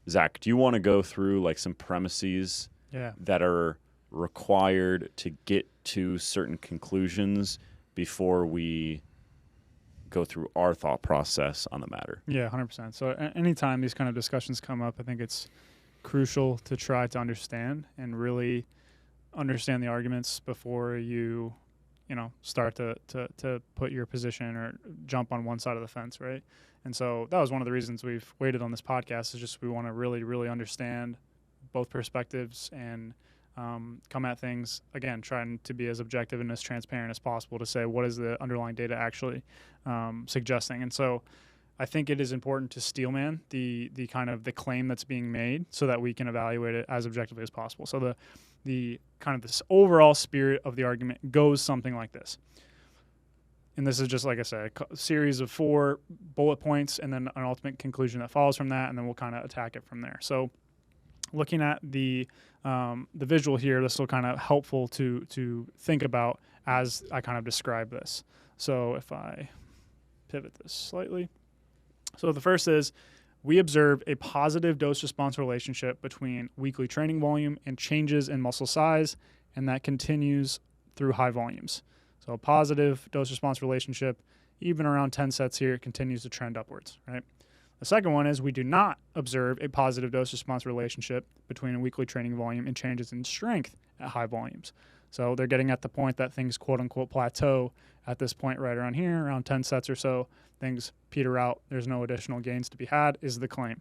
Zach, do you want to go through like some premises that are required to get to certain conclusions before we go through our thought process on the matter? Yeah, 100%. So anytime these kind of discussions come up, I think it's crucial to try to understand and really understand the arguments before you start to put your position or jump on one side of the fence, right? And so that was one of the reasons we've waited on this podcast, is just we want to really, really understand both perspectives and come at things, again, trying to be as objective and as transparent as possible to say what is the underlying data actually suggesting. And so I think it is important to steelman the kind of the claim that's being made so that we can evaluate it as objectively as possible. So the kind of this overall spirit of the argument goes something like this. And this is just, like I said, a series of 4 bullet points and then an ultimate conclusion that follows from that, and then we'll kind of attack it from there. So looking at the visual here, this will kind of helpful to think about as I kind of describe this. So if I pivot this slightly. So the first is we observe a positive dose-response relationship between weekly training volume and changes in muscle size, and that continues through high volumes. So a positive dose-response relationship, even around 10 sets here, continues to trend upwards, right? The second one is we do not observe a positive dose-response relationship between a weekly training volume and changes in strength at high volumes. So they're getting at the point that things quote-unquote plateau at this point right around here, around 10 sets or so. Things peter out. There's no additional gains to be had is the claim.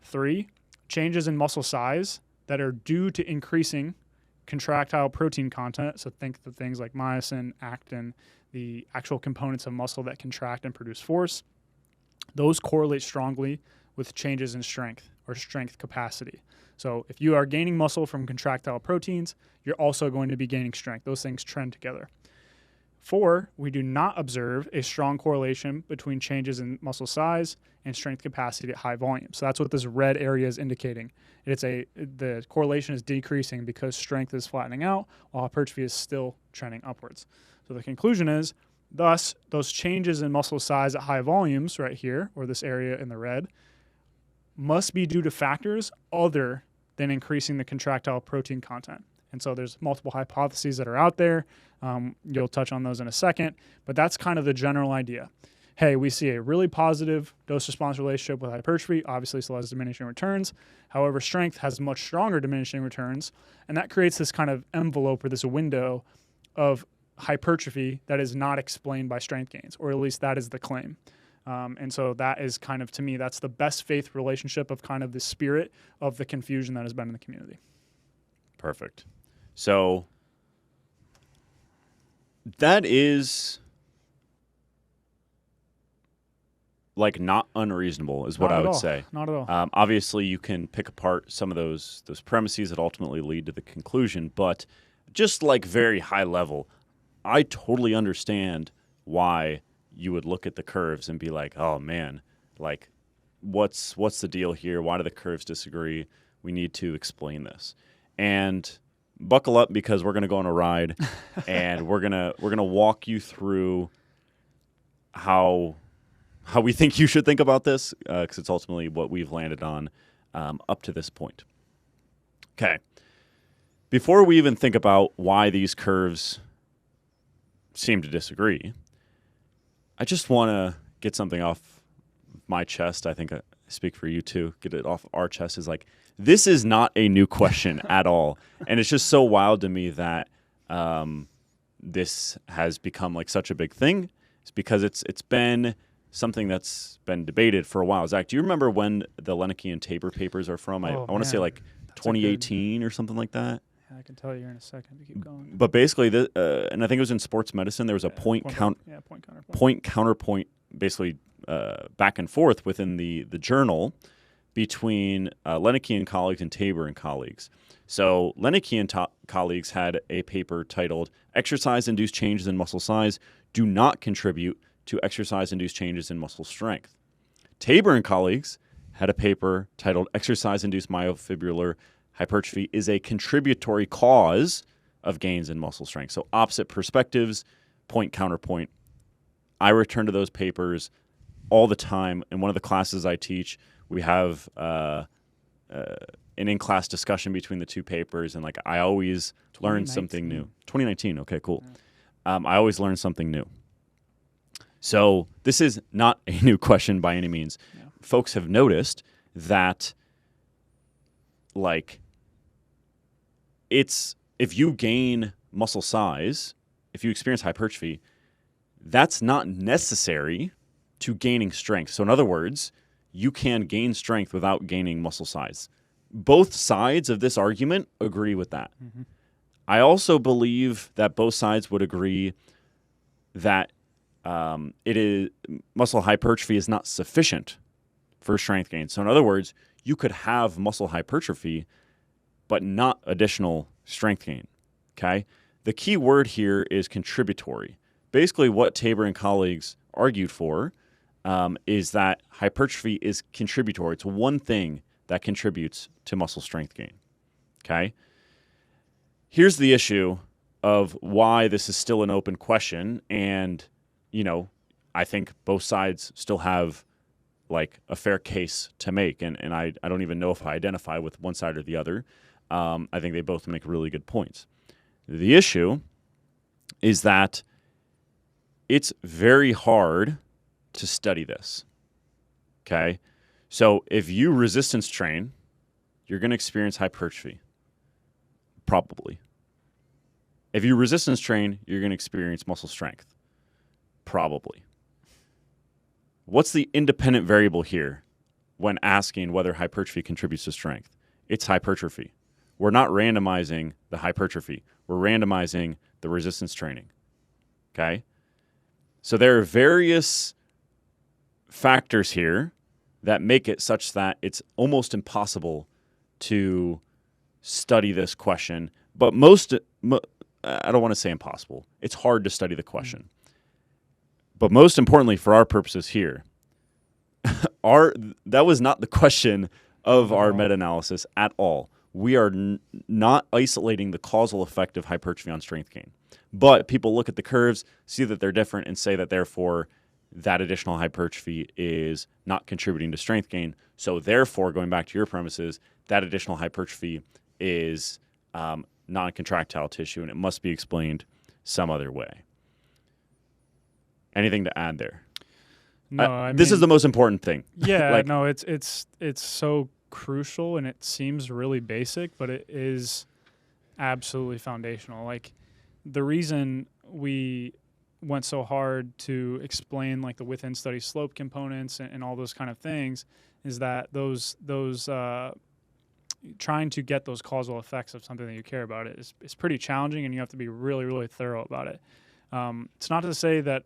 3, changes in muscle size that are due to increasing contractile protein content. So think of things like myosin, actin, the actual components of muscle that contract and produce force. Those correlate strongly with changes in strength or strength capacity. So if you are gaining muscle from contractile proteins, you're also going to be gaining strength. Those things trend together. 4, we do not observe a strong correlation between changes in muscle size and strength capacity at high volume. So that's what this red area is indicating. The correlation is decreasing because strength is flattening out while hypertrophy is still trending upwards. So the conclusion is, thus, those changes in muscle size at high volumes right here, or this area in the red, must be due to factors other than increasing the contractile protein content. And so there's multiple hypotheses that are out there. You'll touch on those in a second, but that's kind of the general idea. Hey, we see a really positive dose-response relationship with hypertrophy, obviously still has diminishing returns. However, strength has much stronger diminishing returns, and that creates this kind of envelope or this window of hypertrophy that is not explained by strength gains, or at least that is the claim. And so that is kind of, to me, that's the best faith relationship of kind of the spirit of the confusion that has been in the community. Perfect. So that is like not unreasonable is what I would say. Not at all. Obviously, you can pick apart some of those premises that ultimately lead to the conclusion, but just like very high level, I totally understand why you would look at the curves and be like, oh man, like what's the deal here? Why do the curves disagree? We need to explain this. And buckle up because we're going to go on a ride and we're going to walk you through how we think you should think about this because it's ultimately what we've landed on up to this point. Okay. Before we even think about why these curves seem to disagree, I just want to get something off my chest. I think I speak for you too. Get it off our chest is like, this is not a new question at all. And it's just so wild to me that this has become like such a big thing. It's because it's been something that's been debated for a while. Zach, do you remember when the Lenicky and Tabor papers are from? I want to say like 2018 or something like that. Yeah, I can tell you here in a second. Keep going. But basically, and I think it was in sports medicine, there was a point counterpoint, basically back and forth within the journal between Lenicky and colleagues and Tabor and colleagues. So Lenicky and colleagues had a paper titled "Exercise-Induced Changes in Muscle Size Do Not Contribute to Exercise-Induced Changes in Muscle Strength." Tabor and colleagues had a paper titled "Exercise-Induced Myofibrillar Hypertrophy is a Contributory Cause of Gains in Muscle Strength." So opposite perspectives, point counterpoint. I return to those papers all the time. In one of the classes I teach, we have an in-class discussion between the two papers, and like I always learn something new. 2019, okay, cool. Yeah. I always learn something new. So this is not a new question by any means. Yeah. Folks have noticed that, like, if you gain muscle size, if you experience hypertrophy, that's not necessary to gaining strength. So in other words, you can gain strength without gaining muscle size. Both sides of this argument agree with that. Mm-hmm. I also believe that both sides would agree that muscle hypertrophy is not sufficient for strength gain. So in other words, you could have muscle hypertrophy, but not additional strength gain. Okay? The key word here is contributory. Basically, what Tabor and colleagues argued for is that hypertrophy is contributory. It's one thing that contributes to muscle strength gain. Okay? Here's the issue of why this is still an open question, and, I think both sides still have like a fair case to make, and I don't even know if I identify with one side or the other. I think they both make really good points. The issue is that it's very hard to study this, okay? So if you resistance train, you're going to experience hypertrophy, probably. If you resistance train, you're going to experience muscle strength, probably. What's the independent variable here when asking whether hypertrophy contributes to strength? It's hypertrophy. We're not randomizing the hypertrophy. We're randomizing the resistance training, okay? So there are various factors here that make it such that it's almost impossible to study this question. But I don't want to say impossible. It's hard to study the question. But most importantly, for our purposes here, that was not the question of our meta-analysis at all. We are not isolating the causal effect of hypertrophy on strength gain. But people look at the curves, see that they're different, and say that therefore that additional hypertrophy is not contributing to strength gain. So therefore, going back to your premises, that additional hypertrophy is non-contractile tissue, and it must be explained some other way. Anything to add there? No, this is the most important thing. Yeah, no, it's so crucial, and it seems really basic, but it is absolutely foundational. Like, the reason we went so hard to explain like the within study slope components and all those kind of things is that those trying to get those causal effects of something that you care about is pretty challenging, and you have to be really, really thorough about it. It's not to say that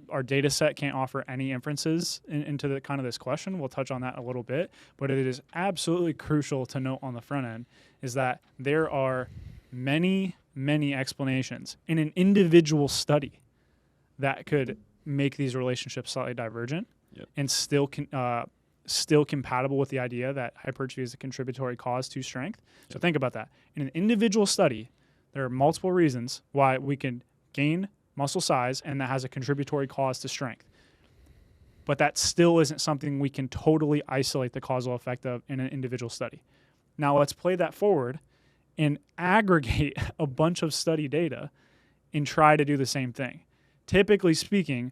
our data set can't offer any inferences into the kind of this question. We'll touch on that a little bit, but it is absolutely crucial to note on the front end is that there are many, many explanations in an individual study that could make these relationships slightly divergent and still compatible with the idea that hypertrophy is a contributory cause to strength. So think about that. In an individual study, there are multiple reasons why we can gain muscle size, and that has a contributory cause to strength. But that still isn't something we can totally isolate the causal effect of in an individual study. Now let's play that forward and aggregate a bunch of study data and try to do the same thing. Typically speaking,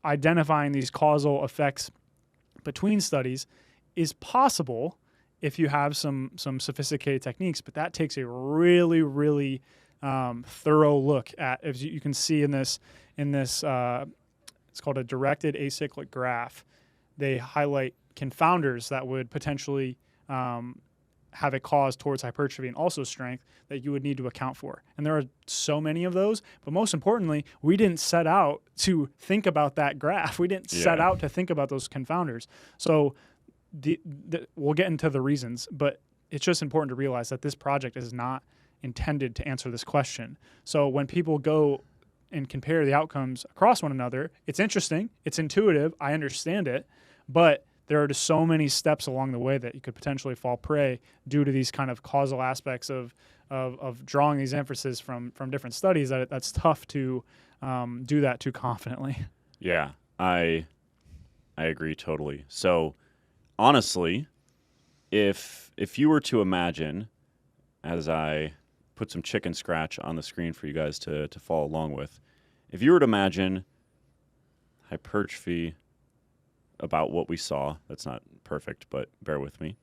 identifying these causal effects between studies is possible if you have some sophisticated techniques, but that takes a really, really thorough look at, as you can see in this, it's called a directed acyclic graph. They highlight confounders that would potentially have a cause towards hypertrophy and also strength that you would need to account for. And there are so many of those, but most importantly, we didn't set out to think about that graph. We didn't set out to think about those confounders. So we'll get into the reasons, but it's just important to realize that this project is not intended to answer this question. So when people go and compare the outcomes across one another, it's interesting, it's intuitive, I understand it, but there are just so many steps along the way that you could potentially fall prey due to these kind of causal aspects of drawing these inferences from different studies that that's tough to do that too confidently. Yeah, I agree totally. So honestly, if you were to imagine, as I put some chicken scratch on the screen for you guys to follow along with, if you were to imagine hypertrophy about what we saw, that's not perfect, but bear with me,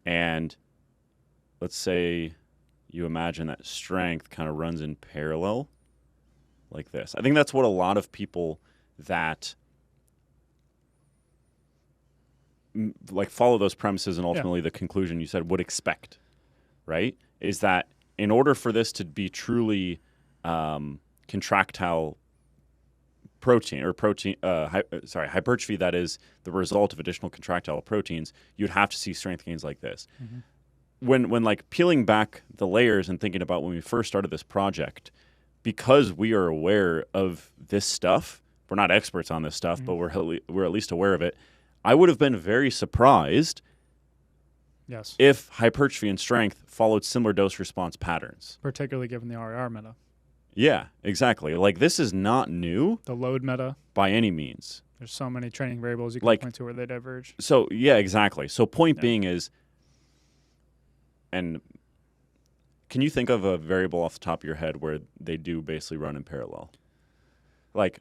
and let's say you imagine that strength kind of runs in parallel like this. I think that's what a lot of people that like follow those premises and ultimately the conclusion you said would expect, right? Is that in order for this to be truly contractile hypertrophy that is the result of additional contractile proteins, you'd have to see strength gains like this. Mm-hmm. When like peeling back the layers and thinking about when we first started this project, because we are aware of this stuff, we're not experts on this stuff, but we're at least aware of it. I would have been very surprised Yes. if hypertrophy and strength followed similar dose response patterns. Particularly given the RIR meta. Yeah, exactly. Like, this is not new The load meta. by any means. There's so many training variables you can Like, point to where they diverge. So, yeah, exactly. So point Yeah. being is, and can you think of a variable off the top of your head where they do basically run in parallel? Like,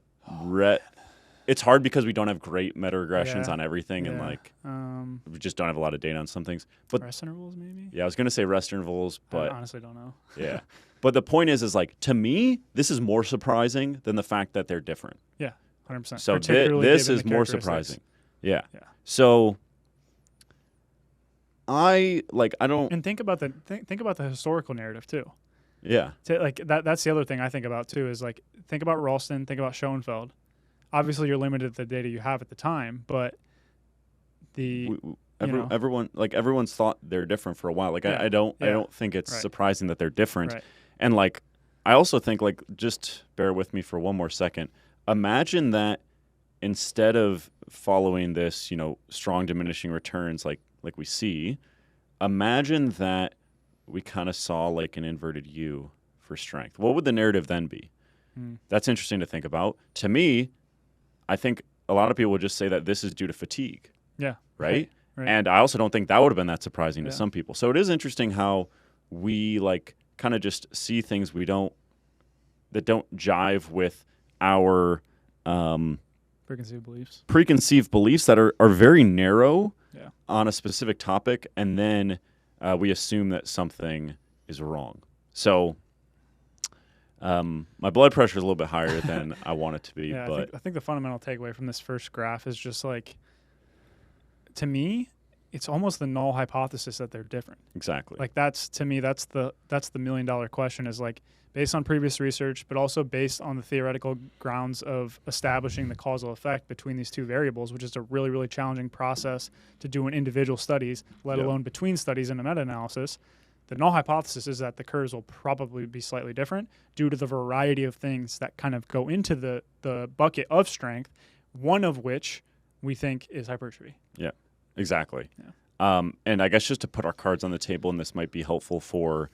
it's hard because we don't have great meta-regressions on everything, and like we just don't have a lot of data on some things. But rest intervals, maybe? Yeah, I was going to say rest intervals, but I honestly don't know. Yeah. But the point is like, to me, this is more surprising than the fact that they're different. Yeah, 100%. So this is more surprising. Yeah. Yeah. So I don't. And think about the historical narrative too. Yeah. Like that's the other thing I think about too is like, think about Ralston, think about Schoenfeld. Obviously, you're limited to the data you have at the time, but everyone's thought they're different for a while. Like, I don't think it's surprising that they're different. Right. And like, I also think, like, just bear with me for one more second. Imagine that instead of following this, strong diminishing returns like we see, imagine that we kind of saw like an inverted U for strength. What would the narrative then be? That's interesting to think about. To me, I think a lot of people would just say that this is due to fatigue. Yeah. Right? Right. And I also don't think that would have been that surprising to some people. So it is interesting how we like kind of just see things that don't jive with our preconceived beliefs that are very narrow on a specific topic, and then we assume that something is wrong. So my blood pressure is a little bit higher than I want it to be. Yeah, but I think the fundamental takeaway from this first graph is just like, to me, it's almost the null hypothesis that they're different. Exactly. Like that's the $1 million question is like, based on previous research, but also based on the theoretical grounds of establishing the causal effect between these two variables, which is a really, really challenging process to do in individual studies, let alone between studies in a meta-analysis. The null hypothesis is that the curves will probably be slightly different due to the variety of things that kind of go into the bucket of strength, one of which we think is hypertrophy. Yeah, exactly. Yeah. And I guess just to put our cards on the table, and this might be helpful for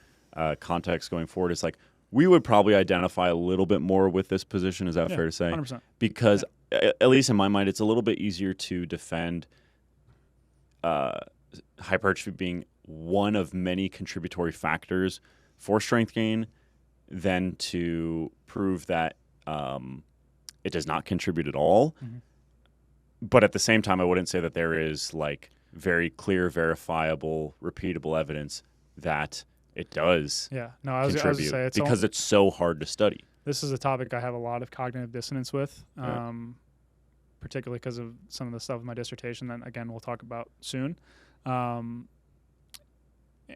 context going forward, is like, we would probably identify a little bit more with this position. Is that fair to say? 100%. Because at least in my mind, it's a little bit easier to defend hypertrophy being one of many contributory factors for strength gain than to prove that it does not contribute at all. Mm-hmm. But at the same time, I wouldn't say that there is like very clear, verifiable, repeatable evidence that it does contribute because it's so hard to study. This is a topic I have a lot of cognitive dissonance with, particularly because of some of the stuff in my dissertation that, again, we'll talk about soon. And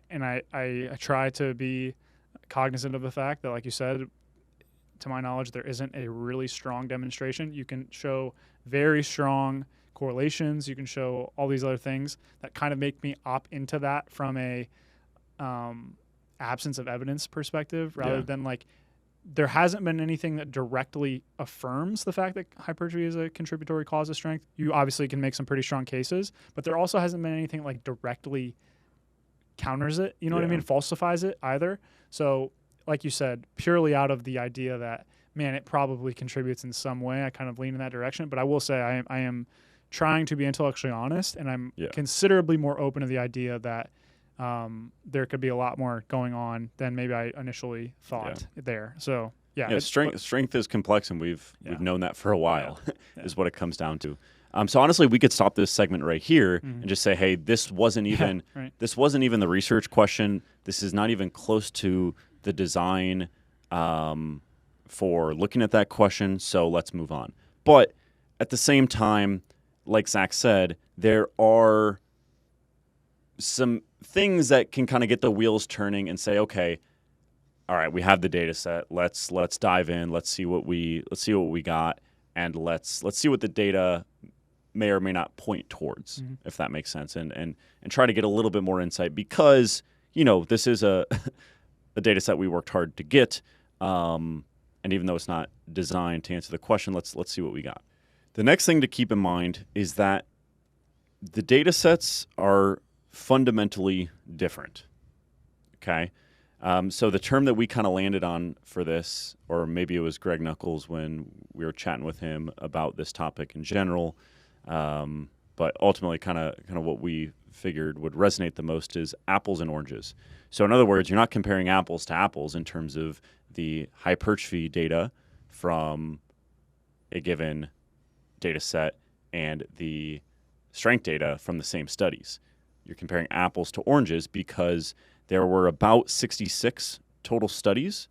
I try to be cognizant of the fact that, like you said, to my knowledge, there isn't a really strong demonstration. You can show very strong correlations. You can show all these other things that kind of make me opt into that from a absence of evidence perspective rather than like, there hasn't been anything that directly affirms the fact that hypertrophy is a contributory cause of strength. You obviously can make some pretty strong cases, but there also hasn't been anything like directly counters it, you know what I mean? Falsifies it either. So like you said, purely out of the idea that, man, it probably contributes in some way, I kind of lean in that direction. But I will say I am trying to be intellectually honest, and I'm considerably more open to the idea that there could be a lot more going on than maybe I initially thought there. So strength is complex, and we've known that for a while. Is what it comes down to. So honestly, we could stop this segment right here and just say, hey, this wasn't even the research question. This is not even close to the design for looking at that question. So let's move on. But at the same time, like Zach said, there are some things that can kind of get the wheels turning and say, okay, all right, we have the data set. Let's dive in. Let's see what we got, and let's see what the data may or may not point towards, if that makes sense, and try to get a little bit more insight, because this is a data set we worked hard to get, and even though it's not designed to answer the question, let's see what we got. The next thing to keep in mind is that the data sets are fundamentally different. Okay? So the term that we kind of landed on for this, or maybe it was Greg Nuckols when we were chatting with him about this topic in general, but ultimately kind of what we figured would resonate the most is apples and oranges. So in other words, you're not comparing apples to apples in terms of the hypertrophy data from a given data set and the strength data from the same studies. You're comparing apples to oranges because there were about 66 total studies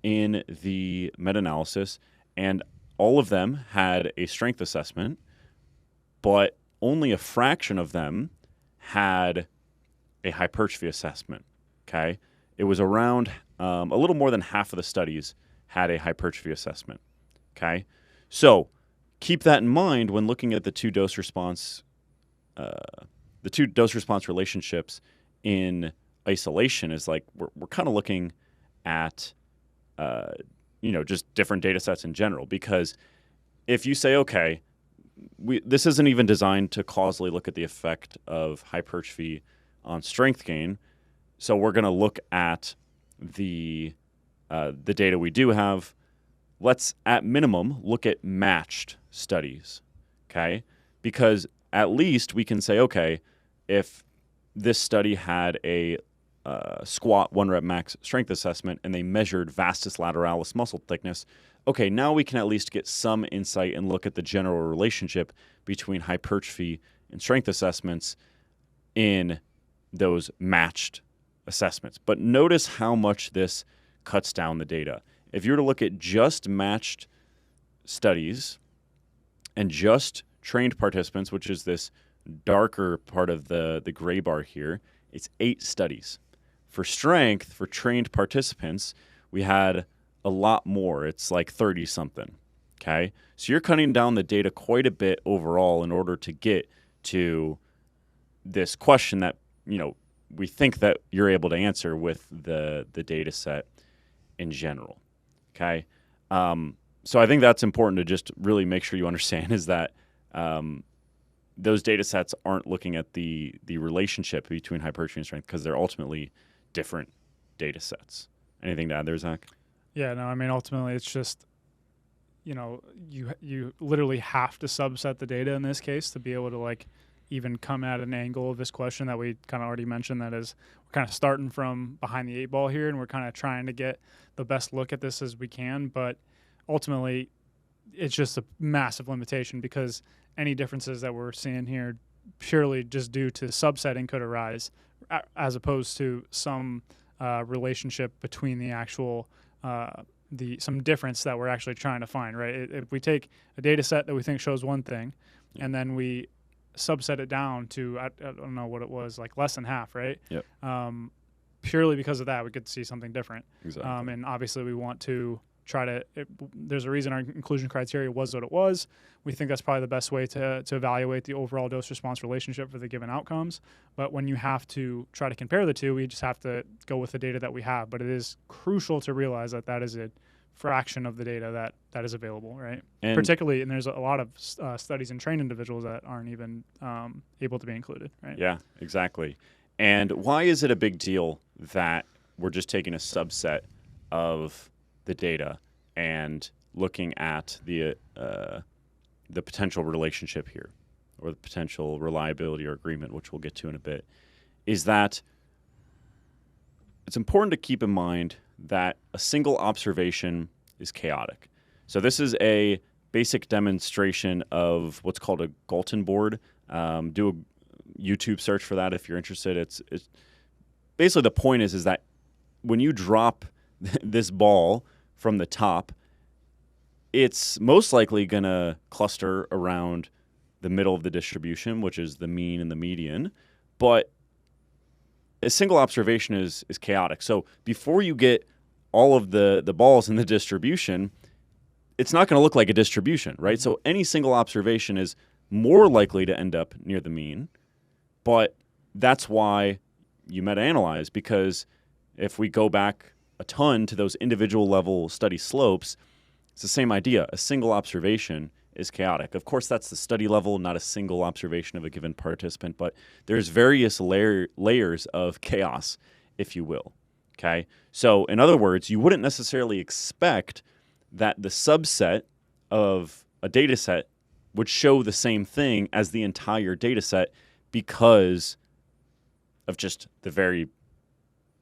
in the meta-analysis, and all of them had a strength assessment, but only a fraction of them had a hypertrophy assessment. Okay, it was around a little more than half of the studies had a hypertrophy assessment. Okay, so keep that in mind when looking at the two dose response relationships in isolation. Is like we're kind of looking at just different data sets in general, because if you say, okay, this isn't even designed to causally look at the effect of hypertrophy on strength gain, so we're going to look at the data we do have. Let's at minimum look at matched studies, okay? Because at least we can say, okay, if this study had a squat 1 rep max strength assessment and they measured vastus lateralis muscle thickness, okay, now we can at least get some insight and look at the general relationship between hypertrophy and strength assessments in those matched assessments. But notice how much this cuts down the data. If you were to look at just matched studies and just trained participants, which is this darker part of the gray bar here, it's 8 studies. For strength, for trained participants, we had a lot more. It's like 30-something, okay? So you're cutting down the data quite a bit overall in order to get to this question that, we think that you're able to answer with the data set in general, okay? So I think that's important to just really make sure you understand, is that those data sets aren't looking at the relationship between hypertrophy and strength, because they're ultimately different data sets. Anything to add there, Zach? Yeah, no, I mean, ultimately it's just, you literally have to subset the data in this case to be able to even come at an angle of this question that we kind of already mentioned. That is, we're kind of starting from behind the 8 ball here, and we're kind of trying to get the best look at this as we can. But ultimately, it's just a massive limitation, because any differences that we're seeing here purely just due to subsetting could arise, as opposed to some relationship between the actual some difference that we're actually trying to find, right? If we take a data set that we think shows one thing, and then we subset it down to, I don't know what it was, like less than half, right? Yep. Purely because of that, we could see something different. Exactly. And obviously we want to try to, there's a reason our inclusion criteria was what it was. We think that's probably the best way to evaluate the overall dose-response relationship for the given outcomes. But when you have to try to compare the two, we just have to go with the data that we have. But it is crucial to realize that that is a fraction of the data that is available, right? And particularly, and there's a lot of studies in trained individuals that aren't even able to be included, right? Yeah, exactly. And why is it a big deal that we're just taking a subset of the data and looking at the potential relationship here, or the potential reliability or agreement, which we'll get to in a bit? Is that it's important to keep in mind that a single observation is chaotic. So this is a basic demonstration of what's called a Galton board. Do a YouTube search for that if you're interested. It's basically, the point is that when you drop this ball from the top, it's most likely going to cluster around the middle of the distribution, which is the mean and the median. But a single observation is chaotic. So before you get all of the balls in the distribution, it's not going to look like a distribution, right? So any single observation is more likely to end up near the mean. But that's why you meta-analyze, because if we go back a ton to those individual level study slopes, it's the same idea. A single observation is chaotic. Of course, that's the study level, not a single observation of a given participant, but there's various layers of chaos, if you will. Okay? So, in other words, you wouldn't necessarily expect that the subset of a data set would show the same thing as the entire data set because of just the very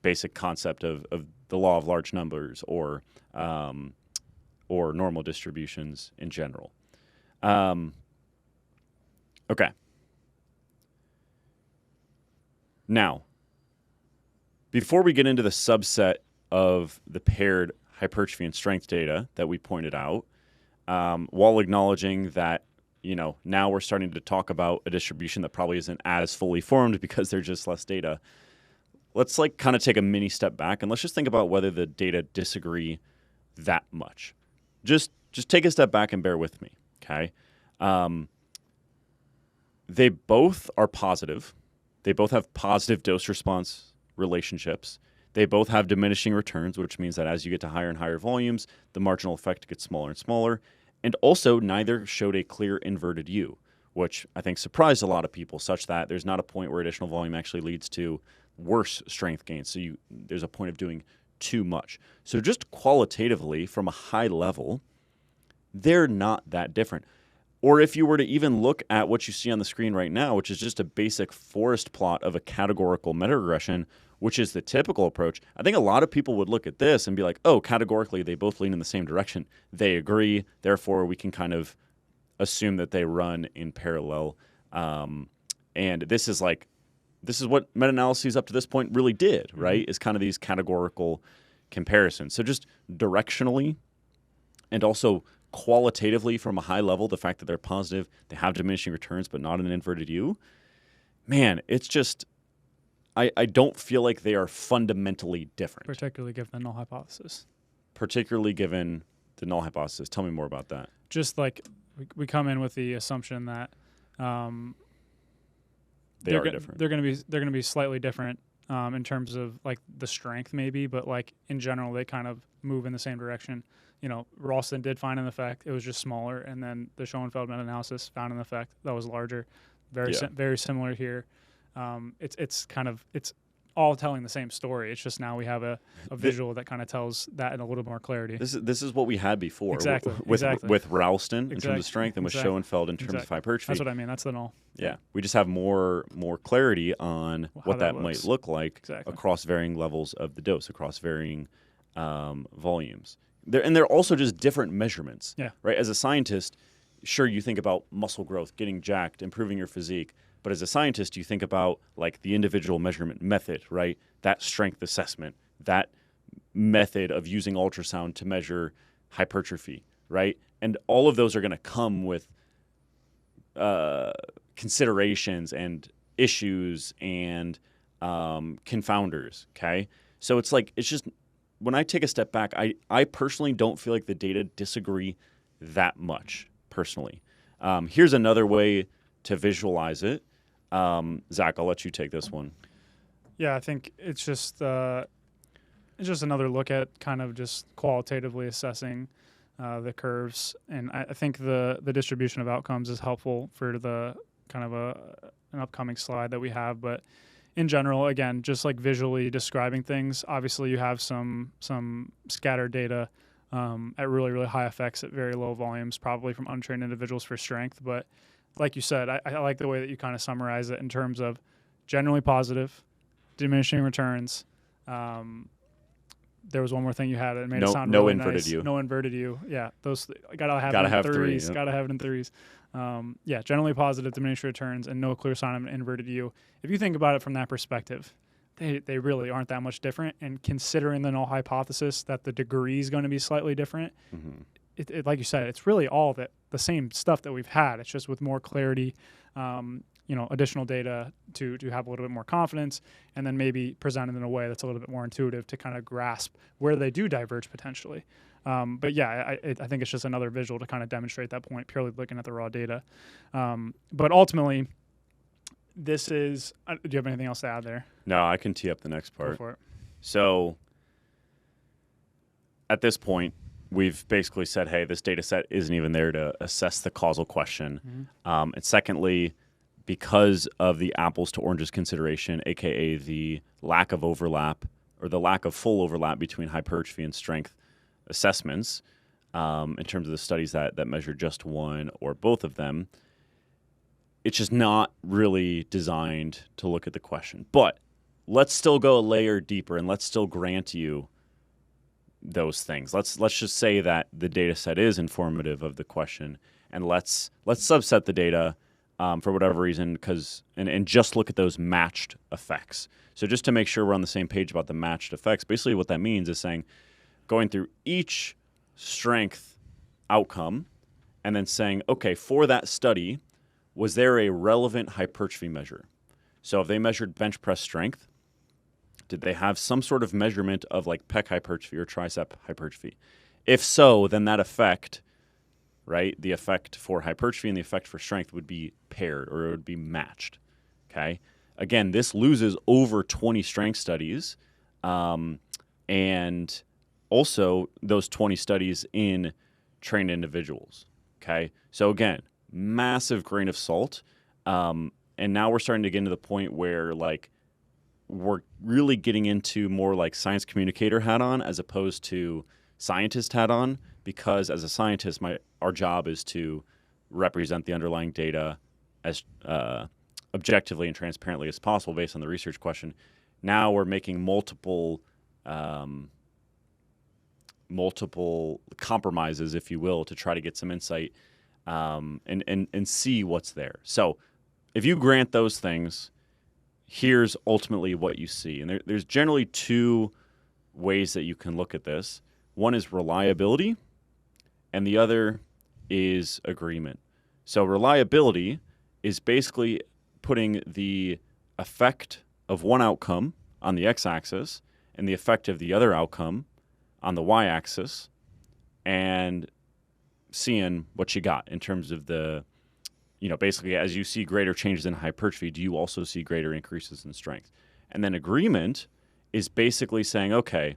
basic concept of the law of large numbers or normal distributions in general. Okay. Now, before we get into the subset of the paired hypertrophy and strength data that we pointed out, while acknowledging that, now we're starting to talk about a distribution that probably isn't as fully formed because there's just less data, let's kind of take a mini step back and let's just think about whether the data disagree that much. Just take a step back and bear with me, okay? They both are positive. They both have positive dose-response relationships. They both have diminishing returns, which means that as you get to higher and higher volumes, the marginal effect gets smaller and smaller. And also, neither showed a clear inverted U, which I think surprised a lot of people, such that there's not a point where additional volume actually leads to worse strength gains. So there's a point of doing too much. So just qualitatively, from a high level, they're not that different. Or if you were to even look at what you see on the screen right now, which is just a basic forest plot of a categorical meta-regression, which is the typical approach, I think a lot of people would look at this and be like, oh, categorically, they both lean in the same direction. They agree. Therefore, we can kind of assume that they run in parallel. And this is what meta-analyses up to this point really did, right? Is kind of these categorical comparisons. So just directionally and also qualitatively from a high level, the fact that they're positive, they have diminishing returns, but not an inverted U, man, it's just, I don't feel like they are fundamentally different. Particularly given the null hypothesis. Particularly given the null hypothesis. Tell me more about that. Just like we come in with the assumption that they're different. They're going to be slightly different in terms of like the strength maybe, but like in general they kind of move in the same direction. Ralston did find an effect. It was just smaller, and then the Schoenfeld meta-analysis found an effect that was larger. Very similar here. It's all telling the same story. It's just now we have a visual that kind of tells that in a little more clarity. This is what we had before. Exactly. With Ralston in terms of strength and with Schoenfeld in terms of hypertrophy. That's what I mean. That's the null. Yeah. We just have more clarity on what that might look like across varying levels of the dose, across varying volumes. They're also just different measurements. Yeah. Right? As a scientist, sure, you think about muscle growth, getting jacked, improving your physique. But as a scientist, you think about like the individual measurement method, right? That strength assessment, that method of using ultrasound to measure hypertrophy, right? And all of those are going to come with considerations and issues and confounders, okay? So it's just when I take a step back, I personally don't feel like the data disagree that much, personally. Here's another way to visualize it. Zach, I'll let you take this one. Yeah, I think it's just another look at kind of just qualitatively assessing the curves, and I think the distribution of outcomes is helpful for the kind of an upcoming slide that we have. But in general, again, just like visually describing things, obviously you have some scattered data at really, really high effects at very low volumes, probably from untrained individuals for strength. But like you said, I like the way that you kind of summarize it in terms of generally positive, diminishing returns. There was one more thing you had that made it sound really inverted nice. U. No inverted U. Yeah, those gotta have threes. Yep. Gotta have it in threes. Yeah, generally positive, diminishing returns, and no clear sign of an inverted U. If you think about it from that perspective, they really aren't that much different. And considering the null hypothesis that the degree is going to be slightly different, it like you said, it's really all the same stuff that we've had. It's just with more clarity, additional data to have a little bit more confidence, and then maybe presented in a way that's a little bit more intuitive to kind of grasp where they do diverge potentially. But yeah, I think it's just another visual to kind of demonstrate that point, purely looking at the raw data. But ultimately, this is. Do you have anything else to add there? No, I can tee up the next part. Go for it. So, at this point, we've basically said, hey, this data set isn't even there to assess the causal question. And secondly, because of the apples to oranges consideration, aka the lack of overlap or the lack of full overlap between hypertrophy and strength assessments, in terms of the studies that measure just one or both of them, it's just not really designed to look at the question. But let's still go a layer deeper and let's still grant you those things. Let's just say that the data set is informative of the question, and let's subset the data for whatever reason, and just look at those matched effects. So just to make sure we're on the same page about the matched effects, basically what that means is saying going through each strength outcome and then saying, okay, for that study, was there a relevant hypertrophy measure? So if they measured bench press strength, did they have some sort of measurement of like pec hypertrophy or tricep hypertrophy? If so, then that effect, right, the effect for hypertrophy and the effect for strength would be paired, or it would be matched, okay? Again, this loses over 20 strength studies, and also those 20 studies in trained individuals, okay? So again, massive grain of salt, and now we're starting to get into the point where like we're really getting into more like science communicator hat on as opposed to scientist hat on, because as a scientist, our job is to represent the underlying data as objectively and transparently as possible based on the research question. Now we're making multiple compromises, if you will, to try to get some insight and see what's there. So if you grant those things, here's ultimately what you see. And there's generally two ways that you can look at this. One is reliability, and the other is agreement. So reliability is basically putting the effect of one outcome on the x-axis and the effect of the other outcome on the y-axis and seeing what you got in terms of the, basically as you see greater changes in hypertrophy, do you also see greater increases in strength? And then agreement is basically saying, okay,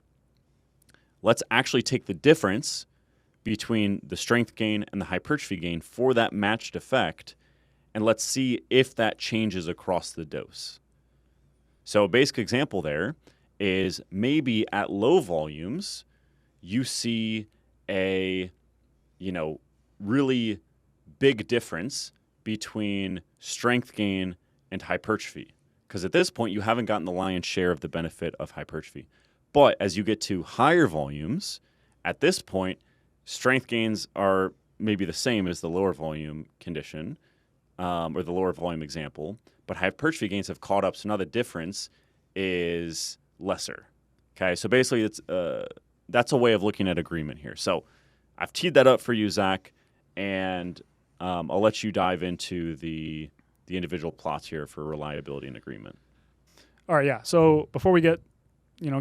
let's actually take the difference between the strength gain and the hypertrophy gain for that matched effect, and let's see if that changes across the dose. So a basic example there is maybe at low volumes, you see a, really big difference between strength gain and hypertrophy. Because at this point, you haven't gotten the lion's share of the benefit of hypertrophy. But as you get to higher volumes, at this point, strength gains are maybe the same as the lower volume condition, or the lower volume example, but hypertrophy gains have caught up, so now the difference is lesser. Okay, so basically that's a way of looking at agreement here. So I've teed that up for you, Zach, and I'll let you dive into the individual plots here for reliability and agreement. All right, yeah. So before we get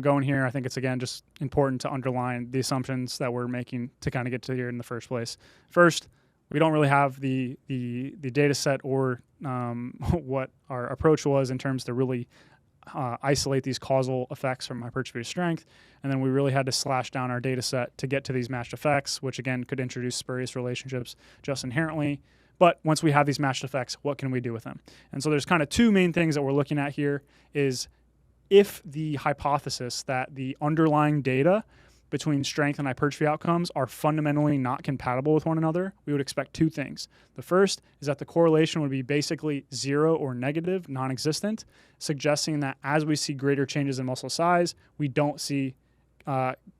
going here, I think it's again just important to underline the assumptions that we're making to kind of get to here in the first place. First, we don't really have the data set or what our approach was in terms to really isolate these causal effects from hypertrophy to strength, and then we really had to slash down our data set to get to these matched effects, which again could introduce spurious relationships just inherently. But once we have these matched effects, what can we do with them? And so there's kind of two main things that we're looking at here is if the hypothesis that the underlying data between strength and hypertrophy outcomes are fundamentally not compatible with one another, we would expect two things. The first is that the correlation would be basically zero or negative, non-existent, suggesting that as we see greater changes in muscle size, we don't see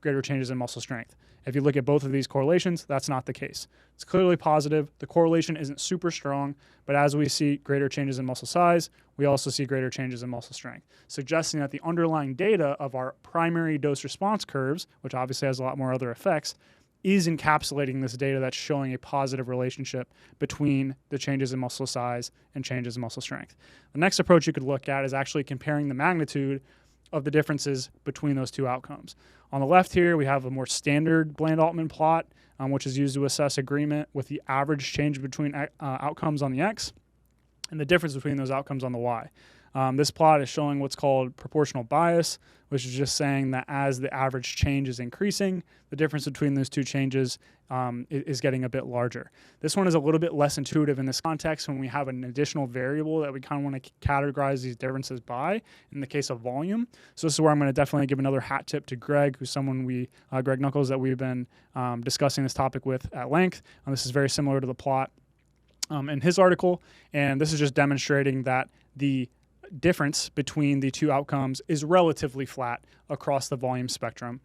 greater changes in muscle strength. If you look at both of these correlations, that's not the case. It's clearly positive. The correlation isn't super strong, but as we see greater changes in muscle size, we also see greater changes in muscle strength, suggesting that the underlying data of our primary dose response curves, which obviously has a lot more other effects, is encapsulating this data that's showing a positive relationship between the changes in muscle size and changes in muscle strength. The next approach you could look at is actually comparing the magnitude of the differences between those two outcomes. On the left here, we have a more standard Bland-Altman plot, which is used to assess agreement with the average change between outcomes on the X. and the difference between those outcomes on the Y. This plot is showing what's called proportional bias, which is just saying that as the average change is increasing, the difference between those two changes is getting a bit larger. This one is a little bit less intuitive in this context when we have an additional variable that we kind of want to categorize these differences by, in the case of volume. So this is where I'm going to definitely give another hat tip to Greg, who's someone Greg Knuckles, that we've been discussing this topic with at length. This is very similar to the plot in his article, and this is just demonstrating that the difference between the two outcomes is relatively flat across the volume spectrum,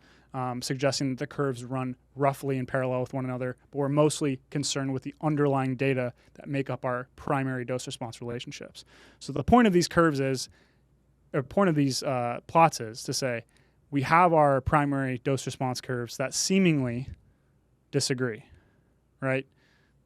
suggesting that the curves run roughly in parallel with one another, but we're mostly concerned with the underlying data that make up our primary dose-response relationships. So the point of these curves is, or point of these plots is to say, we have our primary dose-response curves that seemingly disagree, right?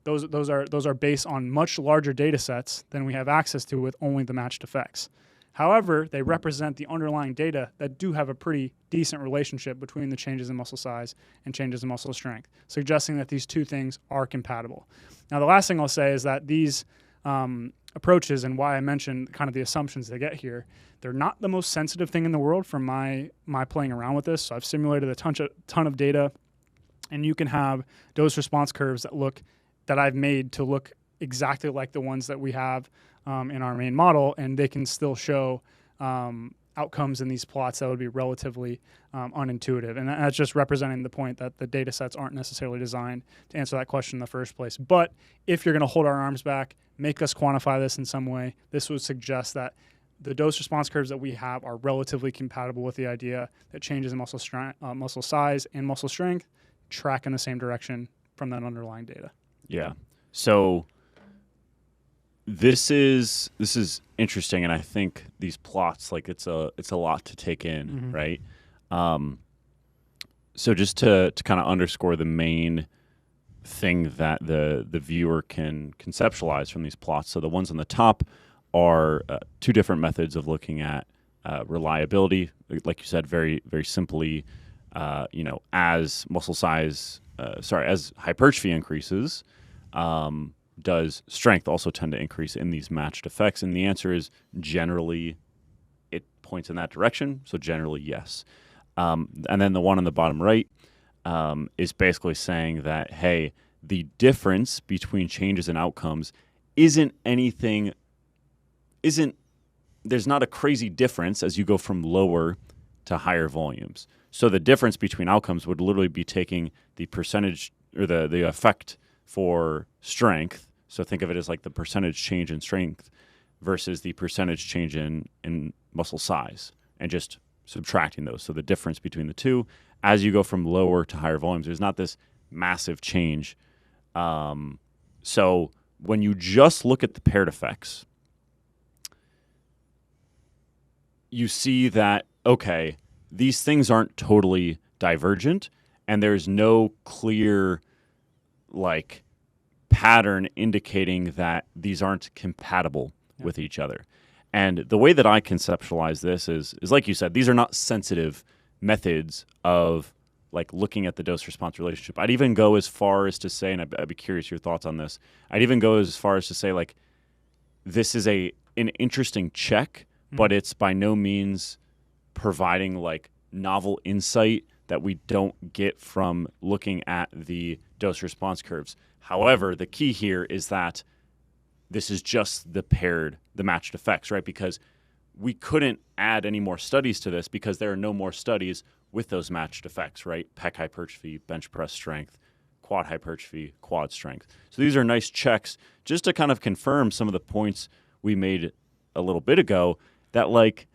Those are based on much larger data sets than we have access to with only the matched effects. However, they represent the underlying data that do have a pretty decent relationship between the changes in muscle size and changes in muscle strength, suggesting that these two things are compatible. Now, the last thing I'll say is that these approaches, and why I mentioned kind of the assumptions they get here, they're not the most sensitive thing in the world from my playing around with this. So I've simulated a ton of data, and you can have dose response curves that I've made to look exactly like the ones that we have in our main model, and they can still show outcomes in these plots that would be relatively unintuitive. And that's just representing the point that the data sets aren't necessarily designed to answer that question in the first place. But if you're going to hold our arms back, make us quantify this in some way, this would suggest that the dose response curves that we have are relatively compatible with the idea that changes in muscle size and muscle strength track in the same direction from that underlying data. Yeah. So this is interesting, and I think these plots, like it's a lot to take in, right? So just to kind of underscore the main thing that the viewer can conceptualize from these plots. So the ones on the top are two different methods of looking at reliability. Like you said, very very simply, as muscle size, as hypertrophy increases, does strength also tend to increase in these matched effects? And the answer is generally it points in that direction. So generally, yes. And then the one on the bottom right is basically saying that, hey, the difference between changes and outcomes there's not a crazy difference as you go from lower to higher volumes. So the difference between outcomes would literally be taking the percentage or the effect for strength. So think of it as like the percentage change in strength versus the percentage change in muscle size, and just subtracting those. So the difference between the two, as you go from lower to higher volumes, there's not this massive change. So when you just look at the paired effects, you see that, okay, these things aren't totally divergent, and there's no clear pattern indicating that these aren't compatible with each other. And the way that I conceptualize this is like you said, these are not sensitive methods of looking at the dose response relationship. I'd even go as far as to say, and I'd be curious your thoughts on this, I'd even go as far as to say this is an interesting check, but it's by no means providing novel insight that we don't get from looking at the dose response curves. However, the key here is that this is just the matched effects, right? Because we couldn't add any more studies to this because there are no more studies with those matched effects, right? Pec hypertrophy, bench press strength, quad hypertrophy, quad strength. So these are nice checks just to kind of confirm some of the points we made a little bit ago, that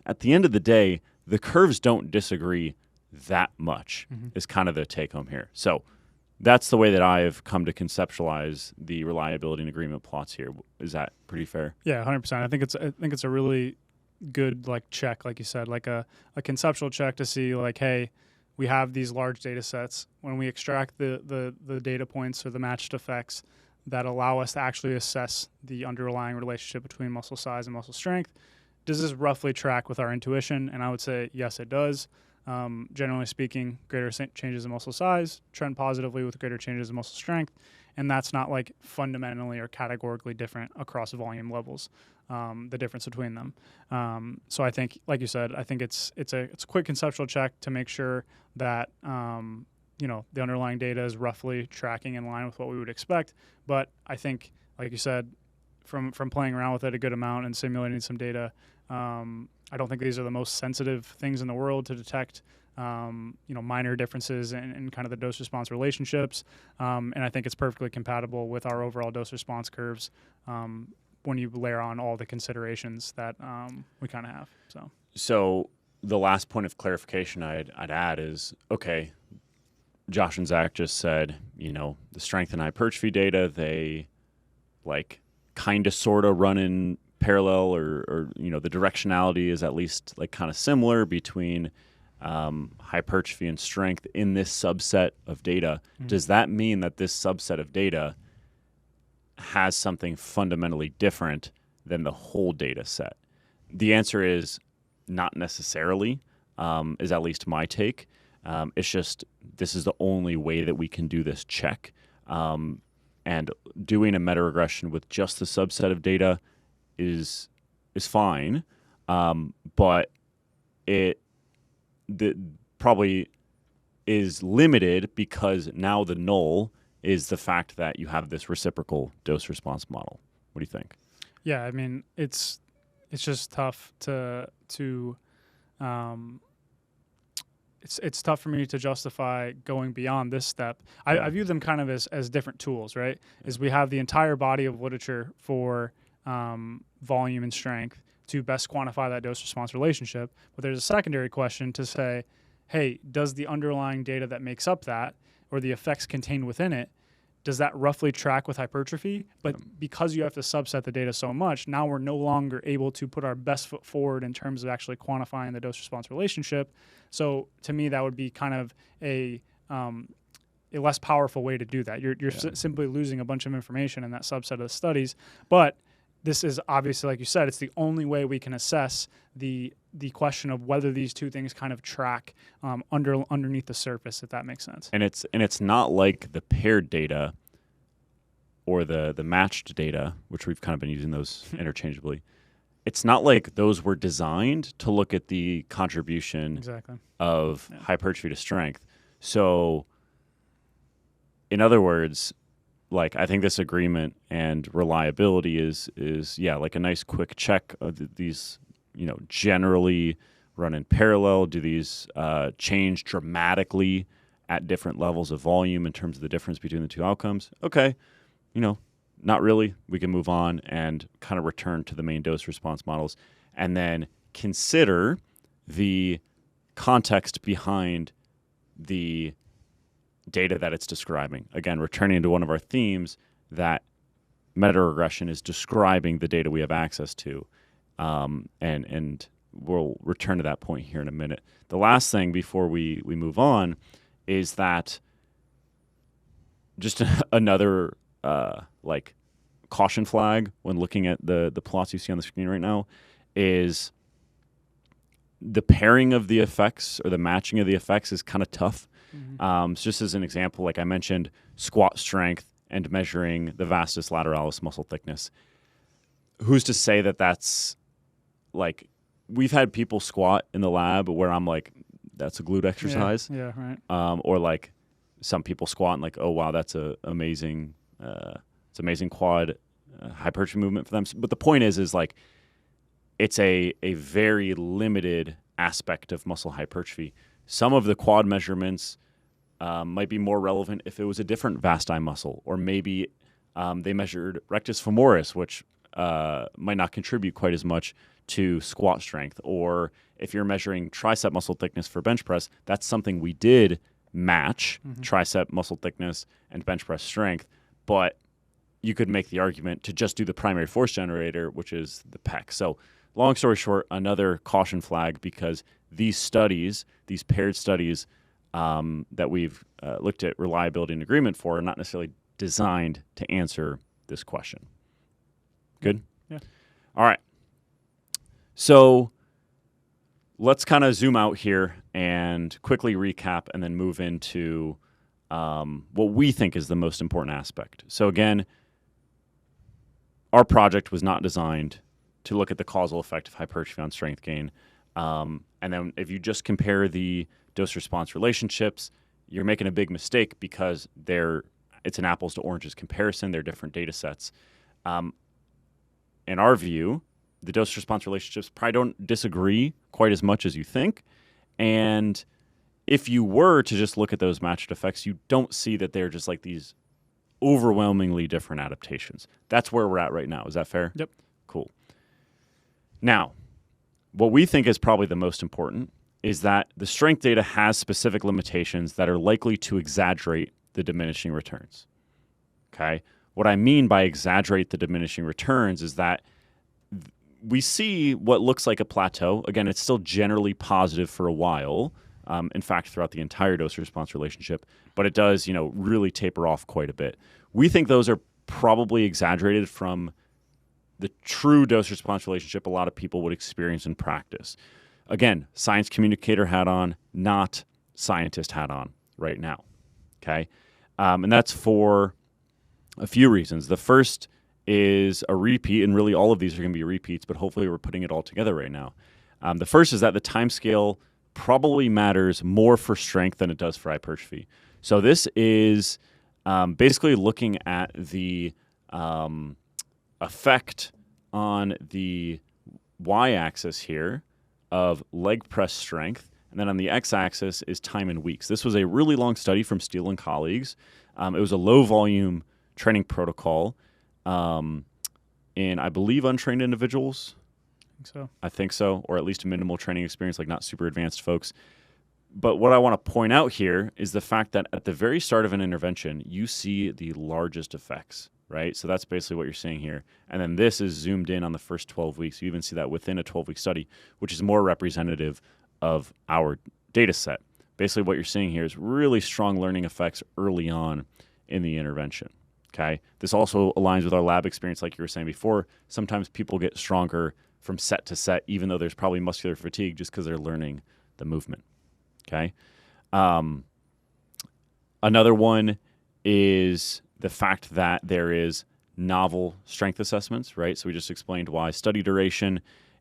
at the end of the day, the curves don't disagree that much is kind of the take home here. So that's the way that I've come to conceptualize the reliability and agreement plots here. Is that pretty fair? Yeah, 100%. I think it's a really good check, like you said, a conceptual check to see hey, we have these large data sets. When we extract the data points or the matched effects that allow us to actually assess the underlying relationship between muscle size and muscle strength, does this roughly track with our intuition? And I would say yes, it does. Generally speaking, greater changes in muscle size trend positively with greater changes in muscle strength, and that's not fundamentally or categorically different across volume levels. the difference between them. So I think, like you said, I think it's a quick conceptual check to make sure that the underlying data is roughly tracking in line with what we would expect. But I think, like you said, from playing around with it a good amount and simulating some data, I don't think these are the most sensitive things in the world to detect minor differences in kind of the dose-response relationships. And I think it's perfectly compatible with our overall dose-response curves when you layer on all the considerations that we kind of have. So the last point of clarification I'd add is, okay, Josh and Zach just said, the strength and hypertrophy data, they like kind of sort of run in parallel or the directionality is at least like kind of similar between hypertrophy and strength in this subset of data. Mm-hmm. Does that mean that this subset of data has something fundamentally different than the whole data set? The answer is not necessarily, is at least my take. It's just this is the only way that we can do this check. And doing a meta-regression with just the subset of data is fine, but it probably is limited because now the null is the fact that you have this reciprocal dose-response model. What do you think? Yeah, I mean, it's just tough it's tough for me to justify going beyond this step. I view them kind of as different tools, right? Is we have the entire body of literature for volume and strength to best quantify that dose-response relationship. But there's a secondary question to say, hey, does the underlying data that makes up that or the effects contained within it, does that roughly track with hypertrophy? But because you have to subset the data so much, now we're no longer able to put our best foot forward in terms of actually quantifying the dose-response relationship. So to me, that would be kind of a less powerful way to do that. You're simply losing a bunch of information in that subset of the studies. But this is obviously, like you said, it's the only way we can assess the question of whether these two things kind of track underneath the surface, if that makes sense. And it's not like the paired data or the matched data, which we've kind of been using those interchangeably. It's not like those were designed to look at the contribution of hypertrophy to strength. So, in other words, like I think this agreement and reliability is like a nice quick check of these, generally run in parallel. Do these change dramatically at different levels of volume in terms of the difference between the two outcomes? Okay, not really. We can move on and kind of return to the main dose response models and then consider the context behind the data that it's describing. Again, returning to one of our themes that meta-regression is describing the data we have access to. And we'll return to that point here in a minute. The last thing before we move on is that just another caution flag when looking at the plots you see on the screen right now is the pairing of the effects or the matching of the effects is kind of tough. Mm-hmm. So just as an example, like I mentioned, squat strength and measuring the vastus lateralis muscle thickness. Who's to say that that's like, we've had people squat in the lab where I'm like, that's a glute exercise. Yeah, right. Or like some people squat and like, oh wow, that's amazing quad hypertrophy movement for them. But the point is like, it's a very limited aspect of muscle hypertrophy. Some of the quad measurements might be more relevant if it was a different vasti muscle, or maybe they measured rectus femoris, which might not contribute quite as much to squat strength. Or if you're measuring tricep muscle thickness for bench press, that's something we did match, tricep muscle thickness and bench press strength. But you could make the argument to just do the primary force generator, which is the pec. So long story short, another caution flag, because these studies, these paired studies that we've looked at reliability and agreement for, are not necessarily designed to answer this question. Good? Yeah. All right. So let's kind of zoom out here and quickly recap and then move into what we think is the most important aspect. So again, our project was not designed to look at the causal effect of hypertrophy on strength gain. And then if you just compare the dose-response relationships, you're making a big mistake because it's an apples to oranges comparison. They're different data sets. In our view, the dose-response relationships probably don't disagree quite as much as you think. And if you were to just look at those matched effects, you don't see that they're just like these overwhelmingly different adaptations. That's where we're at right now. Is that fair? Yep. Cool. Now, what we think is probably the most important is that the strength data has specific limitations that are likely to exaggerate the diminishing returns. Okay? What I mean by exaggerate the diminishing returns is that we see what looks like a plateau. Again, it's still generally positive for a while. In fact, throughout the entire dose-response relationship, but it does, really taper off quite a bit. We think those are probably exaggerated from the true dose-response relationship a lot of people would experience in practice. Again, science communicator hat on, not scientist hat on right now, okay? And that's for a few reasons. The first is a repeat, and really all of these are going to be repeats, but hopefully we're putting it all together right now. The first is that the time scale probably matters more for strength than it does for hypertrophy. So this is basically looking at the effect on the y-axis here of leg press strength, and then on the x-axis is time in weeks. This was a really long study from Steele and colleagues. It was a low-volume training protocol in, I believe, untrained individuals. I think so, or at least a minimal training experience, like not super advanced folks. But what I want to point out here is the fact that at the very start of an intervention, you see the largest effects, right? So that's basically what you're seeing here. And then this is zoomed in on the first 12 weeks. You even see that within a 12-week study, which is more representative of our data set. Basically what you're seeing here is really strong learning effects early on in the intervention, okay? This also aligns with our lab experience, like you were saying before. Sometimes people get stronger from set to set, even though there's probably muscular fatigue just because they're learning the movement, okay? Another one is the fact that there is novel strength assessments, right? So we just explained why study duration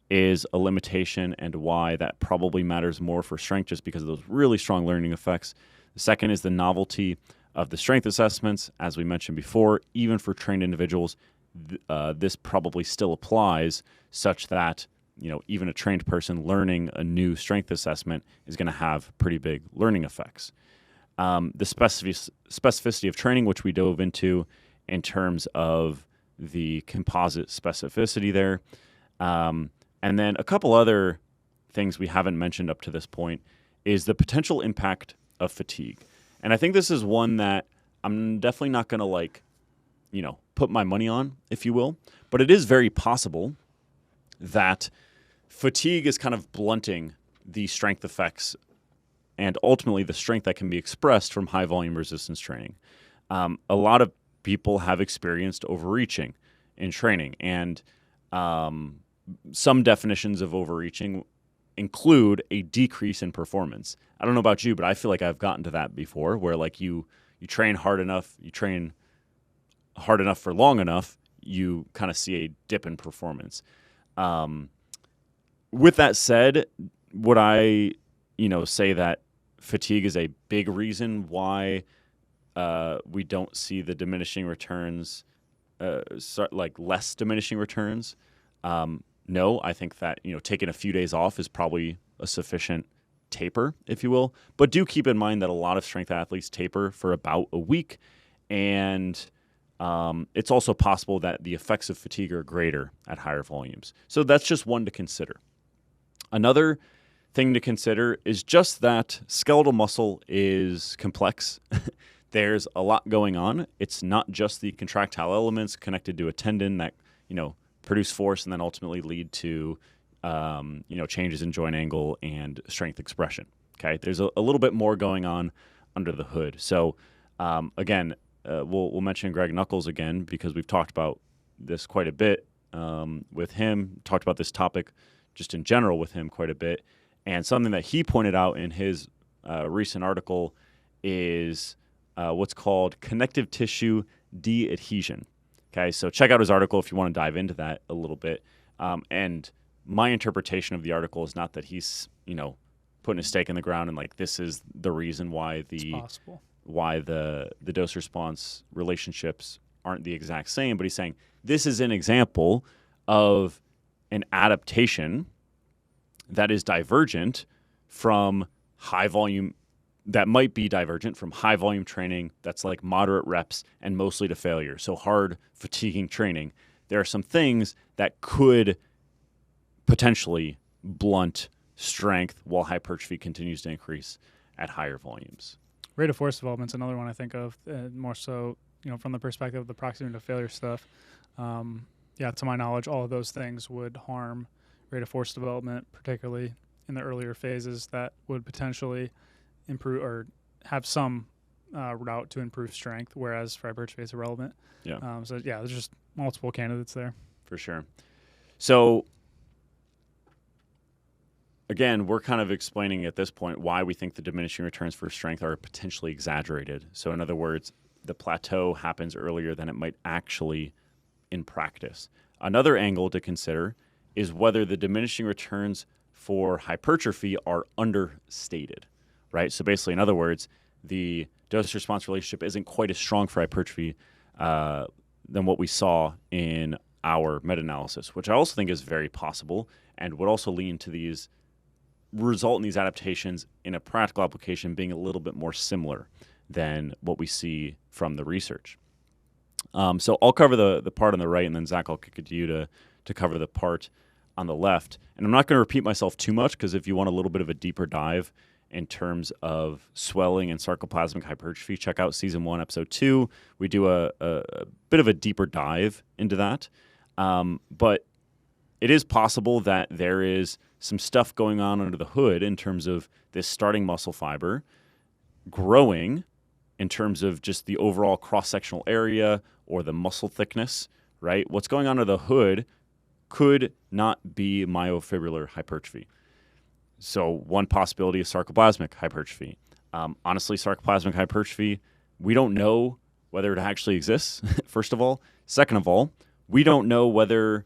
is a limitation and why that probably matters more for strength just because of those really strong learning effects. The second is the novelty of the strength assessments. As we mentioned before, even for trained individuals, this probably still applies such that even a trained person learning a new strength assessment is going to have pretty big learning effects. The specificity of training, which we dove into in terms of the composite specificity there. And then a couple other things we haven't mentioned up to this point is the potential impact of fatigue. And I think this is one that I'm definitely not going to put my money on, if you will. But it is very possible that fatigue is kind of blunting the strength effects and ultimately the strength that can be expressed from high volume resistance training. A lot of people have experienced overreaching in training, and some definitions of overreaching include a decrease in performance. I don't know about you, but I feel like I've gotten to that before where like you train hard enough, you train hard enough for long enough, you kind of see a dip in performance. With that said, would I, say that fatigue is a big reason why we don't see the diminishing returns, less diminishing returns? No, I think that, taking a few days off is probably a sufficient taper, if you will. But do keep in mind that a lot of strength athletes taper for about a week, and it's also possible that the effects of fatigue are greater at higher volumes. So that's just one to consider. Another thing to consider is just that skeletal muscle is complex. There's a lot going on. It's not just the contractile elements connected to a tendon that, produce force and then ultimately lead to, changes in joint angle and strength expression. Okay, there's a little bit more going on under the hood. So again, we'll mention Greg Nuckols again because we've talked about this quite a bit with him. Talked about this topic just in general with him quite a bit. And something that he pointed out in his recent article is what's called connective tissue deadhesion. Okay, so check out his article if you want to dive into that a little bit. And my interpretation of the article is not that he's, putting a stake in the ground and like this is the reason why the dose response relationships aren't the exact same, but he's saying this is an example of an adaptation that is divergent from high volume, that might be divergent from high volume training that's like moderate reps and mostly to failure. So hard, fatiguing training. There are some things that could potentially blunt strength while hypertrophy continues to increase at higher volumes. Rate of force development's another one I think of, more so, from the perspective of the proximity to failure stuff. To my knowledge, all of those things would harm rate of force development, particularly in the earlier phases that would potentially improve or have some route to improve strength, whereas for hypertrophy it's irrelevant. Yeah. There's just multiple candidates there. For sure. So again, we're kind of explaining at this point why we think the diminishing returns for strength are potentially exaggerated. So in other words, the plateau happens earlier than it might actually in practice. Another angle to consider is whether the diminishing returns for hypertrophy are understated, right? So basically, in other words, the dose-response relationship isn't quite as strong for hypertrophy than what we saw in our meta-analysis, which I also think is very possible and would also lean to result in these adaptations in a practical application being a little bit more similar than what we see from the research. So I'll cover the part on the right, and then Zach, I'll kick it to you to cover the part on the left. And I'm not going to repeat myself too much, because if you want a little bit of a deeper dive in terms of swelling and sarcoplasmic hypertrophy, check out Season 1, Episode 2. We do a bit of a deeper dive into that. But it is possible that there is some stuff going on under the hood in terms of this starting muscle fiber growing in terms of just the overall cross-sectional area or the muscle thickness, right? What's going on under the hood could not be myofibrillar hypertrophy. So one possibility is sarcoplasmic hypertrophy. Honestly, sarcoplasmic hypertrophy, we don't know whether it actually exists, first of all. Second of all, we don't know whether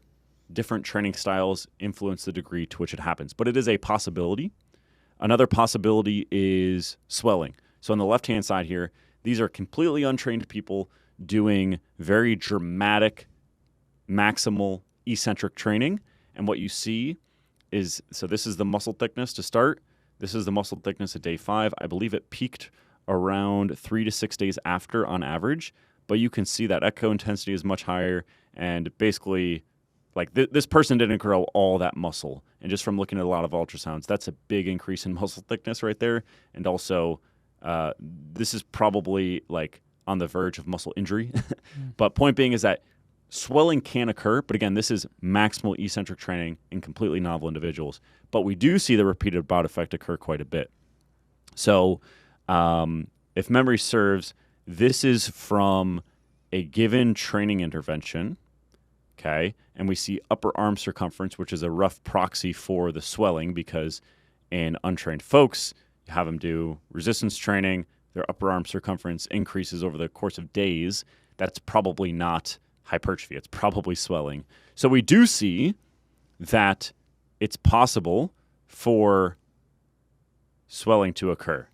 different training styles influence the degree to which it happens, but it is a possibility. Another possibility is swelling. So on the left-hand side here, these are completely untrained people doing very dramatic, maximal, eccentric training. And what you see is, so this is the muscle thickness to start. This is the muscle thickness at day 5. I believe it peaked around 3 to 6 days after on average, but you can see that echo intensity is much higher, and basically like this person didn't grow all that muscle. And just from looking at a lot of ultrasounds, that's a big increase in muscle thickness right there. And also, this is probably like on the verge of muscle injury. But point being is that swelling can occur. But again, this is maximal eccentric training in completely novel individuals. But we do see the repeated bout effect occur quite a bit. So if memory serves, this is from a given training intervention. Okay, and we see upper arm circumference, which is a rough proxy for the swelling, because in untrained folks, you have them do resistance training, their upper arm circumference increases over the course of days. That's probably not hypertrophy. It's probably swelling. So we do see that it's possible for swelling to occur,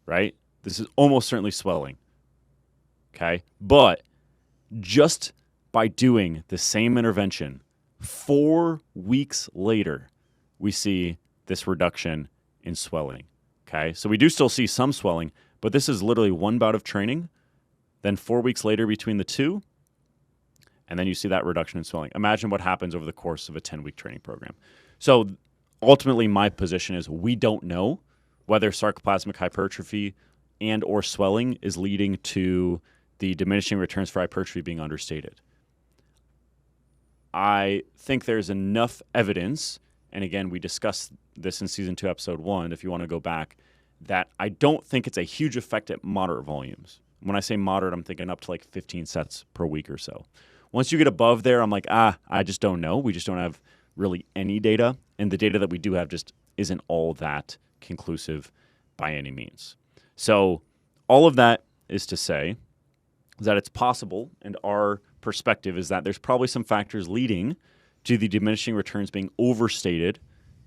right? This is almost certainly swelling, okay? But just by doing the same intervention 4 weeks later, we see this reduction in swelling, okay? So we do still see some swelling, but this is literally one bout of training, then 4 weeks later between the two, and then you see that reduction in swelling. Imagine what happens over the course of a 10-week training program. So ultimately, my position is we don't know whether sarcoplasmic hypertrophy and or swelling is leading to the diminishing returns for hypertrophy being understated. I think there's enough evidence, and again, we discussed this in Season 2, Episode 1, if you want to go back, that I don't think it's a huge effect at moderate volumes. When I say moderate, I'm thinking up to like 15 sets per week or so. Once you get above there, I'm like, I just don't know. We just don't have really any data, and the data that we do have just isn't all that conclusive by any means. So all of that is to say that it's possible, and our perspective is that there's probably some factors leading to the diminishing returns being overstated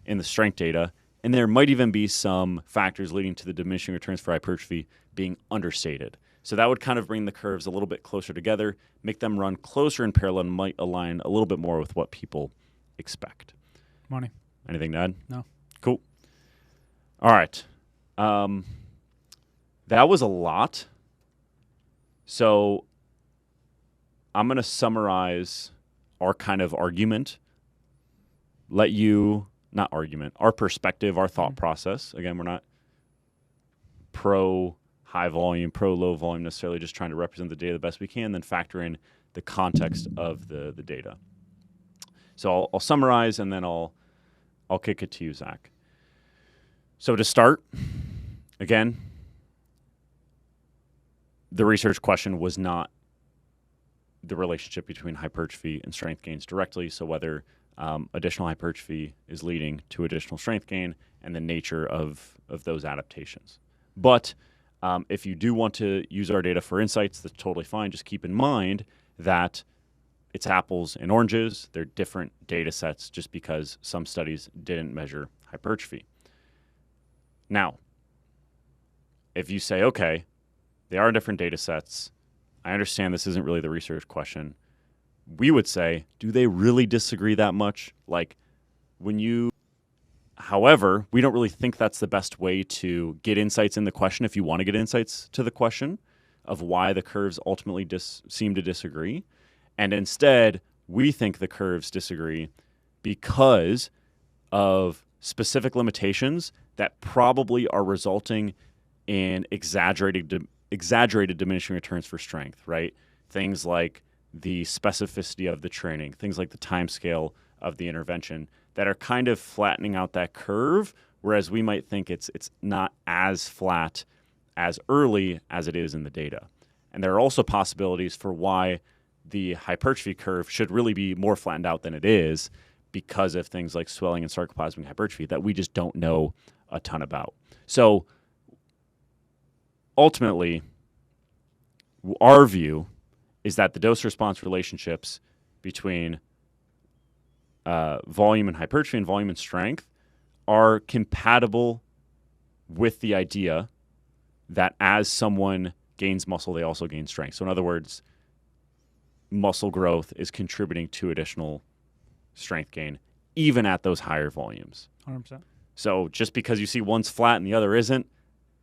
in the strength data, and there might even be some factors leading to the diminishing returns for hypertrophy being understated. So that would kind of bring the curves a little bit closer together, make them run closer in parallel, and might align a little bit more with what people expect. Money. Anything to add? No. Cool. All right. That was a lot. So I'm going to summarize our kind of argument, our perspective, our thought process. Again, we're not pro high volume, pro low volume necessarily, just trying to represent the data the best we can, then factor in the context of the data. So I'll summarize, and then I'll kick it to you, Zach. So to start, again, the research question was not the relationship between hypertrophy and strength gains directly, so whether additional hypertrophy is leading to additional strength gain and the nature of those adaptations. But if you do want to use our data for insights, that's totally fine. Just keep in mind that it's apples and oranges. They're different data sets just because some studies didn't measure hypertrophy. Now, if you say, okay, they are different data sets, I understand this isn't really the research question, we would say, do they really disagree that much? However, we don't really think that's the best way to get insights in the question if you want to get insights to the question of why the curves ultimately seem to disagree. And instead, we think the curves disagree because of specific limitations that probably are resulting in exaggerated diminishing returns for strength, right? Things like the specificity of the training, things like the time scale of the intervention that are kind of flattening out that curve, whereas we might think it's not as flat as early as it is in the data. And there are also possibilities for why the hypertrophy curve should really be more flattened out than it is because of things like swelling and sarcoplasmic hypertrophy that we just don't know a ton about. So ultimately, our view is that the dose-response relationships between volume and hypertrophy and volume and strength are compatible with the idea that as someone gains muscle, they also gain strength. So in other words, muscle growth is contributing to additional strength gain, even at those higher volumes. 100%. So just because you see one's flat and the other isn't,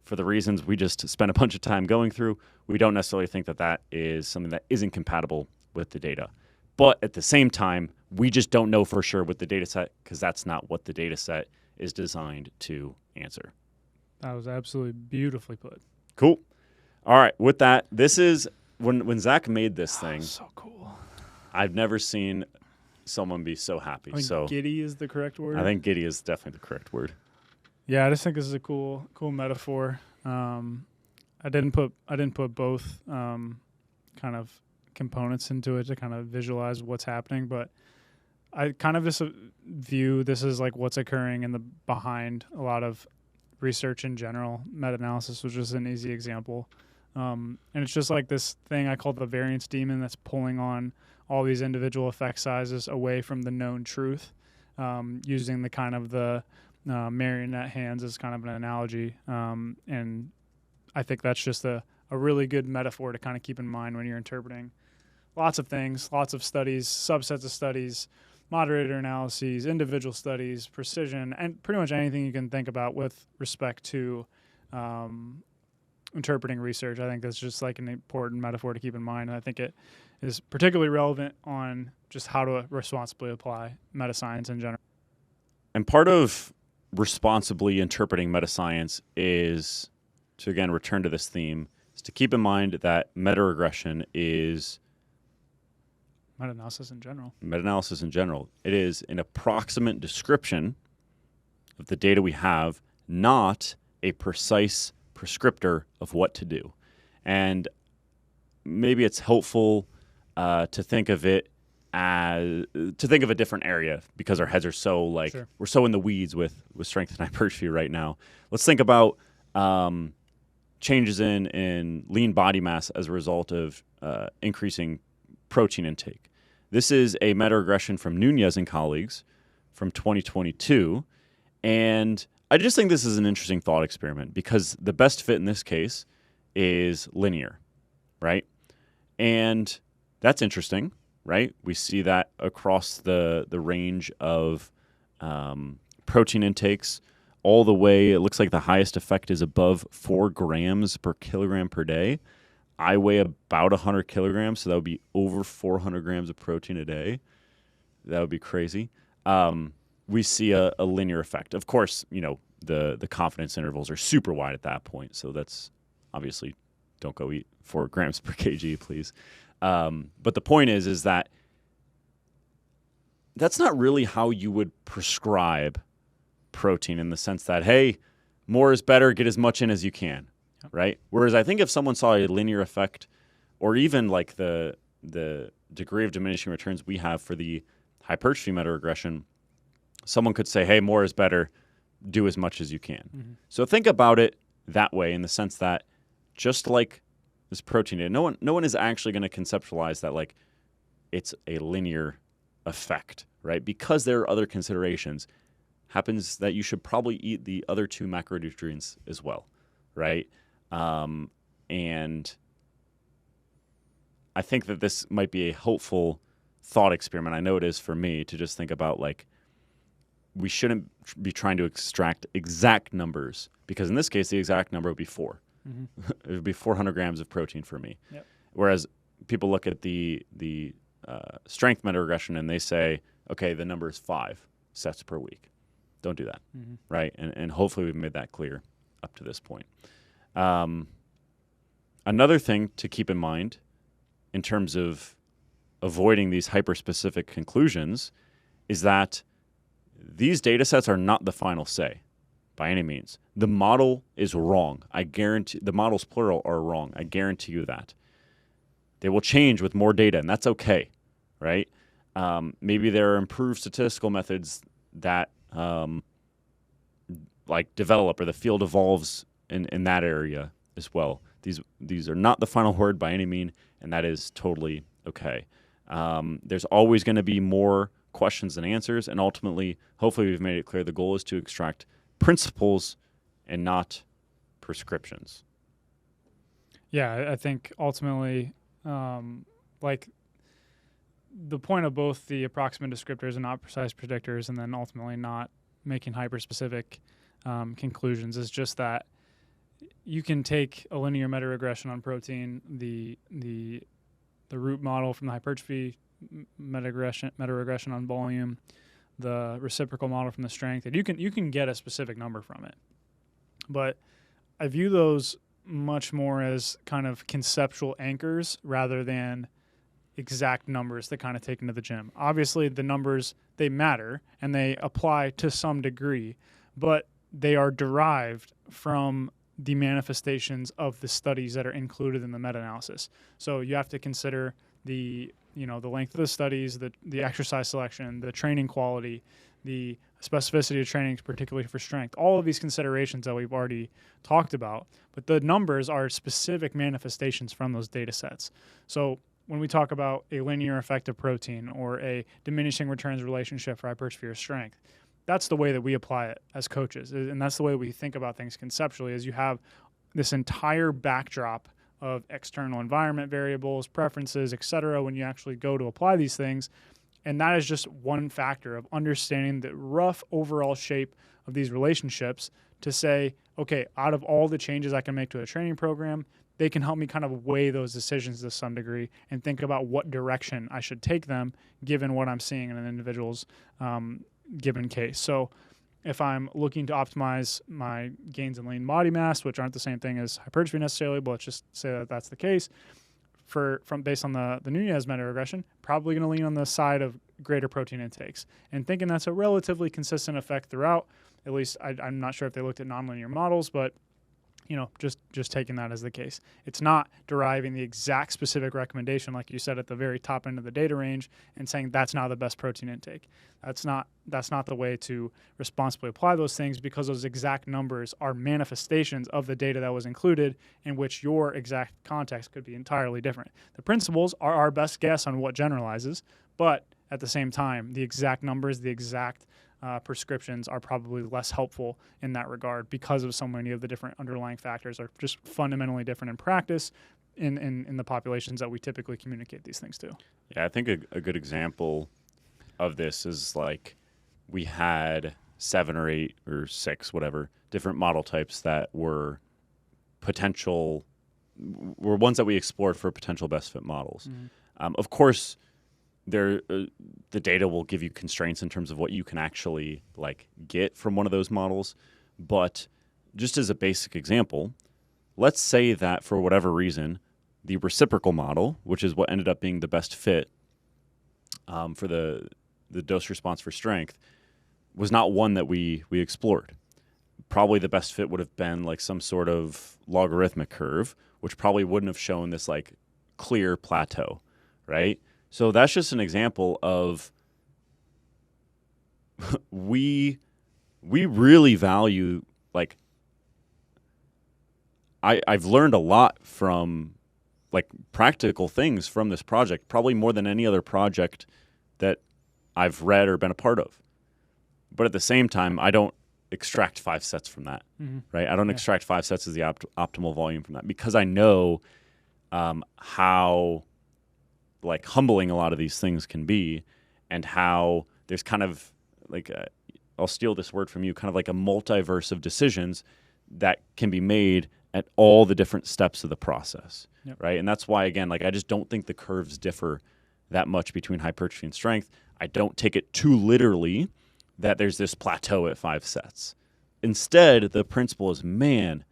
for the reasons we just spent a bunch of time going through, we don't necessarily think that is something that isn't compatible with the data. But at the same time, we just don't know for sure with the data set because that's not what the data set is designed to answer. That was absolutely beautifully put. Cool. All right. With that, this is when Zach made this thing. So cool. I've never seen someone be so happy. I think giddy is the correct word. I think giddy is definitely the correct word. Yeah, I just think this is a cool metaphor. I didn't put both kind of components into it to kind of visualize what's happening, but I kind of just view this as like what's occurring behind a lot of research in general. Meta-analysis was just an easy example. And it's just like this thing I call the variance demon that's pulling on all these individual effect sizes away from the known truth, using the kind of the marionette hands as kind of an analogy. And I think that's just a really good metaphor to kind of keep in mind when you're interpreting lots of things, lots of studies, subsets of studies, moderator analyses, individual studies, precision, and pretty much anything you can think about with respect to interpreting research. I think that's just like an important metaphor to keep in mind. And I think it is particularly relevant on just how to responsibly apply meta-science in general. And part of responsibly interpreting meta-science is to, again, return to this theme, is to keep in mind that meta-regression is meta-analysis in general. Meta-analysis in general. It is an approximate description of the data we have, not a precise prescriptor of what to do. And maybe it's helpful to think of it as a different area because our heads are so we're so in the weeds with strength and hypertrophy right now. Let's think about changes in lean body mass as a result of increasing protein intake. This is a meta-regression from Nunez and colleagues from 2022. And I just think this is an interesting thought experiment because the best fit in this case is linear, right? And that's interesting, right? We see that across the range of protein intakes all the way. It looks like the highest effect is above 4 grams per kilogram per day. I weigh about 100 kilograms, so that would be over 400 grams of protein a day. That would be crazy. We see a linear effect. Of course, the confidence intervals are super wide at that point, so that's obviously don't go eat 4 grams per kg, please. But the point is that that's not really how you would prescribe protein in the sense that, hey, more is better, get as much in as you can. Right? Whereas I think if someone saw a linear effect or even like the degree of diminishing returns we have for the hypertrophy meta-regression, someone could say, hey, more is better, do as much as you can. Mm-hmm. So think about it that way in the sense that just like this protein data, no one is actually going to conceptualize that like it's a linear effect, right? Because there are other considerations. Happens that you should probably eat the other 2 macronutrients as well, right? And I think that this might be a hopeful thought experiment. I know it is for me to just think about like we shouldn't be trying to extract exact numbers because in this case the exact number would be 4. Mm-hmm. It would be 400 grams of protein for me. Yep. Whereas people look at the strength meta-regression and they say, okay, the number is 5 sets per week. Don't do that, mm-hmm. right? And hopefully we've made that clear up to this point. Another thing to keep in mind in terms of avoiding these hyper-specific conclusions is that these data sets are not the final say by any means. The model is wrong. I guarantee the models plural are wrong. I guarantee you that. They will change with more data, and that's okay, right? Maybe there are improved statistical methods that develop or the field evolves in that area as well. These are not the final word by any mean, and that is totally okay. There's always going to be more questions than answers, and ultimately, hopefully we've made it clear the goal is to extract principles and not prescriptions. Yeah, I think ultimately, the point of both the approximate descriptors and not precise predictors, and then ultimately not making hyper-specific conclusions is just that you can take a linear meta-regression on protein, the root model from the hypertrophy meta-regression on volume, the reciprocal model from the strength, and you can get a specific number from it. But I view those much more as kind of conceptual anchors rather than exact numbers that kind of take into the gym. Obviously, the numbers, they matter and they apply to some degree, but they are derived from the manifestations of the studies that are included in the meta-analysis. So you have to consider the length of the studies, the exercise selection, the training quality, the specificity of training, particularly for strength, all of these considerations that we've already talked about. But the numbers are specific manifestations from those data sets. So when we talk about a linear effect of protein or a diminishing returns relationship for hypertrophy or strength, that's the way that we apply it as coaches. And that's the way we think about things conceptually, is you have this entire backdrop of external environment variables, preferences, et cetera, when you actually go to apply these things. And that is just one factor of understanding the rough overall shape of these relationships to say, okay, out of all the changes I can make to a training program, they can help me kind of weigh those decisions to some degree and think about what direction I should take them given what I'm seeing in an individual's given case. So if I'm looking to optimize my gains in lean body mass, which aren't the same thing as hypertrophy necessarily, but let's just say that that's the case, based on the Nunez meta-regression, probably going to lean on the side of greater protein intakes. And thinking that's a relatively consistent effect throughout, at least I'm not sure if they looked at nonlinear models, but just taking that as the case. It's not deriving the exact specific recommendation, like you said, at the very top end of the data range and saying that's now the best protein intake. That's not the way to responsibly apply those things, because those exact numbers are manifestations of the data that was included, in which your exact context could be entirely different. The principles are our best guess on what generalizes, but at the same time, the exact numbers, the exact prescriptions are probably less helpful in that regard, because of so many of the different underlying factors are just fundamentally different in practice in the populations that we typically communicate these things to. Yeah, I think a good example of this is like we had 7 or 8 or 6, whatever, different model types that were ones that we explored for potential best fit models. Of course, the data will give you constraints in terms of what you can actually like get from one of those models. But just as a basic example, let's say that for whatever reason, the reciprocal model, which is what ended up being the best fit for the dose response for strength, was not one that we explored. Probably the best fit would have been like some sort of logarithmic curve, which probably wouldn't have shown this like clear plateau, right? So that's just an example of we really value, like, I've learned a lot from like practical things from this project, probably more than any other project that I've read or been a part of. But at the same time, I don't extract 5 sets from that, right? I don't extract 5 sets as the optimal volume from that, because I know how like humbling a lot of these things can be, and how there's kind of like I'll steal this word from you, kind of like a multiverse of decisions that can be made at all the different steps of the process, right? And that's why, again, like I just don't think the curves differ that much between hypertrophy and strength. I don't take it too literally that there's this plateau at 5 sets. Instead, the principle is, man,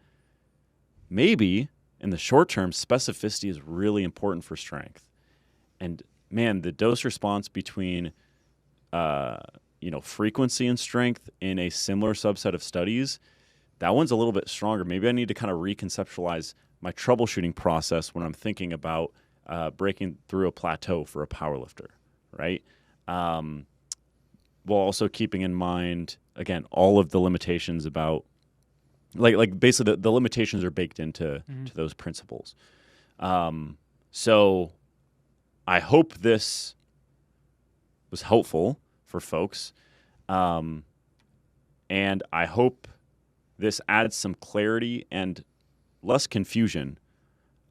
maybe in the short term, specificity is really important for strength. And man, the dose response between frequency and strength in a similar subset of studies, that one's a little bit stronger. Maybe I need to kind of reconceptualize my troubleshooting process when I'm thinking about breaking through a plateau for a powerlifter, right? While also keeping in mind, again, all of the limitations about, like basically the limitations are baked into to those principles. So I hope this was helpful for folks. And I hope this adds some clarity and less confusion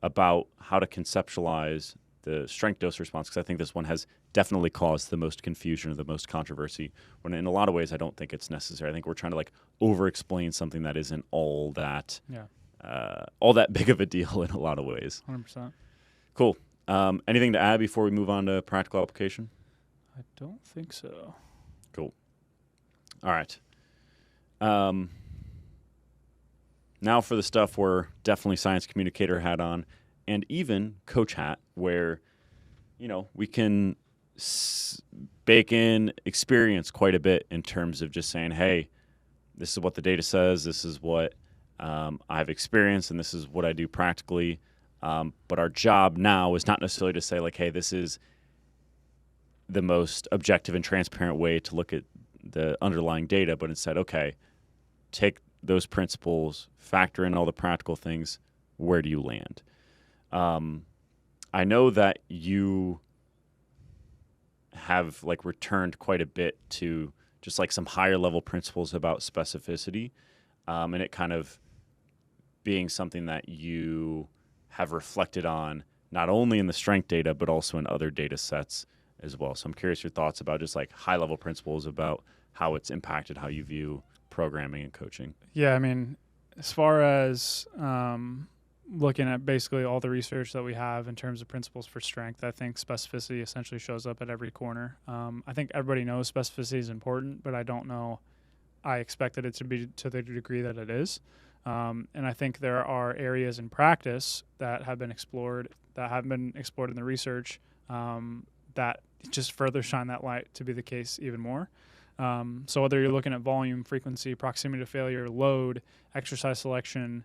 about how to conceptualize the strength dose response, because I think this one has definitely caused the most confusion or the most controversy, when in a lot of ways I don't think it's necessary. I think we're trying to like over-explain something that isn't all that big of a deal in a lot of ways. 100%. Cool. Anything to add before we move on to practical application? I don't think so. Cool. All right. Now for the stuff where definitely science communicator hat on, and even coach hat, where, we can bake in experience quite a bit in terms of just saying, hey, this is what the data says, this is what I've experienced, and this is what I do practically. But our job now is not necessarily to say like, hey, this is the most objective and transparent way to look at the underlying data, but instead, okay, take those principles, factor in all the practical things, where do you land? I know that you have like returned quite a bit to just like some higher level principles about specificity, and it kind of being something that you have reflected on not only in the strength data, but also in other data sets as well. So I'm curious your thoughts about just like high level principles about how it's impacted how you view programming and coaching. Yeah, I mean, as far as looking at basically all the research that we have in terms of principles for strength, I think specificity essentially shows up at every corner. I think everybody knows specificity is important, but I don't know. I expected it to be to the degree that it is. And I think there are areas in practice that have been explored in the research that just further shine that light to be the case even more. So whether you're looking at volume, frequency, proximity to failure, load, exercise selection,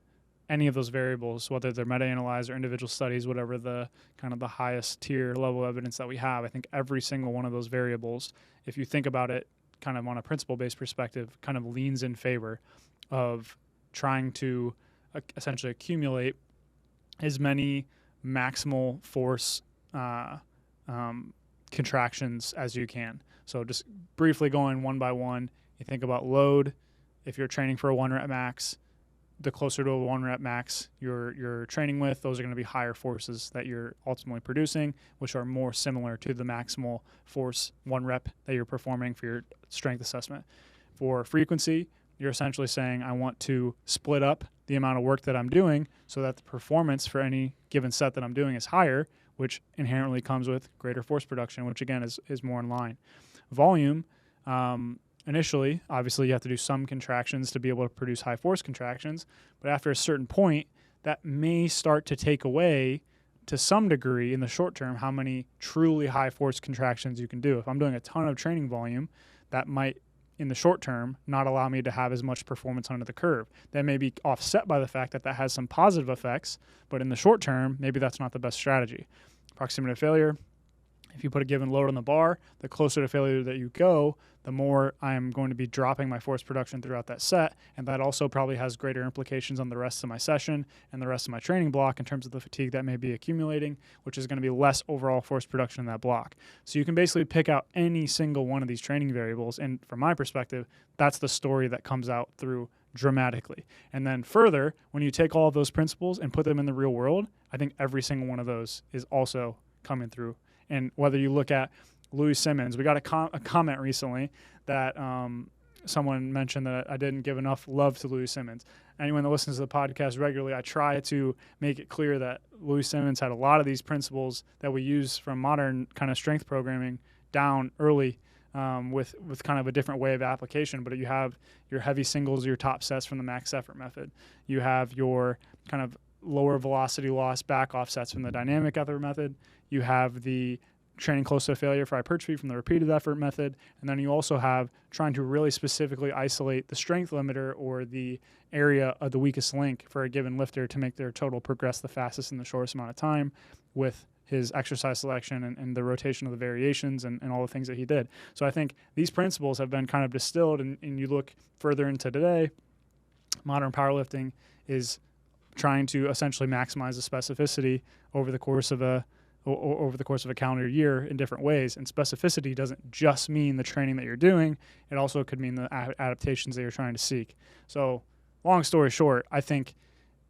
any of those variables, whether they're meta-analyzed or individual studies, whatever the kind of the highest tier level evidence that we have, I think every single one of those variables, if you think about it kind of on a principle-based perspective, kind of leans in favor of trying to essentially accumulate as many maximal force contractions as you can. So just briefly going one by one, you think about load. If you're training for a 1 rep max, the closer to a 1 rep max you're training with, those are going to be higher forces that you're ultimately producing, which are more similar to the maximal force 1 rep that you're performing for your strength assessment. For frequency, you're essentially saying, I want to split up the amount of work that I'm doing so that the performance for any given set that I'm doing is higher, which inherently comes with greater force production, which again is more in line. Volume, initially, obviously you have to do some contractions to be able to produce high force contractions, but after a certain point, that may start to take away to some degree in the short term how many truly high force contractions you can do. If I'm doing a ton of training volume, that might in the short term not allow me to have as much performance under the curve. That may be offset by the fact that that has some positive effects, but in the short term, maybe that's not the best strategy. Proximity to failure, if you put a given load on the bar, the closer to failure that you go, the more I'm going to be dropping my force production throughout that set, and that also probably has greater implications on the rest of my session and the rest of my training block in terms of the fatigue that may be accumulating, which is going to be less overall force production in that block. So you can basically pick out any single one of these training variables, and from my perspective, that's the story that comes out through dramatically. And then further, when you take all of those principles and put them in the real world, I think every single one of those is also coming through. And whether you look at Louis Simmons, we got a comment recently that someone mentioned that I didn't give enough love to Louis Simmons. Anyone that listens to the podcast regularly, I try to make it clear that Louis Simmons had a lot of these principles that we use from modern kind of strength programming down early with kind of a different way of application. But you have your heavy singles, your top sets from the max effort method. You have your kind of lower velocity loss back offsets from the dynamic effort method. You have the training close to failure for hypertrophy from the repeated effort method. And then you also have trying to really specifically isolate the strength limiter or the area of the weakest link for a given lifter to make their total progress the fastest in the shortest amount of time with his exercise selection and the rotation of the variations and all the things that he did. So I think these principles have been kind of distilled, and you look further into today, modern powerlifting is trying to essentially maximize the specificity over the course of a calendar year in different ways. And specificity doesn't just mean the training that you're doing. It also could mean the adaptations that you're trying to seek. So long story short, I think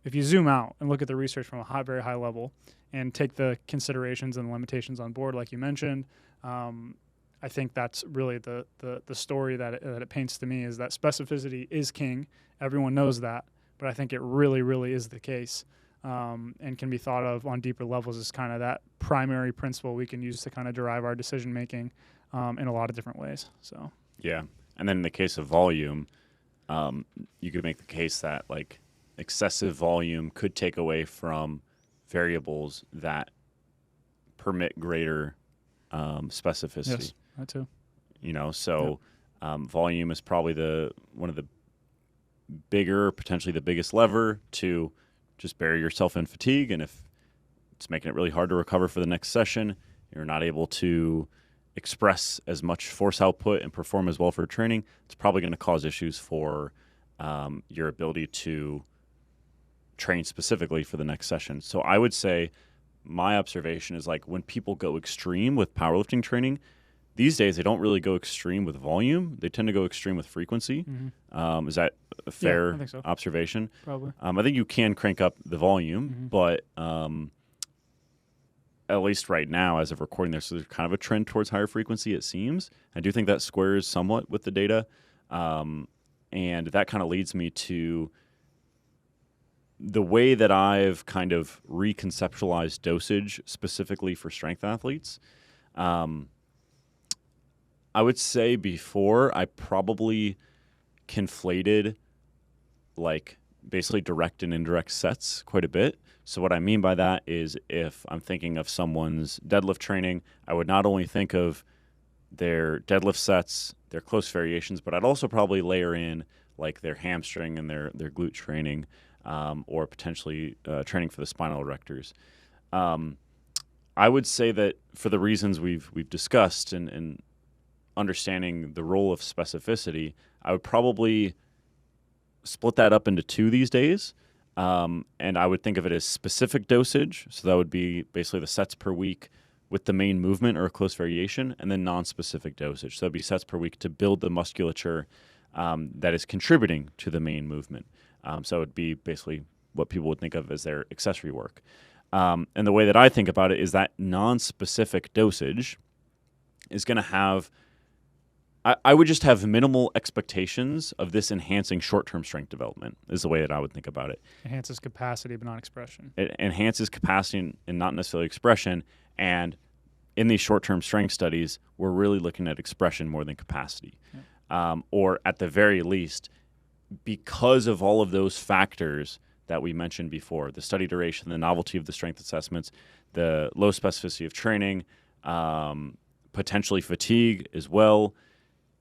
if you zoom out and look at the research from a very high level and take the considerations and limitations on board, like you mentioned, I think that's really the story that it paints to me, is that specificity is king. Everyone knows that, but I think it really, really is the case. And can be thought of on deeper levels as kind of that primary principle we can use to kind of derive our decision making in a lot of different ways. So yeah, and then in the case of volume, you could make the case that like excessive volume could take away from variables that permit greater specificity. Yes, that too. You know, so volume is probably one of the bigger, potentially the biggest lever to just bury yourself in fatigue. And if it's making it really hard to recover for the next session, you're not able to express as much force output and perform as well for training, it's probably going to cause issues for your ability to train specifically for the next session. So I would say my observation is like when people go extreme with powerlifting training, these days they don't really go extreme with volume. They tend to go extreme with frequency. Mm-hmm. Is that a fair I think so. observation? Probably. I think you can crank up the volume, but at least right now, as of recording this, there's kind of a trend towards higher frequency, it seems. I do think that squares somewhat with the data. And that kind of leads me to the way that I've kind of reconceptualized dosage specifically for strength athletes. I would say before I probably conflated like basically direct and indirect sets quite a bit. So what I mean by that is if I'm thinking of someone's deadlift training, I would not only think of their deadlift sets, their close variations, but I'd also probably layer in like their hamstring and their glute training. or potentially training for the spinal erectors. I would say that for the reasons we've discussed and understanding the role of specificity, I would probably split that up into two these days. And I would think of it as specific dosage. So that would be basically the sets per week with the main movement or a close variation, and then non-specific dosage. So that'd be sets per week to build the musculature that is contributing to the main movement. So it would be basically what people would think of as their accessory work. And the way that I think about it is that non-specific dosage is going to have, I would just have minimal expectations of this enhancing short-term strength development is the way that I would think about it. Enhances capacity but not expression. It enhances capacity and not necessarily expression. And in these short-term strength studies, we're really looking at expression more than capacity. Yeah. Or at the very least, because of all of those factors that we mentioned before, the study duration, the novelty of the strength assessments, the low specificity of training, potentially fatigue as well,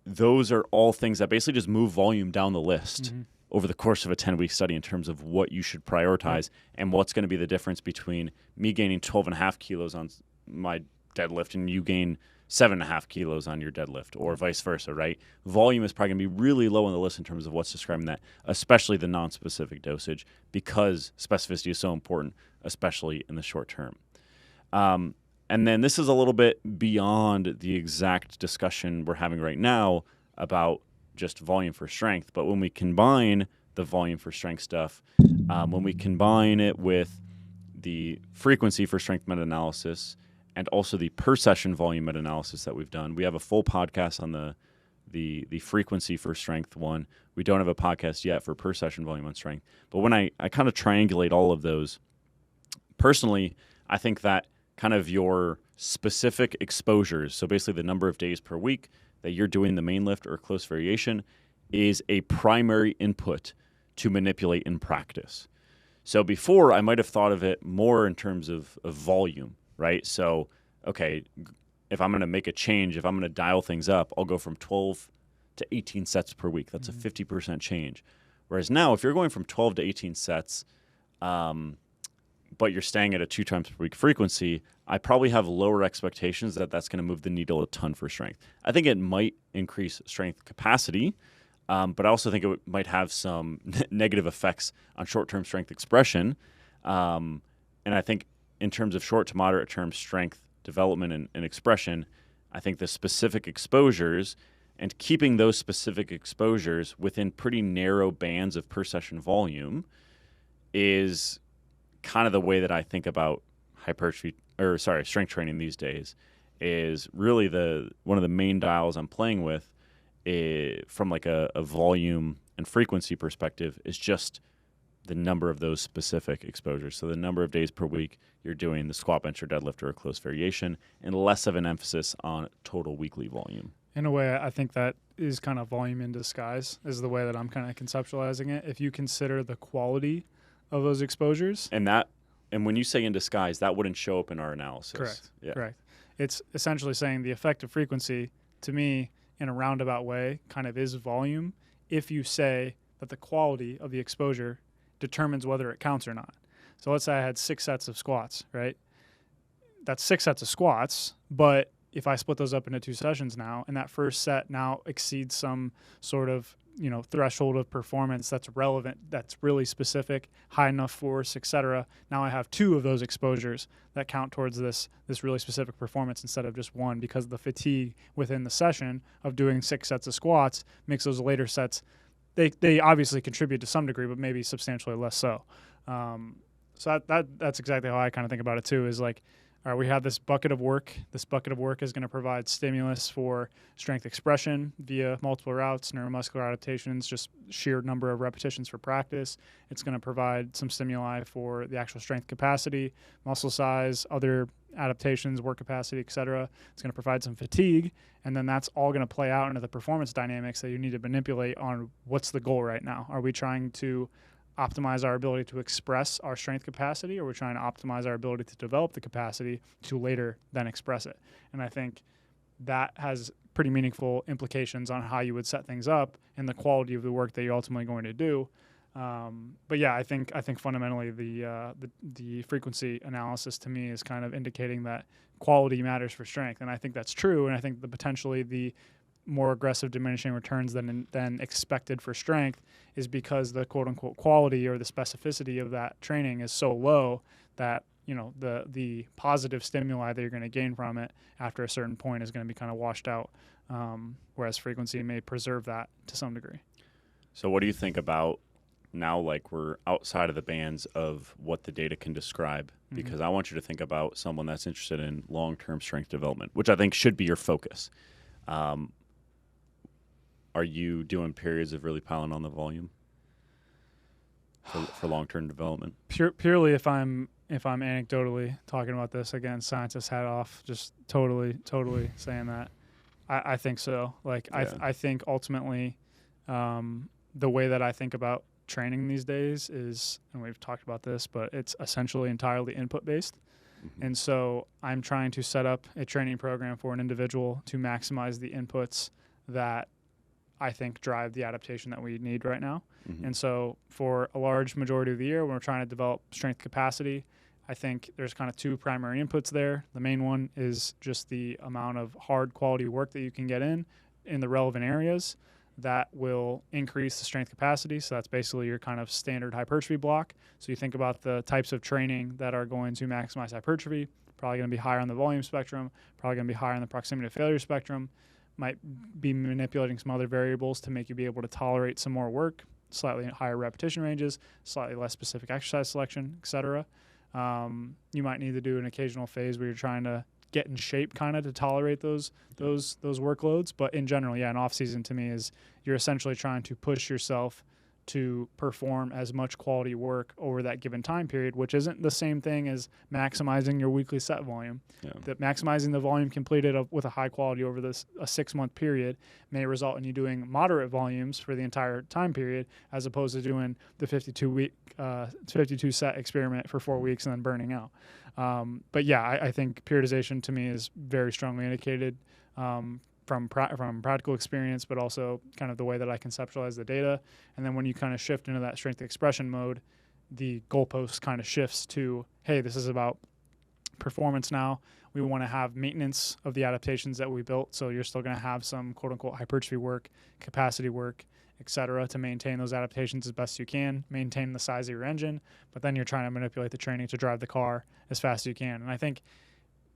those are all things that basically just move volume down the list over the course of a 10-week study in terms of what you should prioritize and what's going to be the difference between me gaining 12.5 kilos on my deadlift and you gain 7.5 kilos on your deadlift, or vice versa, right? Volume is probably going to be really low on the list in terms of what's describing that, especially the non-specific dosage, because specificity is so important, especially in the short term. And then this is a little bit beyond the exact discussion we're having right now about just volume for strength. But when we combine the volume for strength stuff, when we combine it with the frequency for strength meta-analysis and also the per session volume meta-analysis that we've done, we have a full podcast on the frequency for strength one. We don't have a podcast yet for per session volume on strength. But when I kind of triangulate all of those, personally, I think that kind of your specific exposures, so basically the number of days per week that you're doing the main lift or close variation, is a primary input to manipulate in practice. So before, I might have thought of it more in terms of volume, right? So, okay, if I'm going to make a change, if I'm going to dial things up, I'll go from 12 to 18 sets per week. That's a 50% change. Whereas now, if you're going from 12 to 18 sets, but you're staying at a 2 times per week frequency, I probably have lower expectations that that's going to move the needle a ton for strength. I think it might increase strength capacity, but I also think it might have some negative effects on short-term strength expression. And I think in terms of short to moderate term strength development and expression, I think the specific exposures and keeping those specific exposures within pretty narrow bands of per session volume is kind of the way that I think about strength training these days. Is really one of the main dials I'm playing with from like a volume and frequency perspective is just the number of those specific exposures. So the number of days per week you're doing the squat, bench, or deadlift or a close variation, and less of an emphasis on total weekly volume. In a way, I think that is kind of volume in disguise, is the way that I'm kind of conceptualizing it. If you consider the quality of those exposures. And when you say in disguise, that wouldn't show up in our analysis. Correct. Yeah. Correct. It's essentially saying the effective frequency, to me, in a roundabout way, kind of is volume if you say that the quality of the exposure determines whether it counts or not. So let's say I had 6 sets of squats, right? That's 6 sets of squats, but if I split those up into 2 sessions now, and that first set now exceeds some sort of threshold of performance that's relevant, that's really specific, high enough force, etc. Now I have 2 of those exposures that count towards this really specific performance instead of just 1, because the fatigue within the session of doing 6 sets of squats makes those later sets, they obviously contribute to some degree, but maybe substantially less so. So that's exactly how I kind of think about it too, is like, all right, we have this bucket of work. This bucket of work is going to provide stimulus for strength expression via multiple routes, neuromuscular adaptations, just sheer number of repetitions for practice. It's going to provide some stimuli for the actual strength capacity, muscle size, other adaptations, work capacity, etc. It's going to provide some fatigue, and then that's all going to play out into the performance dynamics that you need to manipulate on what's the goal right now. Are we trying to optimize our ability to express our strength capacity, or we're trying to optimize our ability to develop the capacity to later then express it? And I think that has pretty meaningful implications on how you would set things up and the quality of the work that you're ultimately going to do. But yeah, I think fundamentally the frequency analysis to me is kind of indicating that quality matters for strength, and I think that's true. And I think potentially the more aggressive diminishing returns than expected for strength is because the quote unquote quality or the specificity of that training is so low that the positive stimuli that you're going to gain from it after a certain point is going to be kind of washed out, whereas frequency may preserve that to some degree. So what do you think about now, like we're outside of the bands of what the data can describe? Because I want you to think about someone that's interested in long-term strength development, which I think should be your focus. Are you doing periods of really piling on the volume for long-term development? Purely if I'm anecdotally talking about this, again, scientist hat off, just totally saying that. I think so. Like, yeah. I think ultimately the way that I think about training these days is, and we've talked about this, but it's essentially entirely input-based. And so I'm trying to set up a training program for an individual to maximize the inputs that I think drive the adaptation that we need right now. And so for a large majority of the year, when we're trying to develop strength capacity, I think there's kind of two primary inputs there. The main one is just the amount of hard quality work that you can get in the relevant areas that will increase the strength capacity. So that's basically your kind of standard hypertrophy block. So you think about the types of training that are going to maximize hypertrophy, probably going to be higher on the volume spectrum, probably going to be higher on the proximity to failure spectrum, might be manipulating some other variables to make you be able to tolerate some more work, slightly higher repetition ranges, slightly less specific exercise selection, etc. You might need to do an occasional phase where you're trying to get in shape kind of to tolerate those workloads. But in general, yeah, an off season to me is you're essentially trying to push yourself to perform as much quality work over that given time period, which isn't the same thing as maximizing your weekly set volume. Yeah. That maximizing the volume completed with a high quality over a 6-month period may result in you doing moderate volumes for the entire time period, as opposed to doing the 52 set experiment for 4 weeks and then burning out. But yeah, I think periodization to me is very strongly indicated from practical experience, but also kind of the way that I conceptualize the data. And then when you kind of shift into that strength expression mode, the goalpost kind of shifts to, hey, this is about performance now. We want to have maintenance of the adaptations that we built. So you're still going to have some quote unquote hypertrophy work, capacity work, et cetera, to maintain those adaptations as best you can, maintain the size of your engine, but then you're trying to manipulate the training to drive the car as fast as you can. And I think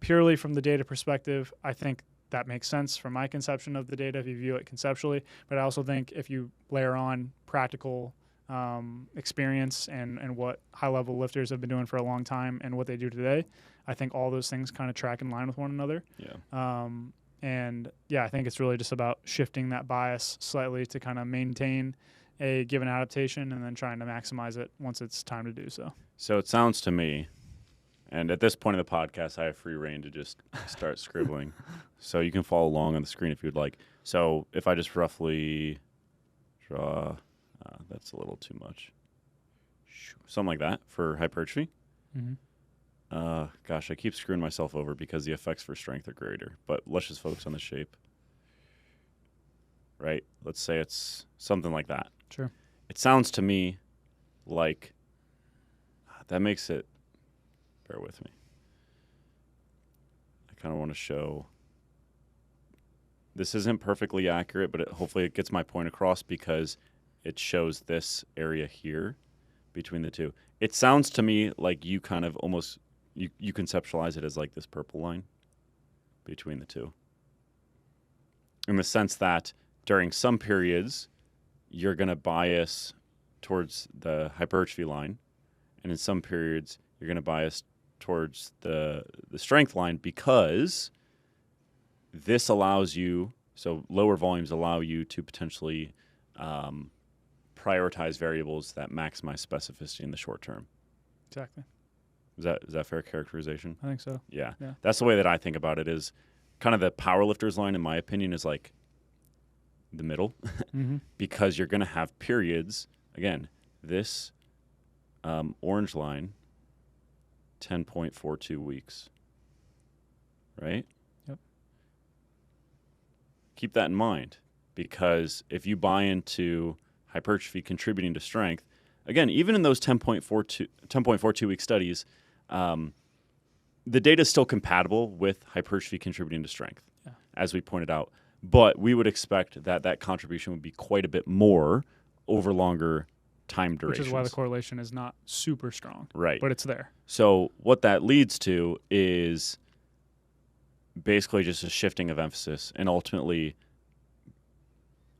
purely from the data perspective, I think that makes sense from my conception of the data if you view it conceptually. But I also think if you layer on practical experience and what high-level lifters have been doing for a long time and what they do today, I think all those things kind of track in line with one another. Yeah. And yeah, I think it's really just about shifting that bias slightly to kind of maintain a given adaptation and then trying to maximize it once it's time to do so. So it sounds to me, and at this point in the podcast, I have free reign to just start scribbling. So you can follow along on the screen if you'd like. So if I just roughly draw, that's a little too much. Something like that for hypertrophy. Gosh, I keep screwing myself over because the effects for strength are greater. But let's just focus on the shape. Right? Let's say it's something like that. Sure. It sounds to me like that makes it... Bear with me. I kind of want to show... This isn't perfectly accurate, but hopefully it gets my point across because it shows this area here between the two. It sounds to me like you kind of almost... You conceptualize it as like this purple line between the two. In the sense that during some periods, you're going to bias towards the hypertrophy line, and in some periods, you're going to bias towards the strength line because this allows you, so lower volumes allow you to potentially prioritize variables that maximize specificity in the short term. Exactly. Is that fair characterization? I think so. Yeah. That's the way that I think about it is kind of the powerlifters line, in my opinion, is like the middle because you're going to have periods. Again, this orange line, 10.42 weeks, right? Yep. Keep that in mind because if you buy into hypertrophy contributing to strength, again, even in those 10.42 week studies, the data is still compatible with hypertrophy contributing to strength, as we pointed out. But we would expect that that contribution would be quite a bit more over longer time durations. Which is why the correlation is not super strong. Right. But it's there. So what that leads to is basically just a shifting of emphasis and ultimately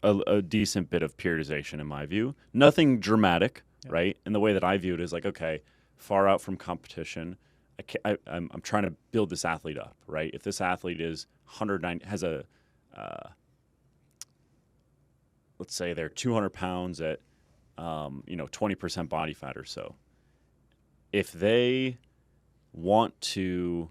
a decent bit of periodization in my view. Nothing dramatic, right? And the way that I view it is like, okay, far out from competition, I'm trying to build this athlete up, right? If this athlete is 190, has a, let's say they're 200 pounds at, 20% body fat or so. If they want to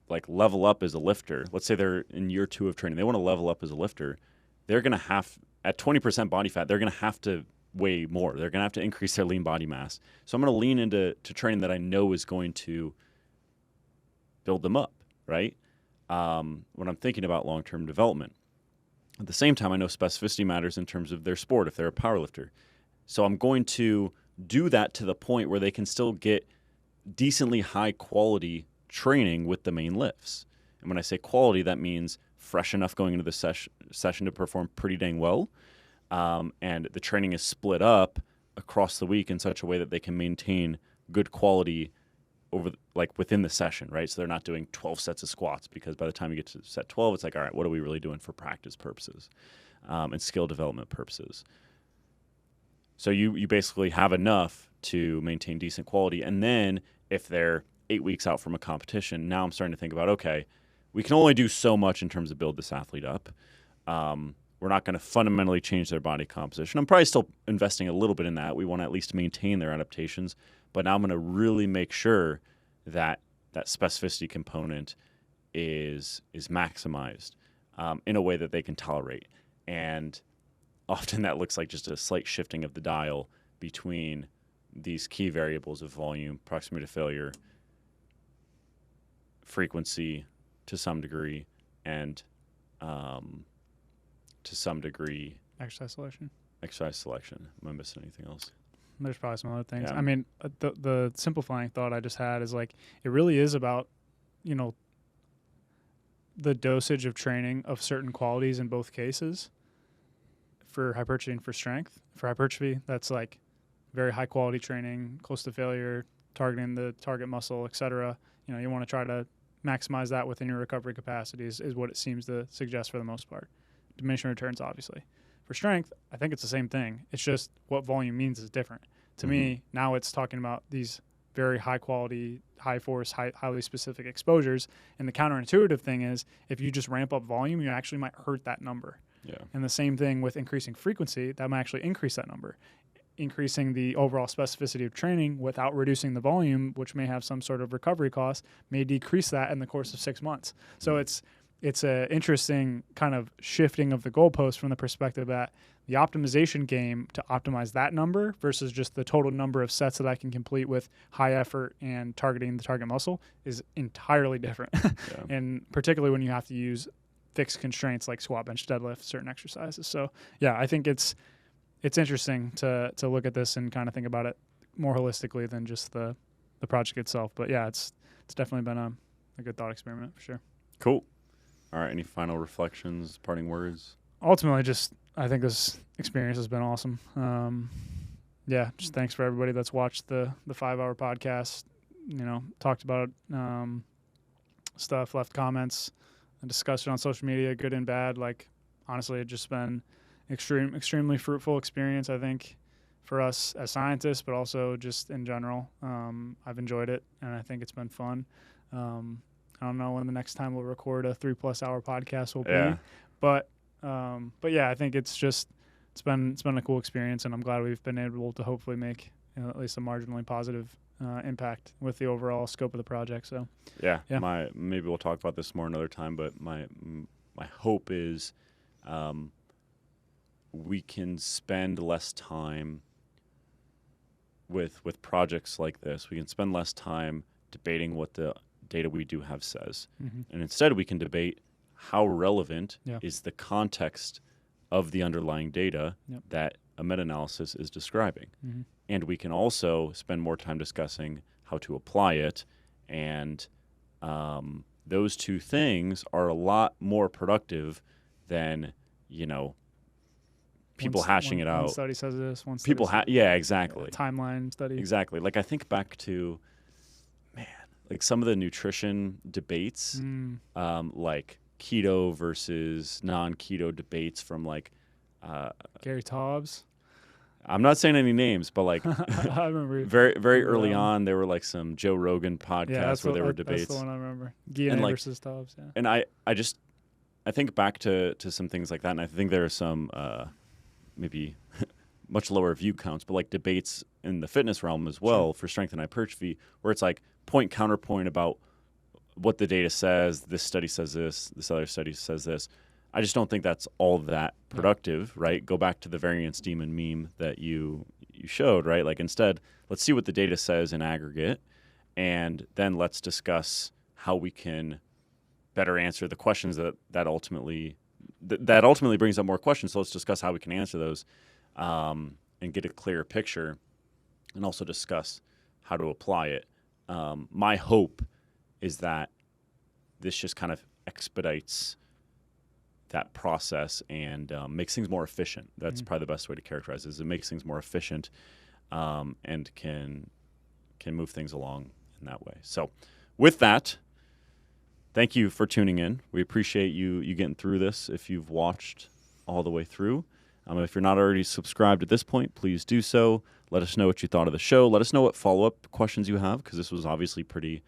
like level up as a lifter, let's say they're in year 2 of training, they want to level up as a lifter, they're going to have, at 20% body fat, they're going to have to weigh more. They're going to have to increase their lean body mass. So I'm going to lean into training that I know is going to build them up, right? When I'm thinking about long-term development. At the same time, I know specificity matters in terms of their sport if they're a powerlifter. So I'm going to do that to the point where they can still get decently high quality training with the main lifts. And when I say quality, that means fresh enough going into the session to perform pretty dang well. And the training is split up across the week in such a way that they can maintain good quality within the session, right? So they're not doing 12 sets of squats, because by the time you get to set 12, it's like, all right, what are we really doing for practice purposes and skill development purposes? So you basically have enough to maintain decent quality. And then if they're 8 weeks out from a competition, now I'm starting to think about, okay, we can only do so much in terms of build this athlete up. We're not going to fundamentally change their body composition. I'm probably still investing a little bit in that. We want to at least maintain their adaptations. But now I'm going to really make sure that that specificity component is maximized in a way that they can tolerate. And often that looks like just a slight shifting of the dial between these key variables of volume, proximity to failure, frequency to some degree, and to some degree exercise selection. Am I missing anything else? There's probably some other things. Yeah. I mean, the simplifying thought I just had is like, it really is about, the dosage of training of certain qualities in both cases for hypertrophy and for strength. For hypertrophy, that's like very high quality training, close to failure, targeting the target muscle, etc. You want to try to maximize that within your recovery capacities is what it seems to suggest for the most part. Diminishing returns, obviously. For strength, I think it's the same thing. It's just what volume means is different. To me, now it's talking about these very high quality, high force, highly specific exposures. And the counterintuitive thing is if you just ramp up volume, you actually might hurt that number. Yeah. And the same thing with increasing frequency, that might actually increase that number. Increasing the overall specificity of training without reducing the volume, which may have some sort of recovery cost, may decrease that in the course of 6 months. So it's an interesting kind of shifting of the goalpost from the perspective that the optimization game to optimize that number versus just the total number of sets that I can complete with high effort and targeting the target muscle is entirely different. Yeah. And particularly when you have to use fixed constraints like squat, bench, deadlift, certain exercises. So yeah, I think it's interesting to look at this and kind of think about it more holistically than just the project itself. But yeah, it's definitely been a good thought experiment for sure. Cool. All right. Any final reflections, parting words? Ultimately, I think this experience has been awesome. Yeah, just thanks for everybody that's watched the 5-hour podcast, talked about stuff, left comments, and discussed it on social media, good and bad. Like, honestly, it's just been extremely fruitful experience, I think, for us as scientists, but also just in general. I've enjoyed it, and I think it's been fun. I don't know when the next time we'll record a 3+ hour podcast will be, but yeah, I think it's been a cool experience, and I'm glad we've been able to hopefully make at least a marginally positive impact with the overall scope of the project. So yeah. Maybe we'll talk about this more another time, but my hope is we can spend less time with projects like this. We can spend less time debating what the data we do have says. And instead we can debate how relevant is the context of the underlying data that a meta-analysis is describing. And we can also spend more time discussing how to apply it. And those two things are a lot more productive than, people hashing it out. One study says this, one study People yeah, exactly. Timeline study. Exactly. Like I think back to, like some of the nutrition debates, like keto versus non-keto debates from like Gary Taubes. I'm not saying any names, but like I remember very early on, there were like some Joe Rogan podcasts where there were debates. That's the one I remember. Guillain versus Taubes. Yeah. And I think back to some things like that, and I think there are some maybe much lower view counts, but like debates in the fitness realm as well for strength and hypertrophy, where it's like point counterpoint about what the data says. This study says this. This other study says this. I just don't think that's all that productive, right? Go back to the variance demon meme that you showed, right? Like instead, let's see what the data says in aggregate, and then let's discuss how we can better answer the questions that ultimately brings up more questions. So let's discuss how we can answer those and get a clearer picture, and also discuss how to apply it. My hope is that this just kind of expedites that process and makes things more efficient. That's probably the best way to characterize it. Is it makes things more efficient and can move things along in that way. So with that, thank you for tuning in. We appreciate you getting through this if you've watched all the way through. If you're not already subscribed at this point, please do so. Let us know what you thought of the show. Let us know what follow-up questions you have, because this was obviously pretty